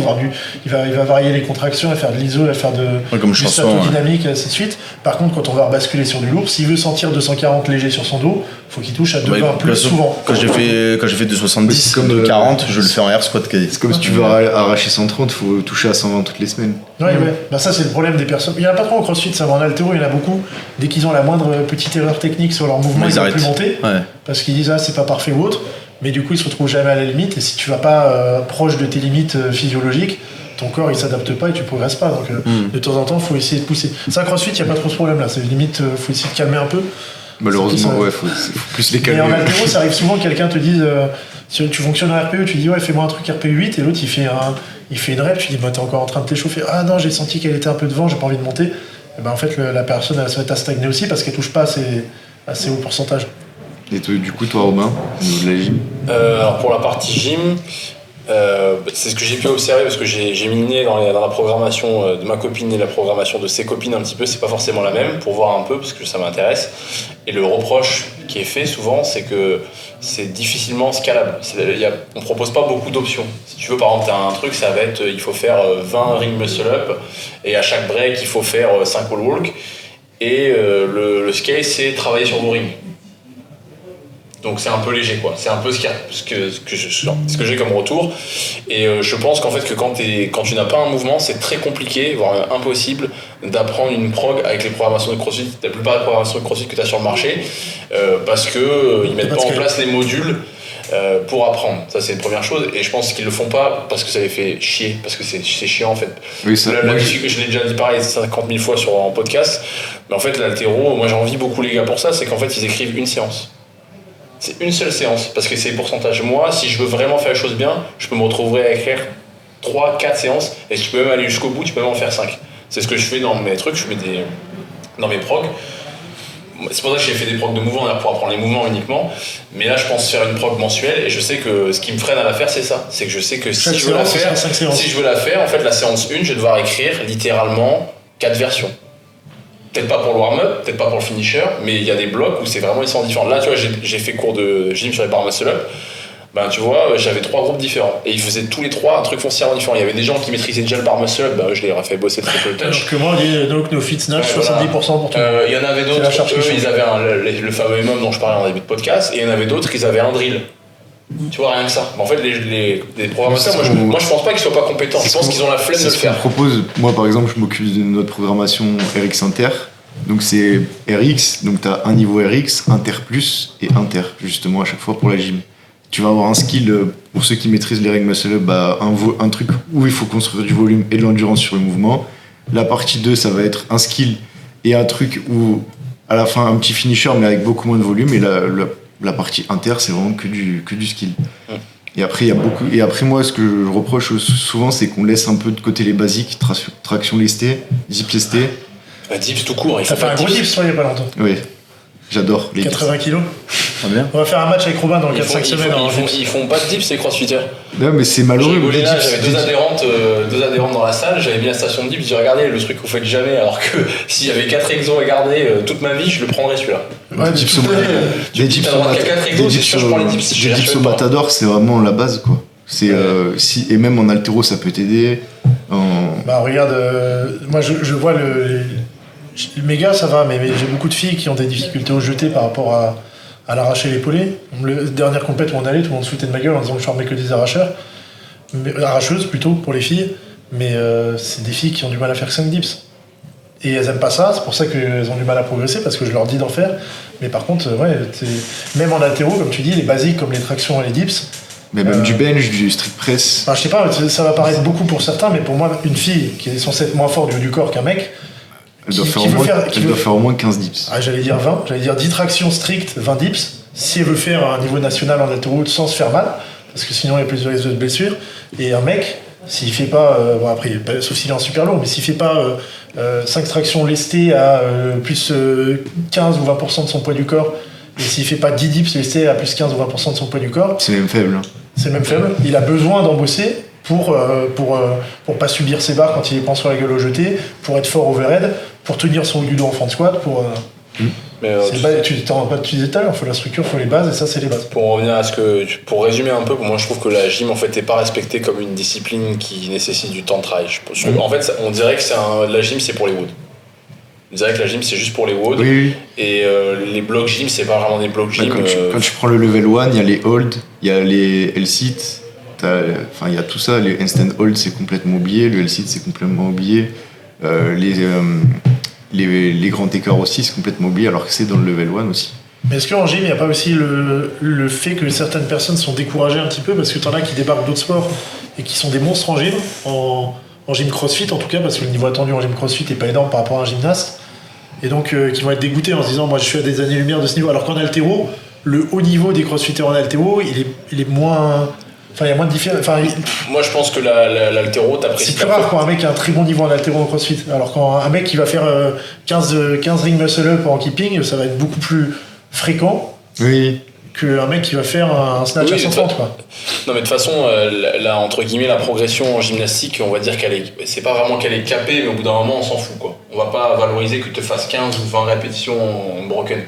il va varier les contractions, il va faire de l'iso, il va faire du stato-dynamique, et ainsi de suite. Par contre, quand on va rebasculer sur du lourd, s'il veut sentir 240 léger sur son dos, il faut qu'il touche à 220 plus souvent. Quand j'ai fait 270, comme 240, je le fais en air squat. C'est comme si tu veux arracher 130, il faut toucher à 120 toutes les semaines. Ouais. Bah ça, c'est le problème des personnes. Il n'y en a pas trop en crossfit, ça va en haltéro, il y en a beaucoup. Dès qu'ils ont la moindre petite erreur technique sur leur mouvement, ils ne vont plus monter. Ouais. Parce qu'ils disent, c'est pas parfait ou autre. Mais du coup, ils se retrouvent jamais à la limite. Et si tu vas pas proche de tes limites physiologiques, ton corps il s'adapte pas et tu progresses pas. Donc de temps en temps, il faut essayer de pousser. Ça, crossfit, il n'y a pas trop ce problème là. C'est limite, faut essayer de calmer un peu. Malheureusement, faut plus les calmer. Et en haltéro, ça arrive souvent que quelqu'un te dise, si tu fonctionnes en RPE, tu dis fais-moi un truc RPE 8, et l'autre il fait une rep, tu dis t'es encore en train de t'échauffer. Ah non, j'ai senti qu'elle était un peu devant, j'ai pas envie de monter. Et ben en fait la personne elle se met à stagner aussi parce qu'elle touche pas assez haut pourcentage. Et du coup toi Robin, au niveau de la gym alors pour la partie gym, c'est ce que j'ai pu observer parce que j'ai miné dans la programmation de ma copine et la programmation de ses copines un petit peu, c'est pas forcément la même, pour voir un peu parce que ça m'intéresse. Et le reproche qui est fait souvent, c'est que c'est difficilement scalable. On propose pas beaucoup d'options. Si tu veux, par exemple, t'as un truc, ça va être, il faut faire 20 ring muscle up et à chaque break, il faut faire 5 wall walk. Et le scale, c'est travailler sur vos rings. Donc c'est un peu léger quoi, c'est un peu ce que j'ai comme retour. Et je pense qu'en fait que quand tu n'as pas un mouvement, c'est très compliqué, voire impossible d'apprendre une prog avec les programmations de CrossFit, la plupart des programmations de CrossFit que tu as sur le marché, parce que ils mettent pas en place les modules pour apprendre. Ça c'est une première chose, et je pense qu'ils le font pas parce que ça les fait chier, parce que c'est chiant en fait. Oui, ça, je l'ai déjà dit pareil 50 000 fois en podcast, mais en fait l'haltéro, moi j'envie beaucoup les gars pour ça, c'est qu'en fait ils écrivent une séance. C'est une seule séance, parce que c'est pourcentage. Moi, si je veux vraiment faire les choses bien, je peux me retrouver à écrire 3-4 séances, et je peux même aller jusqu'au bout, tu peux même en faire 5. C'est ce que je fais dans mes trucs, je mets dans mes progs. C'est pour ça que j'ai fait des progs de mouvements, pour apprendre les mouvements uniquement. Mais là, je pense faire une prog mensuelle, et je sais que ce qui me freine à la faire, c'est ça. C'est que je sais que si je veux la faire, en fait, la séance 1, je vais devoir écrire littéralement 4 versions. Peut-être pas pour le warm-up, peut-être pas pour le finisher, mais il y a des blocs où c'est vraiment, ils sont différents. Là, tu vois, j'ai fait cours de gym sur les barres muscle-up. Ben, tu vois, j'avais 3 groupes différents. Et ils faisaient tous les 3 un truc foncièrement différent. Il y avait des gens qui maîtrisaient déjà le bar muscle-up, ben, je les ai fait bosser le triple touch. Alors que moi, donc nos fit snatch, 70% pour tout. Il y en avait d'autres, eux, ils avaient le fameux MM dont je parlais en début de podcast, et il y en avait d'autres, ils avaient un drill. Tu vois, rien que ça. En fait, les programmateurs, moi je pense pas qu'ils soient pas compétents. Je pense qu'ils ont la flemme de le faire. Moi, par exemple, je m'occupe de notre programmation RX Inter. Donc c'est RX, donc tu as un niveau RX, Inter Plus et Inter, justement, à chaque fois pour la gym. Tu vas avoir un skill, pour ceux qui maîtrisent les règles muscle up, un truc où il faut construire du volume et de l'endurance sur le mouvement. La partie 2, ça va être un skill et un truc où, à la fin, un petit finisher, mais avec beaucoup moins de volume. Et la partie Inter, c'est vraiment que du skill. Et après, moi, ce que je reproche souvent, c'est qu'on laisse un peu de côté les basiques, traction lestée, dips lesté. Dips tout court. Ça fait un gros dips, toi, il n'y a pas longtemps. Oui, j'adore les 80 dips. kilos. Ah bien. On va faire un match avec Robin dans 4-5 semaines. Ils font pas de dips, les crossfitters. Non, mais c'est malheureux. J'avais deux adhérentes dans la salle, j'avais mis la station de dips, j'ai regardé le truc que vous faites jamais, alors que s'il y avait 4 exos à garder toute ma vie, je le prendrais celui-là. Ouais, des dips au matador, c'est vraiment la base, quoi. Et même en haltéro, ça peut t'aider. Regarde, moi je vois le méga, ça va, mais j'ai beaucoup de filles qui ont des difficultés au jeté par rapport à l'arracher l'épaulé. La dernière compète où on allait, tout le monde se foutait de ma gueule en disant que je formais que des arracheuses plutôt pour les filles, mais c'est des filles qui ont du mal à faire 5 dips. Et elles aiment pas ça, c'est pour ça qu'elles ont du mal à progresser, parce que je leur dis d'en faire. Mais par contre, même en haltéro, comme tu dis, les basiques comme les tractions et les dips. Mais même du bench, du strict press. Je sais pas, ça va paraître beaucoup pour certains, mais pour moi, une fille qui est censée être moins forte du haut du corps qu'un mec, elle doit faire au moins 15 dips. J'allais dire 20, j'allais dire 10 tractions strictes, 20 dips, si elle veut faire un niveau national en haltéro sans se faire mal, parce que sinon il y a plus de risques de blessure. Et un mec, s'il fait pas, après, sauf s'il est en super lourd, mais s'il fait pas 5 tractions lestées à plus 15 ou 20% de son poids du corps, et s'il fait pas 10 dips lestés à plus 15 ou 20% de son poids du corps, c'est même faible. C'est même faible. Il a besoin d'en bosser pour pas subir ses barres quand il les prend sur la gueule au jeté, pour être fort overhead, pour tenir son judo en front squat, tu t'en rends pas tout tout à l'heure, il faut la structure, il faut les bases, et ça c'est les bases. Pour revenir à pour résumer un peu, moi je trouve que la gym en fait n'est pas respectée comme une discipline qui nécessite du temps de travail. En fait, on dirait que la gym c'est pour les WOD. On dirait que la gym c'est juste pour les WOD. Oui. Et les blocs gym c'est pas vraiment des blocs gym. Quand tu prends le level 1, il y a les hold, il y a les L-sit, il y a tout ça. Les instant hold c'est complètement oublié, le L-sit c'est complètement oublié. Les grands écarts aussi, c'est complètement oublié, alors que c'est dans le level 1 aussi. Mais est-ce qu'en gym, il n'y a pas aussi le fait que certaines personnes sont découragées un petit peu, parce que t'en as qui débarquent d'autres sports et qui sont des monstres en gym, en gym crossfit en tout cas, parce que le niveau attendu en gym crossfit n'est pas énorme par rapport à un gymnaste, et donc qui vont être dégoûtés en se disant, moi je suis à des années-lumière de ce niveau, alors qu'en haltéro, le haut niveau des crossfitters en haltéro, il est moins... Enfin, il y a moins de différence. Moi, je pense que l'haltéro, t'apprécies. C'est plus rare quand un mec a un très bon niveau en haltéro en crossfit. Alors quand un mec qui va faire 15 ring muscle up en keeping, ça va être beaucoup plus fréquent qu'un mec qui va faire un snatch à 130. Quoi. Non, mais de toute façon, là, entre guillemets, la progression en gymnastique, on va dire c'est pas vraiment qu'elle est capée, mais au bout d'un moment, on s'en fout. Quoi. On va pas valoriser que tu te fasses 15 ou 20 répétitions en broken.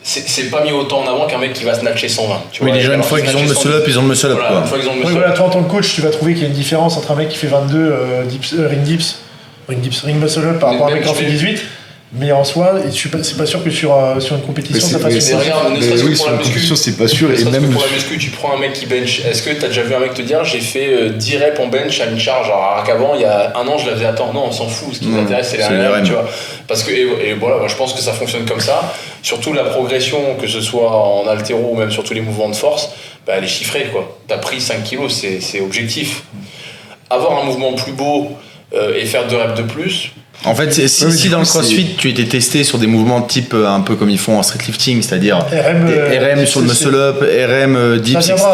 C'est pas mis autant en avant qu'un mec qui va snatcher 120. Tu vois, déjà, une fois qu'ils ont le muscle up, ils ont le muscle up. Toi, en tant que coach, tu vas trouver qu'il y a une différence entre un mec qui fait 22 ring muscle up par rapport à un mec qui en fait 18. Mais en soi, c'est pas sûr que sur une compétition, ça fasse une sur une compétition, c'est pas sûr. Et même pour la muscu, tu prends un mec qui bench. Est-ce que t'as déjà vu un mec te dire j'ai fait 10 reps en bench à une charge, alors qu'avant, il y a un an, je la faisais non, on s'en fout. Ce qui nous intéresse, c'est les RM, tu vois. Parce que, et voilà, moi, je pense que ça fonctionne comme ça. Surtout la progression, que ce soit en haltéro ou même sur tous les mouvements de force, elle est chiffrée, quoi. T'as pris 5 kilos, c'est objectif. Avoir un mouvement plus beau et faire 2 reps de plus, En fait, si dans le CrossFit tu étais testé sur des mouvements type un peu comme ils font en streetlifting, c'est-à-dire RM sur le muscle-up, RM dips, etc.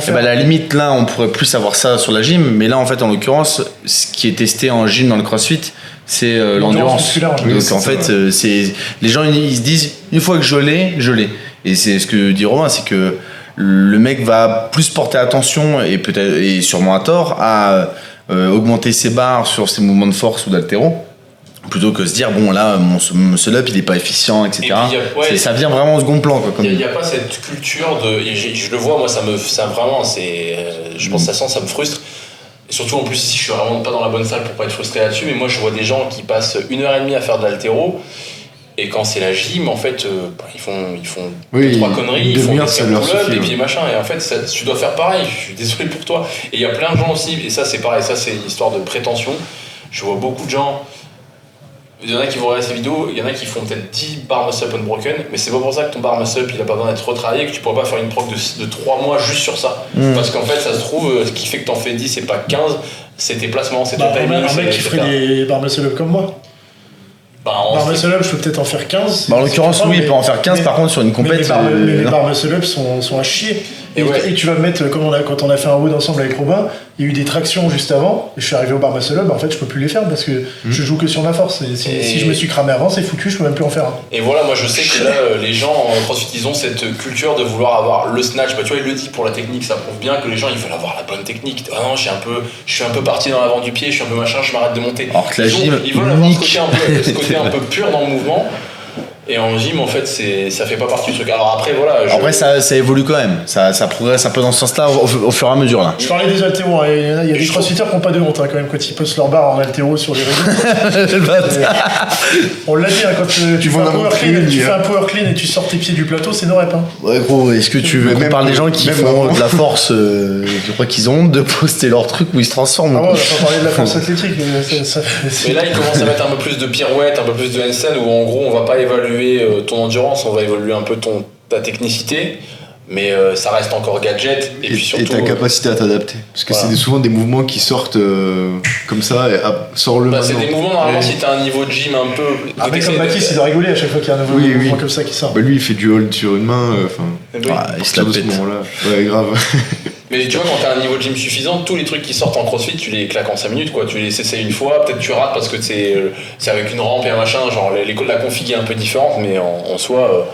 Et bah, à la limite, là, on pourrait plus savoir ça sur la gym, mais là, en fait, en l'occurrence, ce qui est testé en gym dans le CrossFit, c'est l'endurance. Donc en fait, c'est les gens ils se disent une fois que je l'ai. Et c'est ce que dit Romain, c'est que le mec va plus porter attention et peut-être et sûrement à tort à augmenter ses barres sur ses mouvements de force ou d'haltéro plutôt que se dire bon là mon muscle-up il est pas efficient, etc. Ça vient vraiment au second plan, quoi. Il n'y a pas cette culture de, je le vois, moi ça vraiment je pense que ça me frustre. Et surtout en plus ici je suis vraiment pas dans la bonne salle pour pas être frustré là-dessus, mais moi je vois des gens qui passent 1h30 à faire de l'haltéro. Et quand c'est la gym, en fait, ils font 2-3 conneries, ils font des pull-ups et puis machin. Et en fait, tu dois faire pareil, je suis désolé pour toi. Et il y a plein de gens aussi, et ça c'est pareil, ça c'est une histoire de prétention. Je vois beaucoup de gens, il y en a qui vont regarder ces vidéos, il y en a qui font peut-être 10 bar muscle-up unbroken, mais c'est pas pour ça que ton bar muscle-up il a pas besoin d'être retravaillé, que tu pourrais pas faire une prog de 3 mois juste sur ça. Parce qu'en fait, ça se trouve, ce qui fait que t'en fais 10 et pas 15, c'est tes placements, c'est ton timing. Un mec qui ferait des bar muscle-up comme moi. Bar muscle-up, je peux peut-être en faire 15. En l'occurrence, oui, il peut en faire 15 par contre sur une compète. Les bar muscle-up sont à chier. Et tu vas me mettre, comme quand on a fait un WOD ensemble avec Robin, il y a eu des tractions juste avant, et je suis arrivé au bar muscle-up, en fait je peux plus les faire parce que je joue que sur ma force. Et si je me suis cramé avant, c'est foutu, je peux même plus en faire un. Et voilà, moi je sais que là, les gens en CrossFit, ils ont cette culture de vouloir avoir le snatch. Bah, tu vois, il le dit pour la technique, ça prouve bien que les gens ils veulent avoir la bonne technique. Ah non, je suis un peu parti dans l'avant du pied, je suis un peu machin, je m'arrête de monter. Alors que la gym, ils veulent avoir ce côté un peu pur dans le mouvement. Et en gym, en fait, ça fait pas partie du truc. Alors après, voilà. Après, ça évolue quand même. Ça progresse un peu dans ce sens-là au fur et à mesure. Là. Je parlais des haltéros. Il y a des crossfitters qui n'ont pas de honte quand même quand ils postent leur barre en haltéro sur les réseaux. On l'a dit, quand tu fais un power clean et tu sors tes pieds du plateau, c'est no rep. Ouais, gros, est-ce que tu veux qu'on parle des gens qui font de la force je crois qu'ils ont honte de poster leur truc où ils se transforment. Ah ouais, on va pas parler de la force athlétique. Mais là, ils commencent à mettre un peu plus de pirouettes, un peu plus de handstand où en gros, on va pas évaluer ton endurance, on va évoluer un peu ta technicité, mais ça reste encore gadget et puis surtout ta capacité à t'adapter, parce que c'est souvent des mouvements qui sortent comme ça et sort le c'est des mouvements normalement si t'as un niveau de gym un peu comme Baptiste il doit rigoler à chaque fois qu'il y a un nouveau mouvement comme ça qui sort. Lui il fait du hold sur une main, il se la pète. Ouais, grave. Mais tu vois, quand t'as un niveau de gym suffisant, tous les trucs qui sortent en CrossFit, tu les claques en 5 minutes, quoi. Tu les essayes une fois, peut-être tu rates parce que c'est avec une rampe et un machin, genre la config est un peu différente, mais en soi,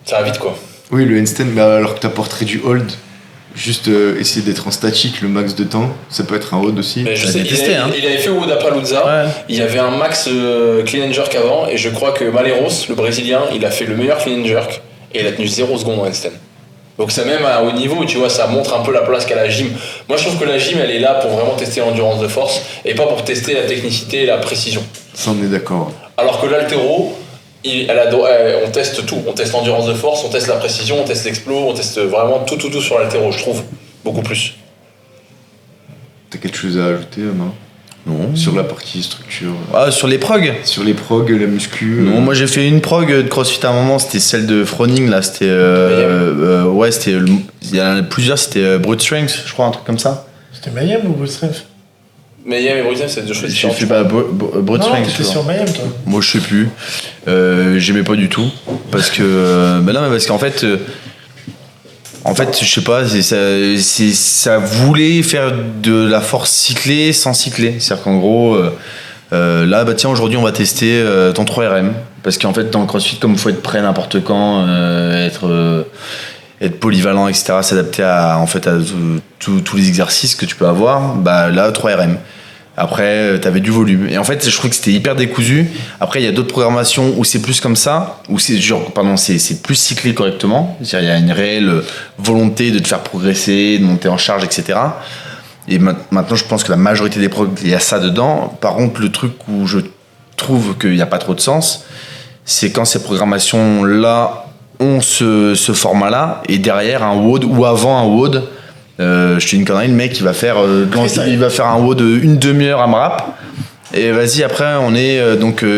ça va vite, quoi. Oui, le handstand, mais alors que t'apporterais du hold, juste essayer d'être en statique le max de temps, ça peut être un hold aussi. Mais je sais, il avait fait au WOD à Palooza, il y avait un max clean and jerk avant, et je crois que Maleros, le brésilien, il a fait le meilleur clean and jerk, et il a tenu 0 secondes en handstand. Donc c'est même à haut niveau, tu vois, ça montre un peu la place qu'a la gym. Moi je trouve que la gym elle est là pour vraiment tester l'endurance de force et pas pour tester la technicité et la précision. Ça on est d'accord. Alors que l'haltéro, on teste tout, on teste l'endurance de force, on teste la précision, on teste l'explo, on teste vraiment tout sur l'haltéro, je trouve, beaucoup plus. T'as quelque chose à ajouter, Romain ? Non. Sur la partie structure. Sur les progs. Sur les progs, la muscu. Non, moi j'ai fait une prog de CrossFit à un moment, c'était celle de Froning là, c'était c'était il y en a plusieurs, c'était Brute Strength, je crois, un truc comme ça. C'était Mayhem ou Brute Strength? Mayhem et Brute Strength, c'est deux choses différentes. Je fais pas Brute Strength. Non, t'étais sur Mayhem toi. Moi je sais plus. J'aimais pas du tout parce que non, mais parce qu'en fait je sais pas, ça voulait faire de la force cyclée sans cycler. C'est-à-dire qu'en gros, là, bah tiens, aujourd'hui, on va tester ton 3RM. Parce qu'en fait, dans le CrossFit, comme il faut être prêt n'importe quand, être polyvalent, etc., s'adapter à tous les exercices que tu peux avoir, bah là, 3RM. Après, t'avais du volume. Et en fait, je trouve que c'était hyper décousu. Après, il y a d'autres programmations où c'est plus comme ça, où c'est plus cyclé correctement. C'est-à-dire, il y a une réelle volonté de te faire progresser, de monter en charge, etc. Et maintenant, je pense que la majorité des programmes, il y a ça dedans. Par contre, le truc où je trouve qu'il n'y a pas trop de sens, c'est quand ces programmations-là ont ce format-là, et derrière un WOD ou avant un WOD, je te dis une connerie, le mec il va faire un WOD de une demi-heure à MRAP et vas-y, après on est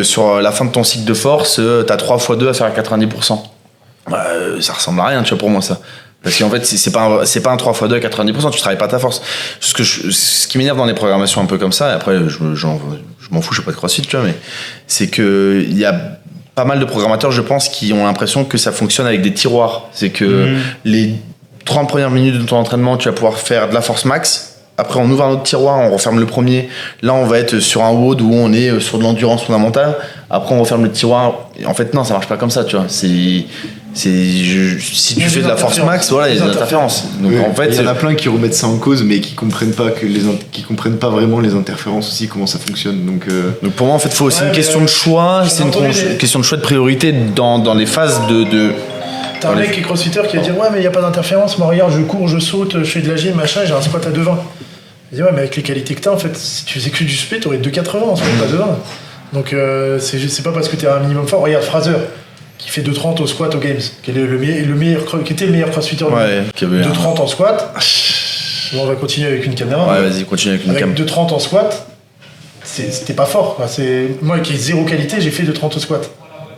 sur la fin de ton cycle de force, t'as 3x2 à faire à 90%. Ça ressemble à rien, tu vois, pour moi, ça. Parce qu'en fait c'est pas un 3x2 à 90%, tu travailles pas ta force. Ce qui m'énerve dans les programmations un peu comme ça, et après je je m'en fous, je fais pas de CrossFit, tu vois, mais c'est que il y a pas mal de programmateurs, je pense, qui ont l'impression que ça fonctionne avec des tiroirs. C'est que les 30 premières minutes de ton entraînement, tu vas pouvoir faire de la force max. Après, on ouvre un autre tiroir, on referme le premier. Là, on va être sur un WOD où on est sur de l'endurance fondamentale. Après, on referme le tiroir. Et en fait, non, ça marche pas comme ça, tu vois. Si tu fais de la force max, voilà, il y a des interférences. Donc, en fait, il y en a plein qui remettent ça en cause, mais qui comprennent pas vraiment les interférences aussi, comment ça fonctionne. Donc pour moi, en fait, il faut aussi une question de choix. C'est une question de choix de priorité dans les phases de T'as un mec qui est crossfitter qui va dire ouais mais y a pas d'interférence, moi regarde je cours, je saute, je fais de la gym, machin, j'ai un squat à 2,20. Il dit ouais mais avec les qualités que t'as en fait, si tu faisais que du split t'aurais 2,80 en squat à 2,20. Donc c'est pas parce que t'es un minimum fort. Regarde Fraser qui fait 2,30 au squat aux Games, qui était le meilleur crossfitter du 2,30 en squat. Bon, on va continuer avec une caméra. Ouais vas-y continue avec une caméra. Avec 2,30 en squat, c'était pas fort quoi. Moi qui ai zéro qualité j'ai fait 2,30 au squat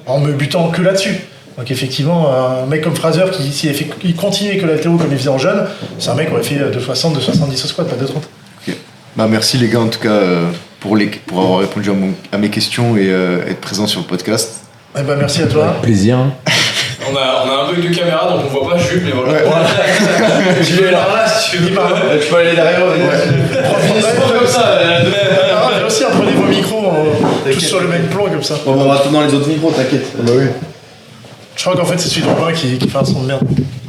en me butant que là-dessus. Donc effectivement, un mec comme Fraser qui il continuait que l'haltéro comme il faisait en jeune, c'est un mec qui aurait fait 2,60, 2,70 au squat, pas 2,30. Ok. Bah merci les gars en tout cas pour avoir répondu à mes questions et être présent sur le podcast. Eh ben merci à toi. Plaisir. On a un bug de caméra donc on voit pas Jules mais voilà. Ouais. Tu veux là si tu veux pas. Tu peux aller derrière. Profitez comme ça. Mais aussi prenez vos micros tous sur le même plan comme ça. On va tout dans les autres micros, t'inquiète. Bah oui. Je crois qu'en fait c'est celui de Robin qui fait un son de merde.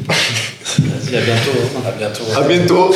Vas-y, à bientôt. À bientôt.